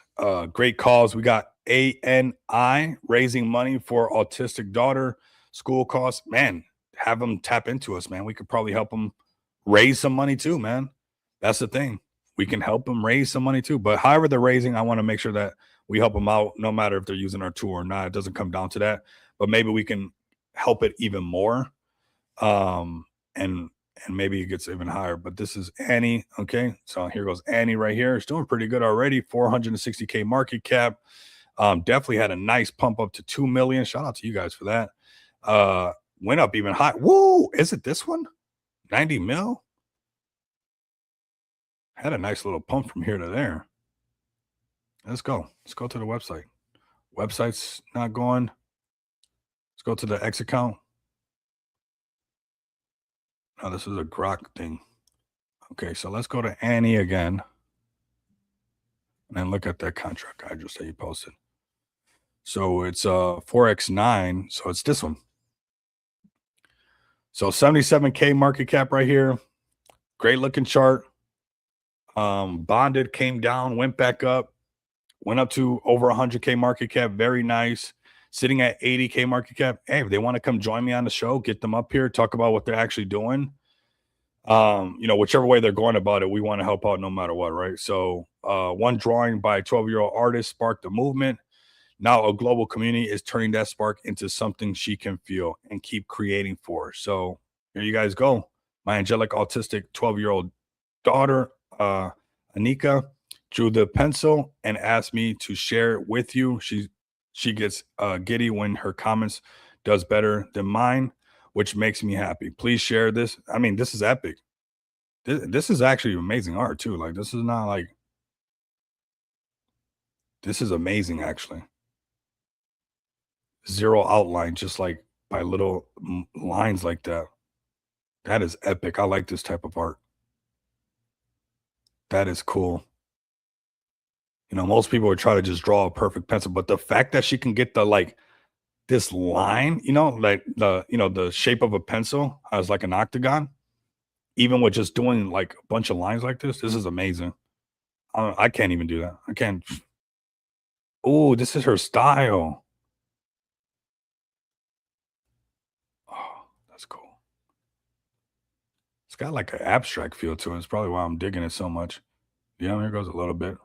S1: Great calls. We got ANI raising money for autistic daughter school costs. Man, have them tap into us, man. We could probably help them raise some money too, man. That's the thing. We can help them raise some money too. But however they're raising, I want to make sure that we help them out, no matter if they're using our tool or not. It doesn't come down to that. But maybe we can help it even more. And maybe it gets even higher. But this is Annie. Okay. So here goes Annie right here. It's doing pretty good already. 460K market cap. Definitely had a nice pump up to 2 million. Shout out to you guys for that. Went up even high. Whoa, is it this one? 90 mil? Had a nice little pump from here to there. Let's go. Let's go to the website. Website's not going. Let's go to the X account. Oh, this is a Grok thing. Okay, so let's go to Annie again. And then look at that contract I just that you posted. So it's 4X9. So it's this one. So 77K market cap right here. Great looking chart. Bonded, came down, went back up, went up to over 100K market cap. Very nice. Sitting at 80K market cap. Hey, if they want to come join me on the show, get them up here, talk about what they're actually doing. Whichever way they're going about it, we want to help out no matter what, right? So one drawing by a 12-year-old artist sparked the movement. Now a global community is turning that spark into something she can feel and keep creating for. So here you guys go. My angelic autistic 12-year-old daughter, Anika, drew the pencil and asked me to share it with you. She gets giddy when her comments does better than mine, which makes me happy. Please share this. I mean, this is epic. This is actually amazing art too. Like, this is not like, this is amazing actually. Zero outline, just like by little lines like that. That is epic. I like this type of art. That is cool. Most people would try to just draw a perfect pencil, but the fact that she can get this line, like the shape of a pencil as like an octagon, even with just doing like a bunch of lines like this is amazing. I can't even do that. I can't. Oh, this is her style. Oh, that's cool. It's got like an abstract feel to it. It's probably why I'm digging it so much. Yeah, here goes a little bit.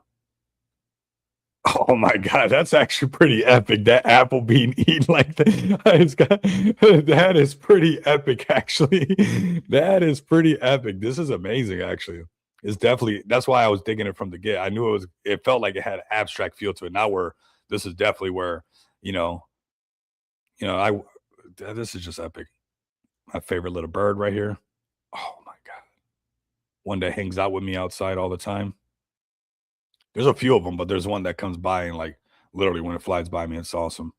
S1: Oh my God, that's actually pretty epic. That apple being eaten like that. That is pretty epic, actually. That is pretty epic. This is amazing, actually. It's definitely, that's why I was digging it from the get. I knew it felt like it had an abstract feel to it. Now this is definitely where, this is just epic. My favorite little bird right here. Oh my God. One that hangs out with me outside all the time. There's a few of them, but there's one that comes by and like literally when it flies by me, it's awesome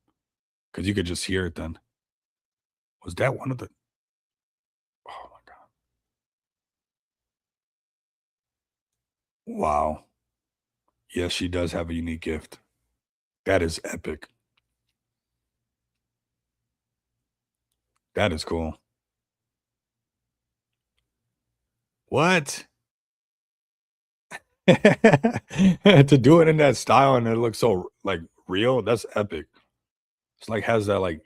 S1: because you could just hear it then. Was that one of the? Oh my God. Wow. Yes, she does have a unique gift. That is epic. That is cool. What? To do it in that style and it looks so like real, that's epic. It's like has that like,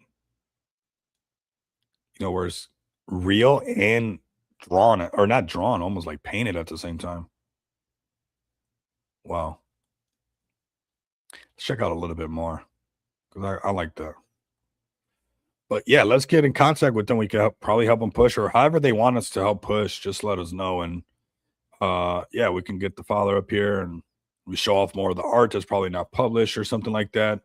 S1: where it's real and drawn or not drawn, almost like painted at the same time. Wow. Let's check out a little bit more because I like that. But yeah, let's get in contact with them. We can probably help them push or however they want us to help push. Just let us know. And yeah, we can get the father up here and we show off more of the art that's probably not published or something like that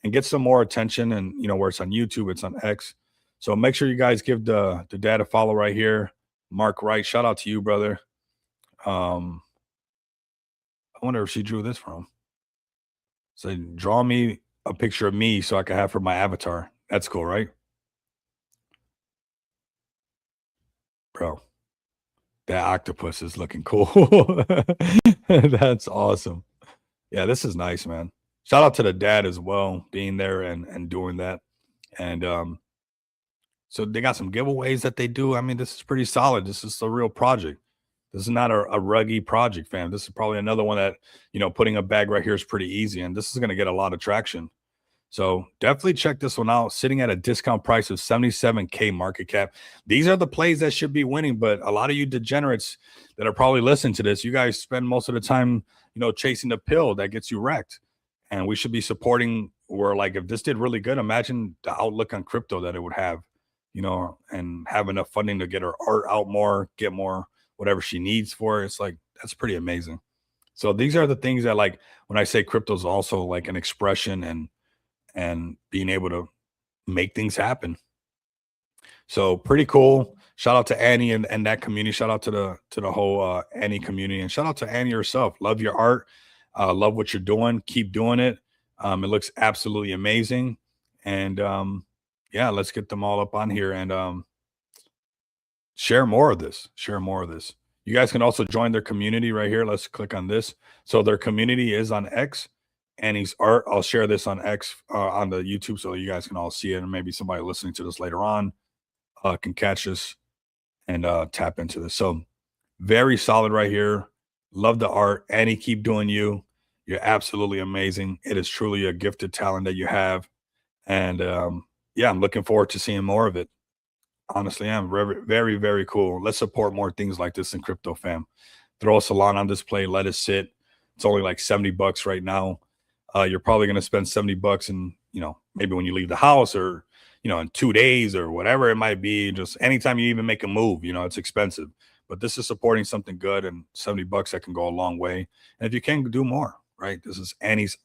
S1: and get some more attention. And, where it's on YouTube, it's on X. So make sure you guys give the dad a follow right here. Mark Wright, shout out to you, brother. I wonder if she drew this from. So draw me a picture of me so I can have for my avatar. That's cool, right? Bro, that octopus is looking cool. That's awesome. Yeah, this is nice, man. Shout out to the dad as well, being there and doing that. And so they got some giveaways that they do. I mean, this is pretty solid. This is a real project. This is not a ruggy project, fam. This is probably another one that, putting a bag right here is pretty easy. And this is going to get a lot of traction. So definitely check this one out. Sitting at a discount price of 77K market cap. These are the plays that should be winning, but a lot of you degenerates that are probably listening to this, you guys spend most of the time, chasing the pill that gets you wrecked. And we should be supporting where, like, if this did really good, imagine the outlook on crypto that it would have, and have enough funding to get her art out more, get more whatever she needs for it. It's like, that's pretty amazing. So these are the things that, like, when I say crypto is also like an expression and being able to make things happen. So pretty cool. Shout out to Annie and that community. Shout out to the whole Annie community, and shout out to Annie herself. Love your art. Love what you're doing. Keep doing it. It looks absolutely amazing. And yeah, let's get them all up on here and share more of this. Share more of this. You guys can also join their community right here. Let's click on this. So their community is on X. Annie's art. I'll share this on X on the YouTube so you guys can all see it, and maybe somebody listening to this later on can catch this and tap into this. So very solid right here. Love the art. Annie, keep doing you. You're absolutely amazing. It is truly a gifted talent that you have, and yeah, I'm looking forward to seeing more of it. Honestly, I'm very, very, very cool. Let's support more things like this in crypto, fam. Throw a salon on display, let it sit. It's only like $70 right now. You're probably going to spend $70 and, maybe when you leave the house or, in 2 days or whatever it might be, just anytime you even make a move, it's expensive, but this is supporting something good, and $70 that can go a long way. And if you can do more, right? This is Annie's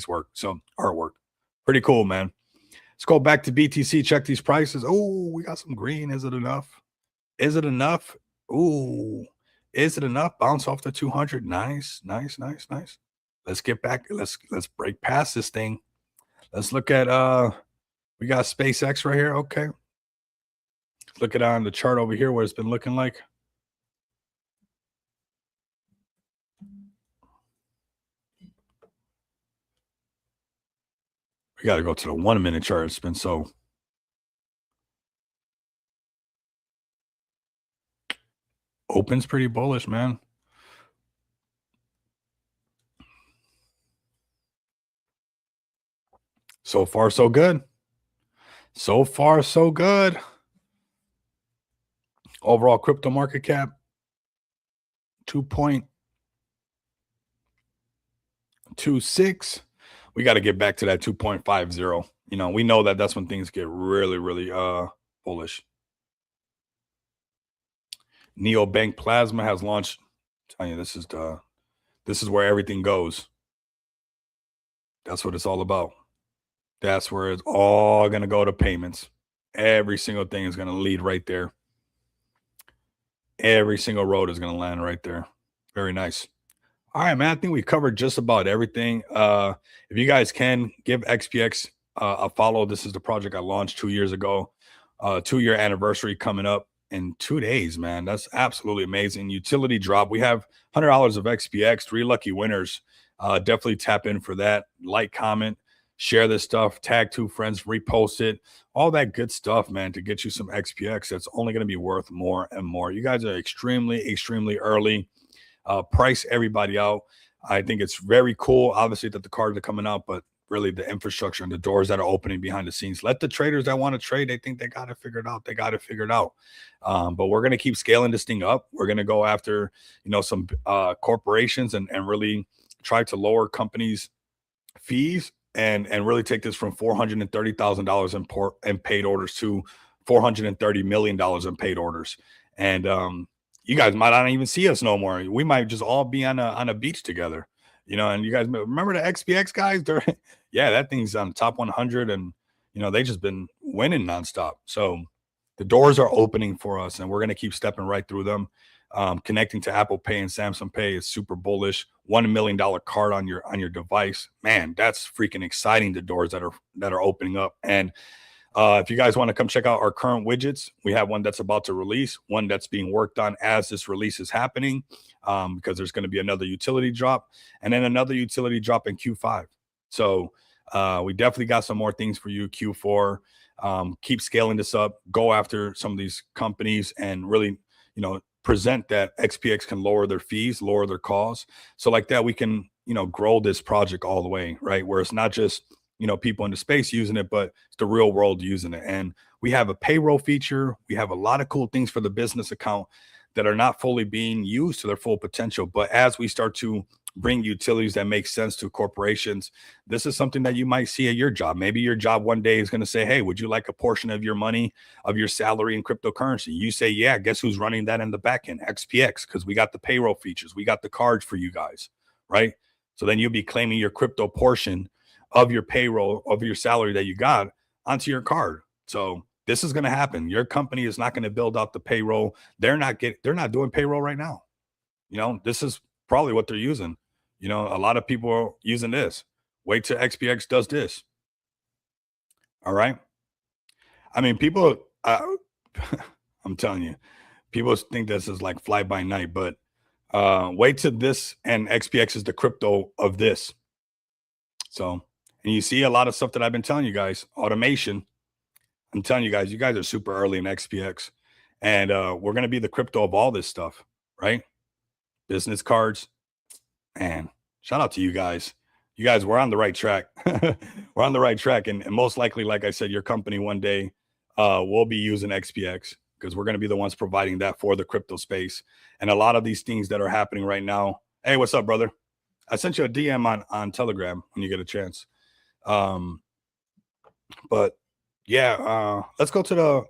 S1: work. So artwork, pretty cool, man. Let's go back to BTC. Check these prices. Oh, we got some green. Is it enough? Is it enough? Ooh, is it enough? Bounce off the 200. Nice, nice, nice, nice. Let's get back. Let's break past this thing. Let's look at we got SpaceX right here. Okay. Look at on the chart over here what it's been looking like. We got to go to the 1 minute chart. It's been so open's pretty bullish, man. So far, so good. So far, so good. Overall crypto market cap 2.26. We got to get back to that 2.50. We know that that's when things get really, really bullish. Neobank Plasma has launched. I'm telling you, this is where everything goes. That's what it's all about. That's where it's all going to go to payments. Every single thing is going to lead right there. Every single road is going to land right there. Very nice. All right, man. I think we covered just about everything. If you guys can give XPX a follow, this is the project I launched 2 years ago. 2-year anniversary coming up in 2 days, man. That's absolutely amazing. Utility drop. We have $100 of XPX, 3 lucky winners. Definitely tap in for that. Like, comment, share this stuff, tag 2 friends, repost it, all that good stuff, man, to get you some XPX that's only going to be worth more and more. You guys are extremely early. Price everybody out. I think it's very cool, obviously, that the cards are coming out, but really the infrastructure and the doors that are opening behind the scenes. Let the traders that want to trade, they think they got it figured out. They got it figured out. But we're going to keep scaling this thing up. We're going to go after, some corporations and really try to lower companies' fees and really take this from $430,000 in paid orders to $430 million in paid orders. And you guys might not even see us no more. We might just all be on a beach together, and you guys remember the XPX guys? Yeah, that thing's on top 100, and they just been winning nonstop. So the doors are opening for us, and we're going to keep stepping right through them. Connecting to Apple Pay and Samsung Pay is super bullish. $1 million card on your device, man, that's freaking exciting. The doors that are opening up. And if you guys want to come check out our current widgets, we have one that's about to release, one that's being worked on as this release is happening, because there's going to be another utility drop and then another utility drop in Q5. So we definitely got some more things for you, Q4. Keep scaling this up, go after some of these companies and really, present that XPX can lower their fees, lower their costs. So like that, we can, grow this project all the way, right? Where it's not just, people in the space using it, but it's the real world using it. And we have a payroll feature. We have a lot of cool things for the business account that are not fully being used to their full potential. But as we start to bring utilities that make sense to corporations, this is something that you might see at your job. Maybe your job one day is going to say, hey, would you like a portion of your money, of your salary in cryptocurrency? You say, yeah, guess who's running that in the back end? XPX, because we got the payroll features. We got the cards for you guys, right? So then you'll be claiming your crypto portion of your payroll, of your salary that you got onto your card. So this is going to happen. Your company is not going to build out the payroll. They're not doing payroll right now. This is probably what they're using. A lot of people are using this. Wait till XPX does this. All right. I mean, people, I'm telling you, people think this is like fly by night, but wait till this and XPX is the crypto of this. So, and you see a lot of stuff that I've been telling you guys, automation. I'm telling you guys are super early in XPX, and we're going to be the crypto of all this stuff, right? Business cards. And shout out to you guys. You guys, we're on the right track. We're on the right track. And most likely, like I said, your company one day will be using XPX because we're going to be the ones providing that for the crypto space. And a lot of these things that are happening right now. Hey, what's up, brother? I sent you a DM on Telegram when you get a chance. But yeah, let's go to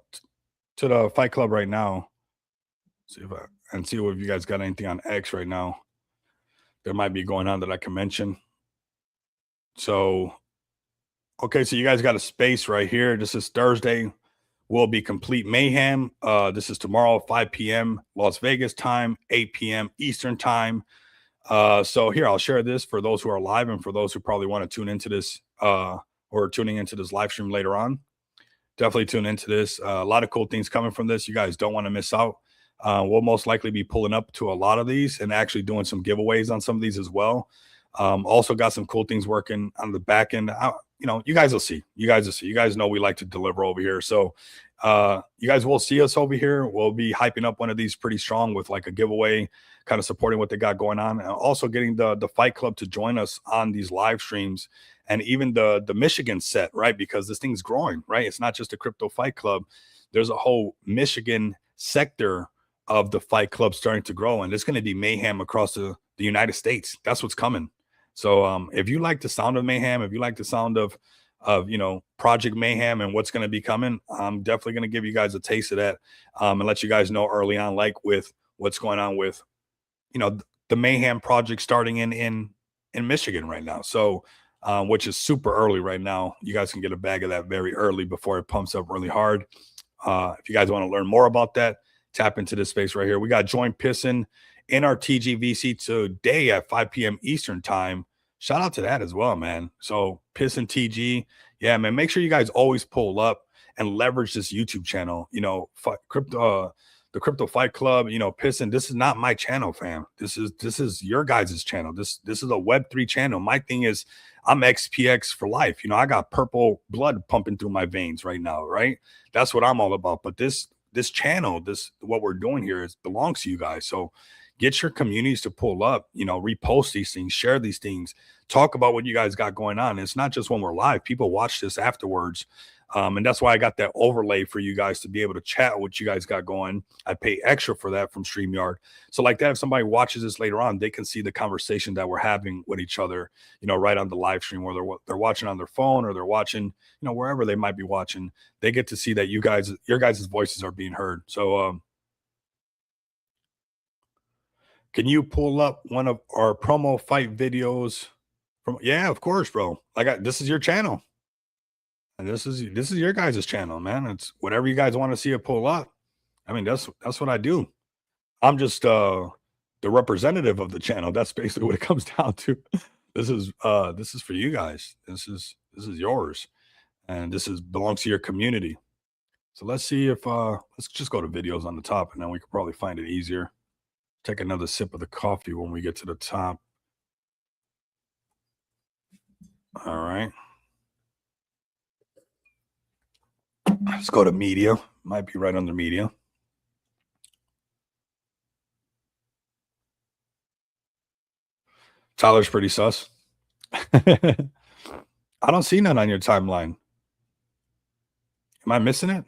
S1: the Fight Club right now. See if you guys got anything on X right now. There might be going on that I can mention. So, okay, so you guys got a space right here. This is Thursday. Will be complete mayhem. This is tomorrow, 5 p.m. Las Vegas time, 8 p.m. Eastern time. So here, I'll share this for those who are live and for those who probably want to tune into this or tuning into this live stream later on. Definitely tune into this. A lot of cool things coming from this. You guys don't want to miss out. We'll most likely be pulling up to a lot of these and actually doing some giveaways on some of these as well. Also got some cool things working on the back end. You guys will see. You guys know we like to deliver over here. So you guys will see us over here. We'll be hyping up one of these pretty strong with like a giveaway, kind of supporting what they got going on. And also getting the Fight Club to join us on these live streams and even the Michigan set, right? Because this thing's growing, right? It's not just a crypto Fight Club. There's a whole Michigan sector of the Fight Club starting to grow, and it's going to be mayhem across the United States. That's what's coming. So if you like the sound of mayhem, if you like the sound of Project Mayhem and what's going to be coming, I'm definitely going to give you guys a taste of that and let you guys know early on, like with what's going on with the Mayhem project starting in Michigan right now. So which is super early right now. You guys can get a bag of that very early before it pumps up really hard. If you guys want to learn more about that, tap into this space right here. We got Join Pisson in our TGVC today at 5 p.m. Eastern time. Shout out to that as well, man. So Pisson TG, yeah, man. Make sure you guys always pull up and leverage this YouTube channel. The the Crypto Fight Club, you know, pissing. This is not my channel, fam. This is your guys' channel. This is a Web3 channel. My thing is I'm XPX for life. You know, I got purple blood pumping through my veins right now, right? That's what I'm all about. But this channel, what we're doing here is belongs to you guys. So get your communities to pull up, you know, repost these things, share these things, talk about what you guys got going on. It's not just when we're live. People watch this afterwards. And that's why I got that overlay for you guys to be able to chat what you guys got going. I pay extra for that from StreamYard. So like that, if somebody watches this later on, they can see the conversation that we're having with each other, you know, right on the live stream, where they're watching on their phone or they're watching, you know, wherever they might be watching. They get to see that your guys' voices are being heard. So can you pull up one of our promo fight videos from? Yeah, of course, bro. This is your channel. And this is your guys' channel, man. It's whatever you guys want to see it pull up. I mean, that's what I do. I'm just the representative of the channel. That's basically what it comes down to. This is for you guys. This is yours. And belongs to your community. So let's see if let's just go to videos on the top, and then we could probably find it easier. Take another sip of the coffee when we get to the top. All right. Let's go to media. Might be right under media. Tyler's pretty sus. I don't see none on your timeline. Am I missing it?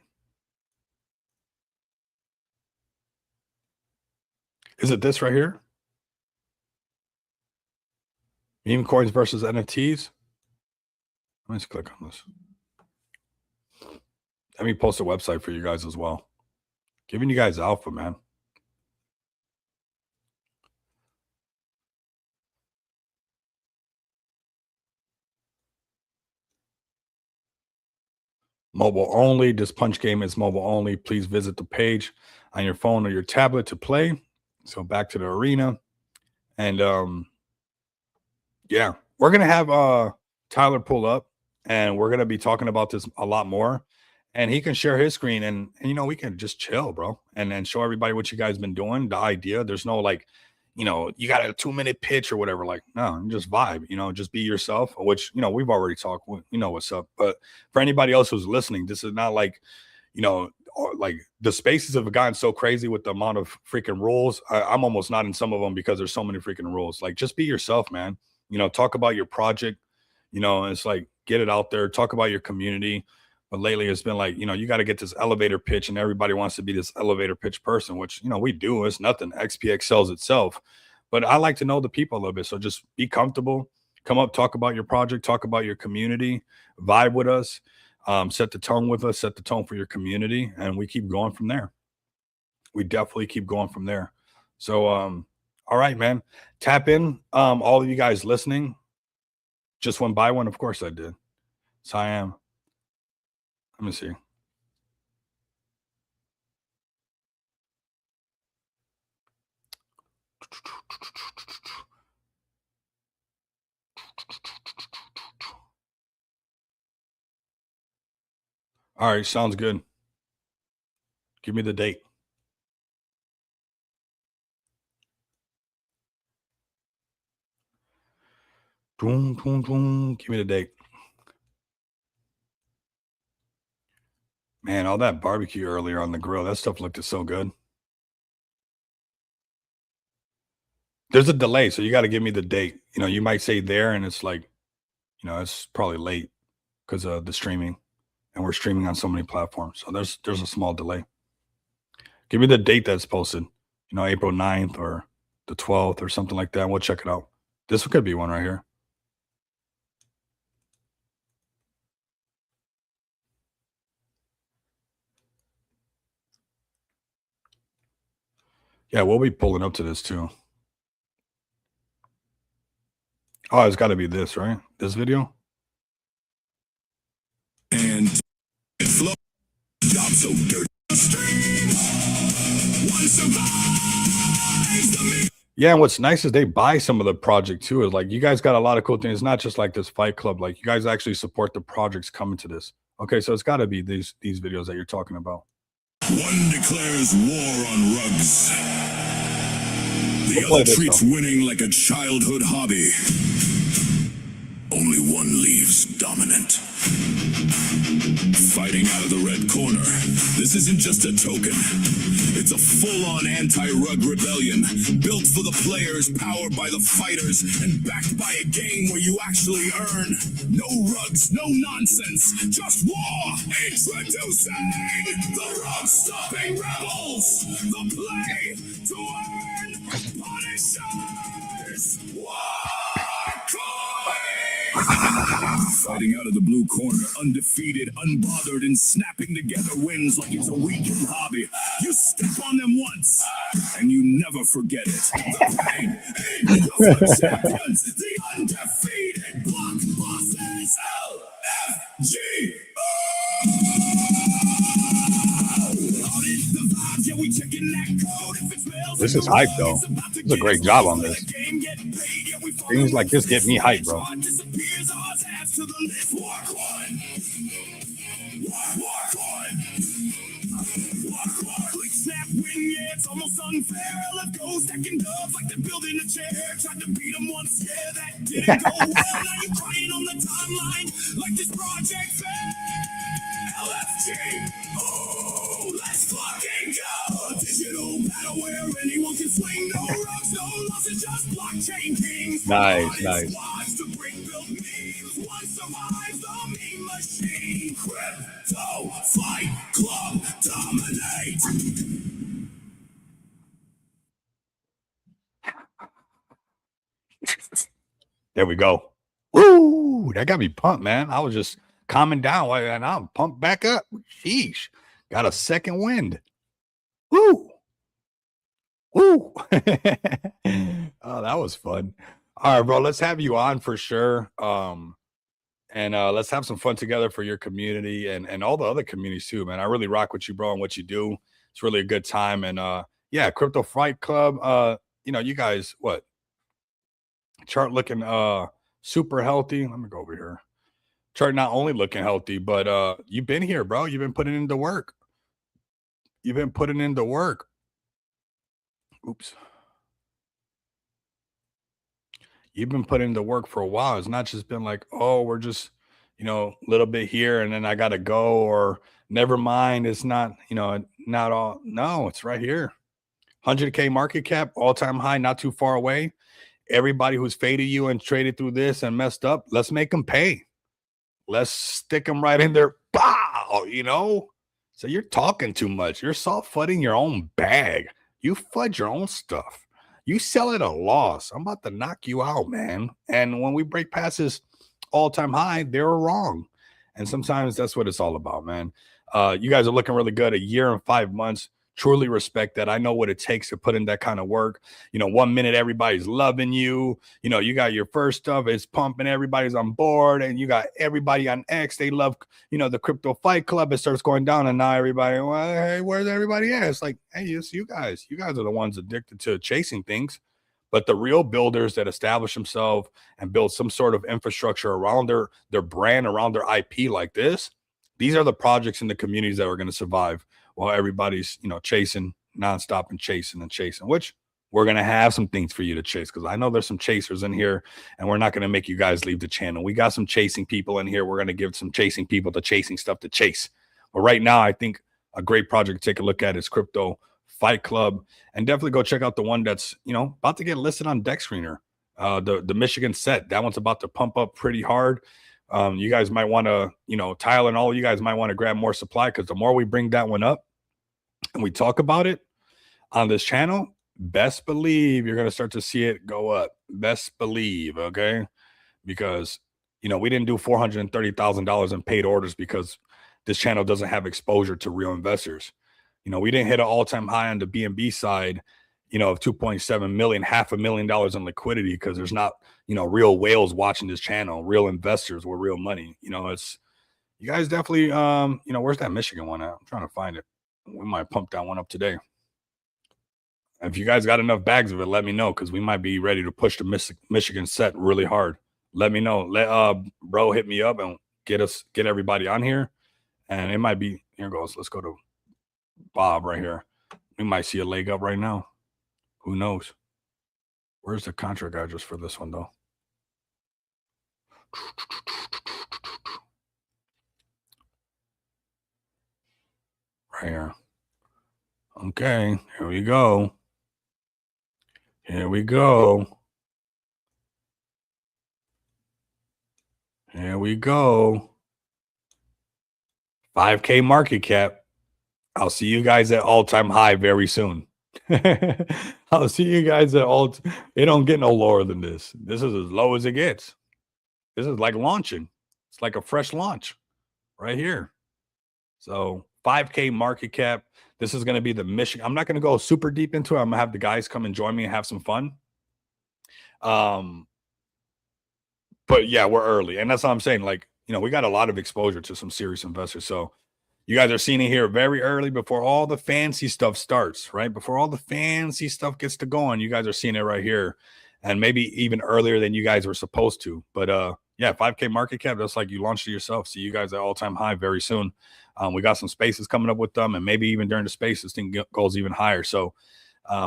S1: Is it this right here? Meme coins versus NFTs. Let me just click on this. Let me post a website for you guys as well. Giving you guys alpha, man. Mobile only. This punch game is mobile only. Please visit the page on your phone or your tablet to play. So back to the arena. And yeah, we're gonna have Tyler pull up, and we're gonna be talking about this a lot more. And he can share his screen, and you know, we can just chill, bro, and show everybody what you guys been doing. The idea, there's no like, you know, you got a 2-minute pitch or whatever. Like, no, just vibe, you know, just be yourself, which, you know, we've already talked, you know what's up. But for anybody else who's listening, this is not like, you know, like the spaces have gotten so crazy with the amount of freaking rules. I'm almost not in some of them because there's so many freaking rules. Like, just be yourself, man. You know, talk about your project, you know, it's like, get it out there, talk about your community. But lately it's been like, you know, you got to get this elevator pitch, and everybody wants to be this elevator pitch person, which, you know, we do. It's nothing. XPX sells itself. But I like to know the people a little bit. So just be comfortable. Come up, talk about your project, talk about your community, vibe with us, set the tone with us, set the tone for your community, and we keep going from there. We definitely keep going from there. So, all right, man. Tap in. All of you guys listening. Just went by one. Of course I did. So I am. Let me see. All right, sounds good. Give me the date. Boom, boom, boom. Give me the date. Man, all that barbecue earlier on the grill, that stuff looked so good. There's a delay, so you got to give me the date. You know, you might say there, and it's like, you know, it's probably late because of the streaming, and we're streaming on so many platforms. So there's a small delay. Give me the date that's posted, you know, April 9th or the 12th or something like that. We'll check it out. This could be one right here. Yeah, we'll be pulling up to this too. Oh, it's got to be this, right? This video.
S3: And it flow job so dirty.
S1: Yeah, and what's nice is they buy some of the project too. Is like, you guys got a lot of cool things. It's not just like this fight club. Like, you guys actually support the projects coming to this. Okay, so it's got to be these videos that you're talking about.
S3: One declares war on rugs. The
S1: We'll play
S3: other
S1: this,
S3: treats
S1: though.
S3: winning like a childhood hobby. Only one leaves dominant. Fighting out of the red corner, this isn't just a token. It's a full-on anti-rug rebellion, built for the players, powered by the fighters, and backed by a game where you actually earn. No rugs, no nonsense, just war! Introducing the rug-stopping rebels! The play to earn Punishers! War Coins! Fighting out of the blue corner, undefeated, unbothered, and snapping together wins like it's a weekend hobby. You step on them once, and you never forget it. The pain in the champions, the undefeated block bosses, LFG.
S1: This is hype, though. This is a great job on this. Things like this get me hyped, bro.
S3: It's almost unfair. Left goes stacking dubs like they're building a chair. Tried to beat them once, yeah, that didn't go well. Now you're crying on the timeline like this project failed. LFG, oh, let's fucking go. A digital battle where anyone can swing. No rugs, no losses, just blockchain kings.
S1: Nice, nice.
S3: To bring build memes. One survives the meme machine. Crypto Fight Club dominate.
S1: There we go. Woo! That got me pumped, man. I was just calming down, and I'm pumped back up. Sheesh. Got a second wind. Woo! Woo! Oh, that was fun. All right, bro. Let's have you on for sure. And let's have some fun together for your community and all the other communities too, man. I really rock with you, bro, and what you do. It's really a good time. And yeah, Crypto Fight Club. You know, you guys, what? Chart looking super healthy. Let me go over here. Chart not only looking healthy, but you've been here, bro. You've been putting into work. You've been putting into work. Oops. You've been putting into work for a while. It's not just been like, oh, we're just, you know, a little bit here and then I gotta go, or never mind. It's not, you know, not all. No, it's right here. 100K market cap, all-time high, not too far away. Everybody who's faded you and traded through this and messed up, let's make them pay. Let's stick them right in there. Pow, you know? So you're talking too much. You're soft-footing your own bag. You fudge your own stuff. You sell at a loss. I'm about to knock you out, man. And when we break past this all-time high, they were wrong. And sometimes that's what it's all about, man. You guys are looking really good. A year and 5 months. Truly respect that. I know what it takes to put in that kind of work. You know, 1 minute everybody's loving you. You know, you got your first stuff, it's pumping, everybody's on board, and you got everybody on X. They love, you know, the Crypto Fight Club. It starts going down, and now everybody, well, hey, where's everybody at? It's like, hey, it's you guys. You guys are the ones addicted to chasing things. But the real builders that establish themselves and build some sort of infrastructure around their brand, around their IP like this, these are the projects in the communities that are going to survive. While everybody's, you know, chasing nonstop and chasing, which we're going to have some things for you to chase, because I know there's some chasers in here, and we're not going to make you guys leave the channel. We got some chasing people in here. We're going to give some chasing people the chasing stuff to chase. But right now, I think a great project to take a look at is Crypto Fight Club, and definitely go check out the one that's, you know, about to get listed on Deck Screener. The Michigan set, that one's about to pump up pretty hard. You guys might want to, you know, Tyler and all you guys might want to grab more supply, because the more we bring that one up and we talk about it on this channel, best believe you're going to start to see it go up. Best believe, okay? Because, you know, we didn't do $430,000 in paid orders because this channel doesn't have exposure to real investors. You know, we didn't hit an all-time high on the BNB side, you know, of 2.7 million, $500,000 in liquidity, because there's not, you know, real whales watching this channel, real investors with real money. You know, it's, you guys definitely, you know, where's that Michigan one at? I'm trying to find it. We might pump that one up today. If you guys got enough bags of it, let me know, because we might be ready to push the Michigan set really hard. Let me know. Let bro hit me up and get everybody on here. And it might be, here goes. Let's go to Bob right here. We might see a leg up right now. Who knows? Where's the contract address for this one, though? Right here. Okay, here we go. Here we go. Here we go. 5K market cap. I'll see you guys at all-time high very soon. I'll see you guys at all. It don't get no lower than this. This is as low as it gets. This is like launching. It's like a fresh launch right here. So 5K market cap. This is going to be the mission. I'm not going to go super deep into it. I'm going to have the guys come and join me and have some fun. But yeah, we're early. And that's what I'm saying. Like, you know, we got a lot of exposure to some serious investors. So you guys are seeing it here very early before all the fancy stuff starts, right? Before all the fancy stuff gets to going, you guys are seeing it right here. And maybe even earlier than you guys were supposed to. But yeah, 5K market cap, that's like you launched it yourself. See you guys at all-time high very soon. We got some spaces coming up with them, and maybe even during the space, this thing goes even higher. So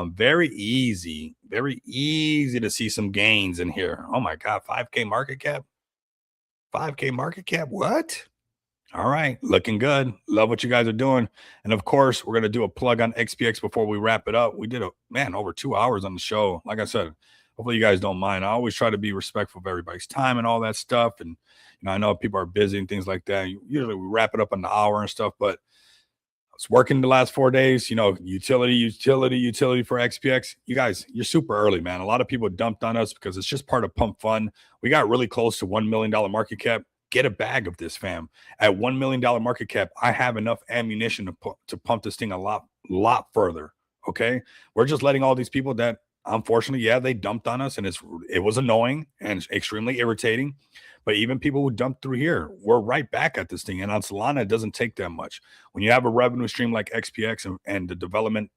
S1: very easy to see some gains in here. Oh my God, 5K market cap? 5K market cap, what? All right, looking good. Love what you guys are doing. And of course, we're going to do a plug on XPX before we wrap it up. We did over 2 hours on the show. Like I said, hopefully you guys don't mind. I always try to be respectful of everybody's time and all that stuff. And, you know, I know people are busy and things like that. Usually we wrap it up in the hour and stuff, but I was working the last 4 days, you know, utility for XPX. You guys, you're super early, man. A lot of people dumped on us because it's just part of pump fun. We got really close to $1 million market cap. Get a bag of this, fam. At $1 million market cap, I have enough ammunition to pump this thing a lot further. Okay. We're just letting all these people that, unfortunately, yeah, they dumped on us, and it was annoying and extremely irritating. But even people who dumped through here, we're right back at this thing. And on Solana, it doesn't take that much. When you have a revenue stream like XPX and the development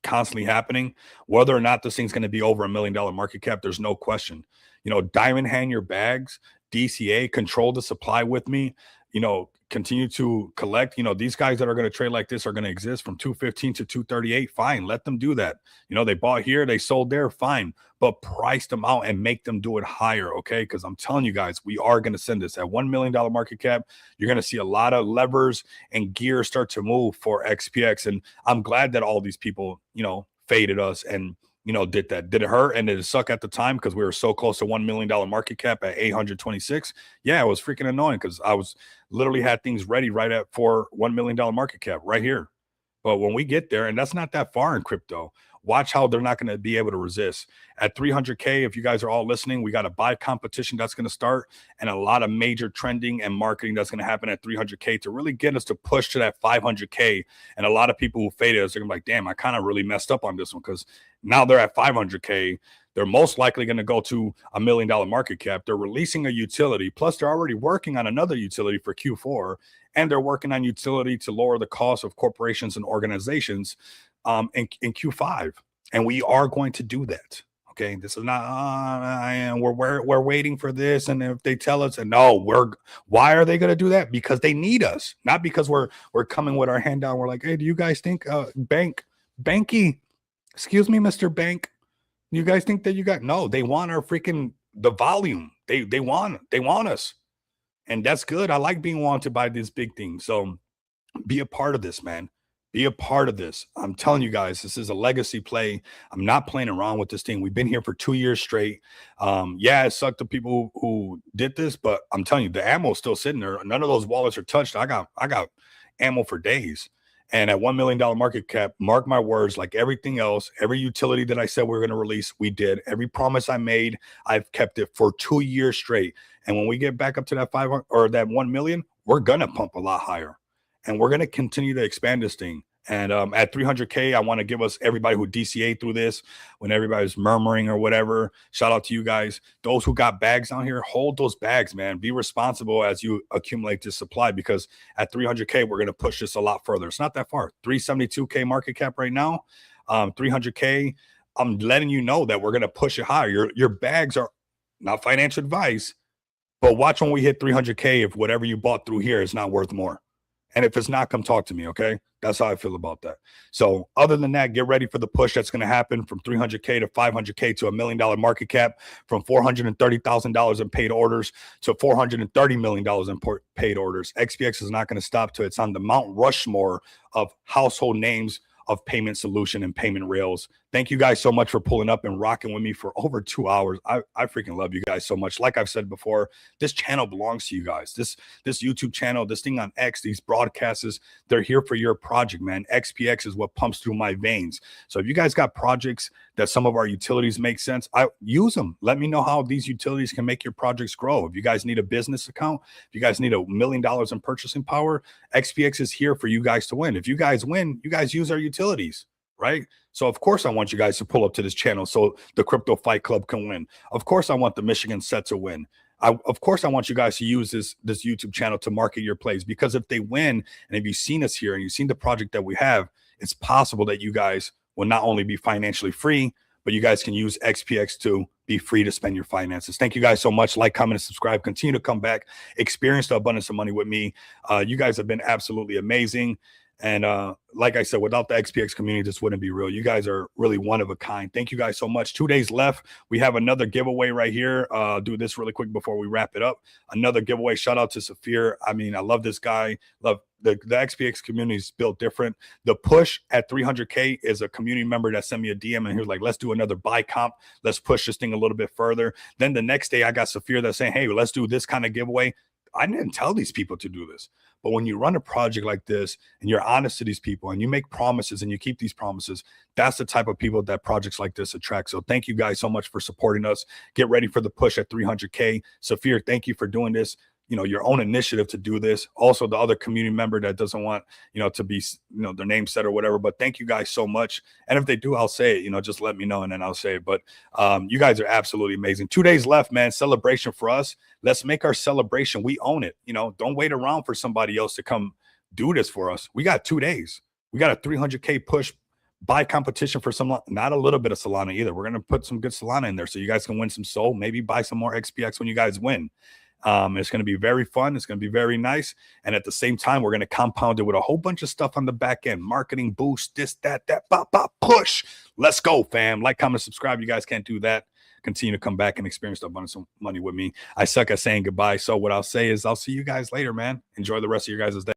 S1: constantly happening, whether or not this thing's going to be over $1 million market cap, there's no question. You know, diamond hand your bags, DCA, control the supply with me, you know, continue to collect. You know, these guys that are going to trade like this are going to exist from 215 to 238. Fine, let them do that. You know, they bought here, they sold there, fine, but price them out and make them do it higher. Okay, because I'm telling you guys, we are going to send this at $1 million market cap. You're going to see a lot of levers and gear start to move for XPX. And I'm glad that all these people, you know, faded us and, you know, did that. Did it hurt and did it suck at the time because we were so close to $1 million market cap at 826? Yeah, it was freaking annoying because I was literally had things ready right at for $1 million market cap right here. But when we get there, and that's not that far in crypto, watch how they're not going to be able to resist. At 300K, if you guys are all listening, we got a buy competition that's going to start and a lot of major trending and marketing that's going to happen at 300K to really get us to push to that 500K. And a lot of people who faded us are going to be like, damn, I kind of really messed up on this one because now they're at 500K. They're most likely going to go to $1 million market cap. They're releasing a utility. Plus, they're already working on another utility for Q4. And they're working on utility to lower the cost of corporations and organizations in Q5. And we are going to do that. Okay, this is not we're waiting for this, and if they tell us, and no, why are they going to do that? Because they need us, not because we're coming with our hand down. We're like, hey, do you guys think Banky, excuse me, Mr. Bank, you guys think that you got no? They want our freaking the volume. They want us, and that's good. I like being wanted by this big thing. So be a part of this, man. Be a part of this. I'm telling you guys, this is a legacy play. I'm not playing around with this thing. We've been here for 2 years straight. Yeah, it sucked to people who did this, but I'm telling you, the ammo is still sitting there. None of those wallets are touched. I got ammo for days. And at $1 million market cap, mark my words, like everything else, every utility that I said we were going to release, we did. Every promise I made, I've kept it for 2 years straight. And when we get back up to that 500 or that 1 million, we're going to pump a lot higher. And we're going to continue to expand this thing. And at 300K, I want to give us everybody who DCA through this when everybody's murmuring or whatever. Shout out to you guys. Those who got bags down here, hold those bags, man. Be responsible as you accumulate this supply, because at 300K, we're going to push this a lot further. It's not that far. 372K market cap right now. 300K, I'm letting you know that we're going to push it higher. Your bags are not financial advice, but watch when we hit 300K if whatever you bought through here is not worth more. And if it's not, come talk to me, okay? That's how I feel about that. So other than that, get ready for the push that's going to happen from 300K to 500K to $1 million market cap, from $430,000 in paid orders to $430 million in paid orders. SPX is not going to stop till it's on the Mount Rushmore of household names of payment solution and payment rails. Thank you guys so much for pulling up and rocking with me for over 2 hours. I freaking love you guys so much. Like I've said before, this channel belongs to you guys. This YouTube channel, this thing on X, these broadcasters, they're here for your project, man. SPX is what pumps through my veins. So if you guys got projects that some of our utilities make sense, I use them. Let me know how these utilities can make your projects grow. If you guys need a business account, if you guys need $1 million in purchasing power, SPX is here for you guys to win. If you guys win, you guys use our utilities, right? So of course I want you guys to pull up to this channel so the Crypto Fight Club can win. Of course I want the Michigan set to win. Of course I want you guys to use this YouTube channel to market your plays, because if they win, and if you've seen us here and you've seen the project that we have, it's possible that you guys will not only be financially free, but you guys can use SPX to be free to spend your finances. Thank you guys so much. Like, comment, and subscribe. Continue to come back, experience the abundance of money with me. You guys have been absolutely amazing. And like I said, without the SPX community, this wouldn't be real. You guys are really one of a kind. Thank you guys so much. 2 days left. We have another giveaway right here. Do this really quick before we wrap it up. Another giveaway. Shout out to Saphir. I mean, I love this guy. Love the SPX community is built different. The push at 300K is a community member that sent me a DM and he was like, let's do another buy comp. Let's push this thing a little bit further. Then the next day I got Saphir that's saying, hey, let's do this kind of giveaway. I didn't tell these people to do this. But when you run a project like this and you're honest to these people and you make promises and you keep these promises, that's the type of people that projects like this attract. So thank you guys so much for supporting us. Get ready for the push at 300K. Saphir, thank you for doing this. You know, your own initiative to do this. Also, the other community member that doesn't want, you know, to be, you know, their name said or whatever. But thank you guys so much. And if they do, I'll say it. You know, just let me know and then I'll say it. But you guys are absolutely amazing. 2 days left, man. Celebration for us. Let's make our celebration. We own it. You know, don't wait around for somebody else to come do this for us. We got 2 days. We got a 300K push buy competition for some, not a little bit of Solana either. We're going to put some good Solana in there so you guys can win some SOL. Maybe buy some more XPX when you guys win. It's going to be very fun. It's going to be very nice. And at the same time, we're going to compound it with a whole bunch of stuff on the back end. Marketing boost, this, that, bop, bop, push. Let's go, fam. Like, comment, subscribe. You guys can't do that. Continue to come back and experience the abundance of money with me. I suck at saying goodbye. So what I'll say is I'll see you guys later, man. Enjoy the rest of your guys' day.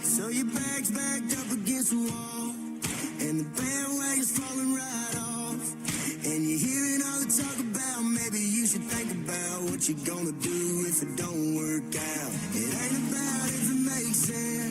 S3: So your bag's backed up against the wall, and the bandwagon's falling right off. And you're hearing all the talk about maybe you should think about what you're gonna do if it don't work out. It ain't about if it makes sense.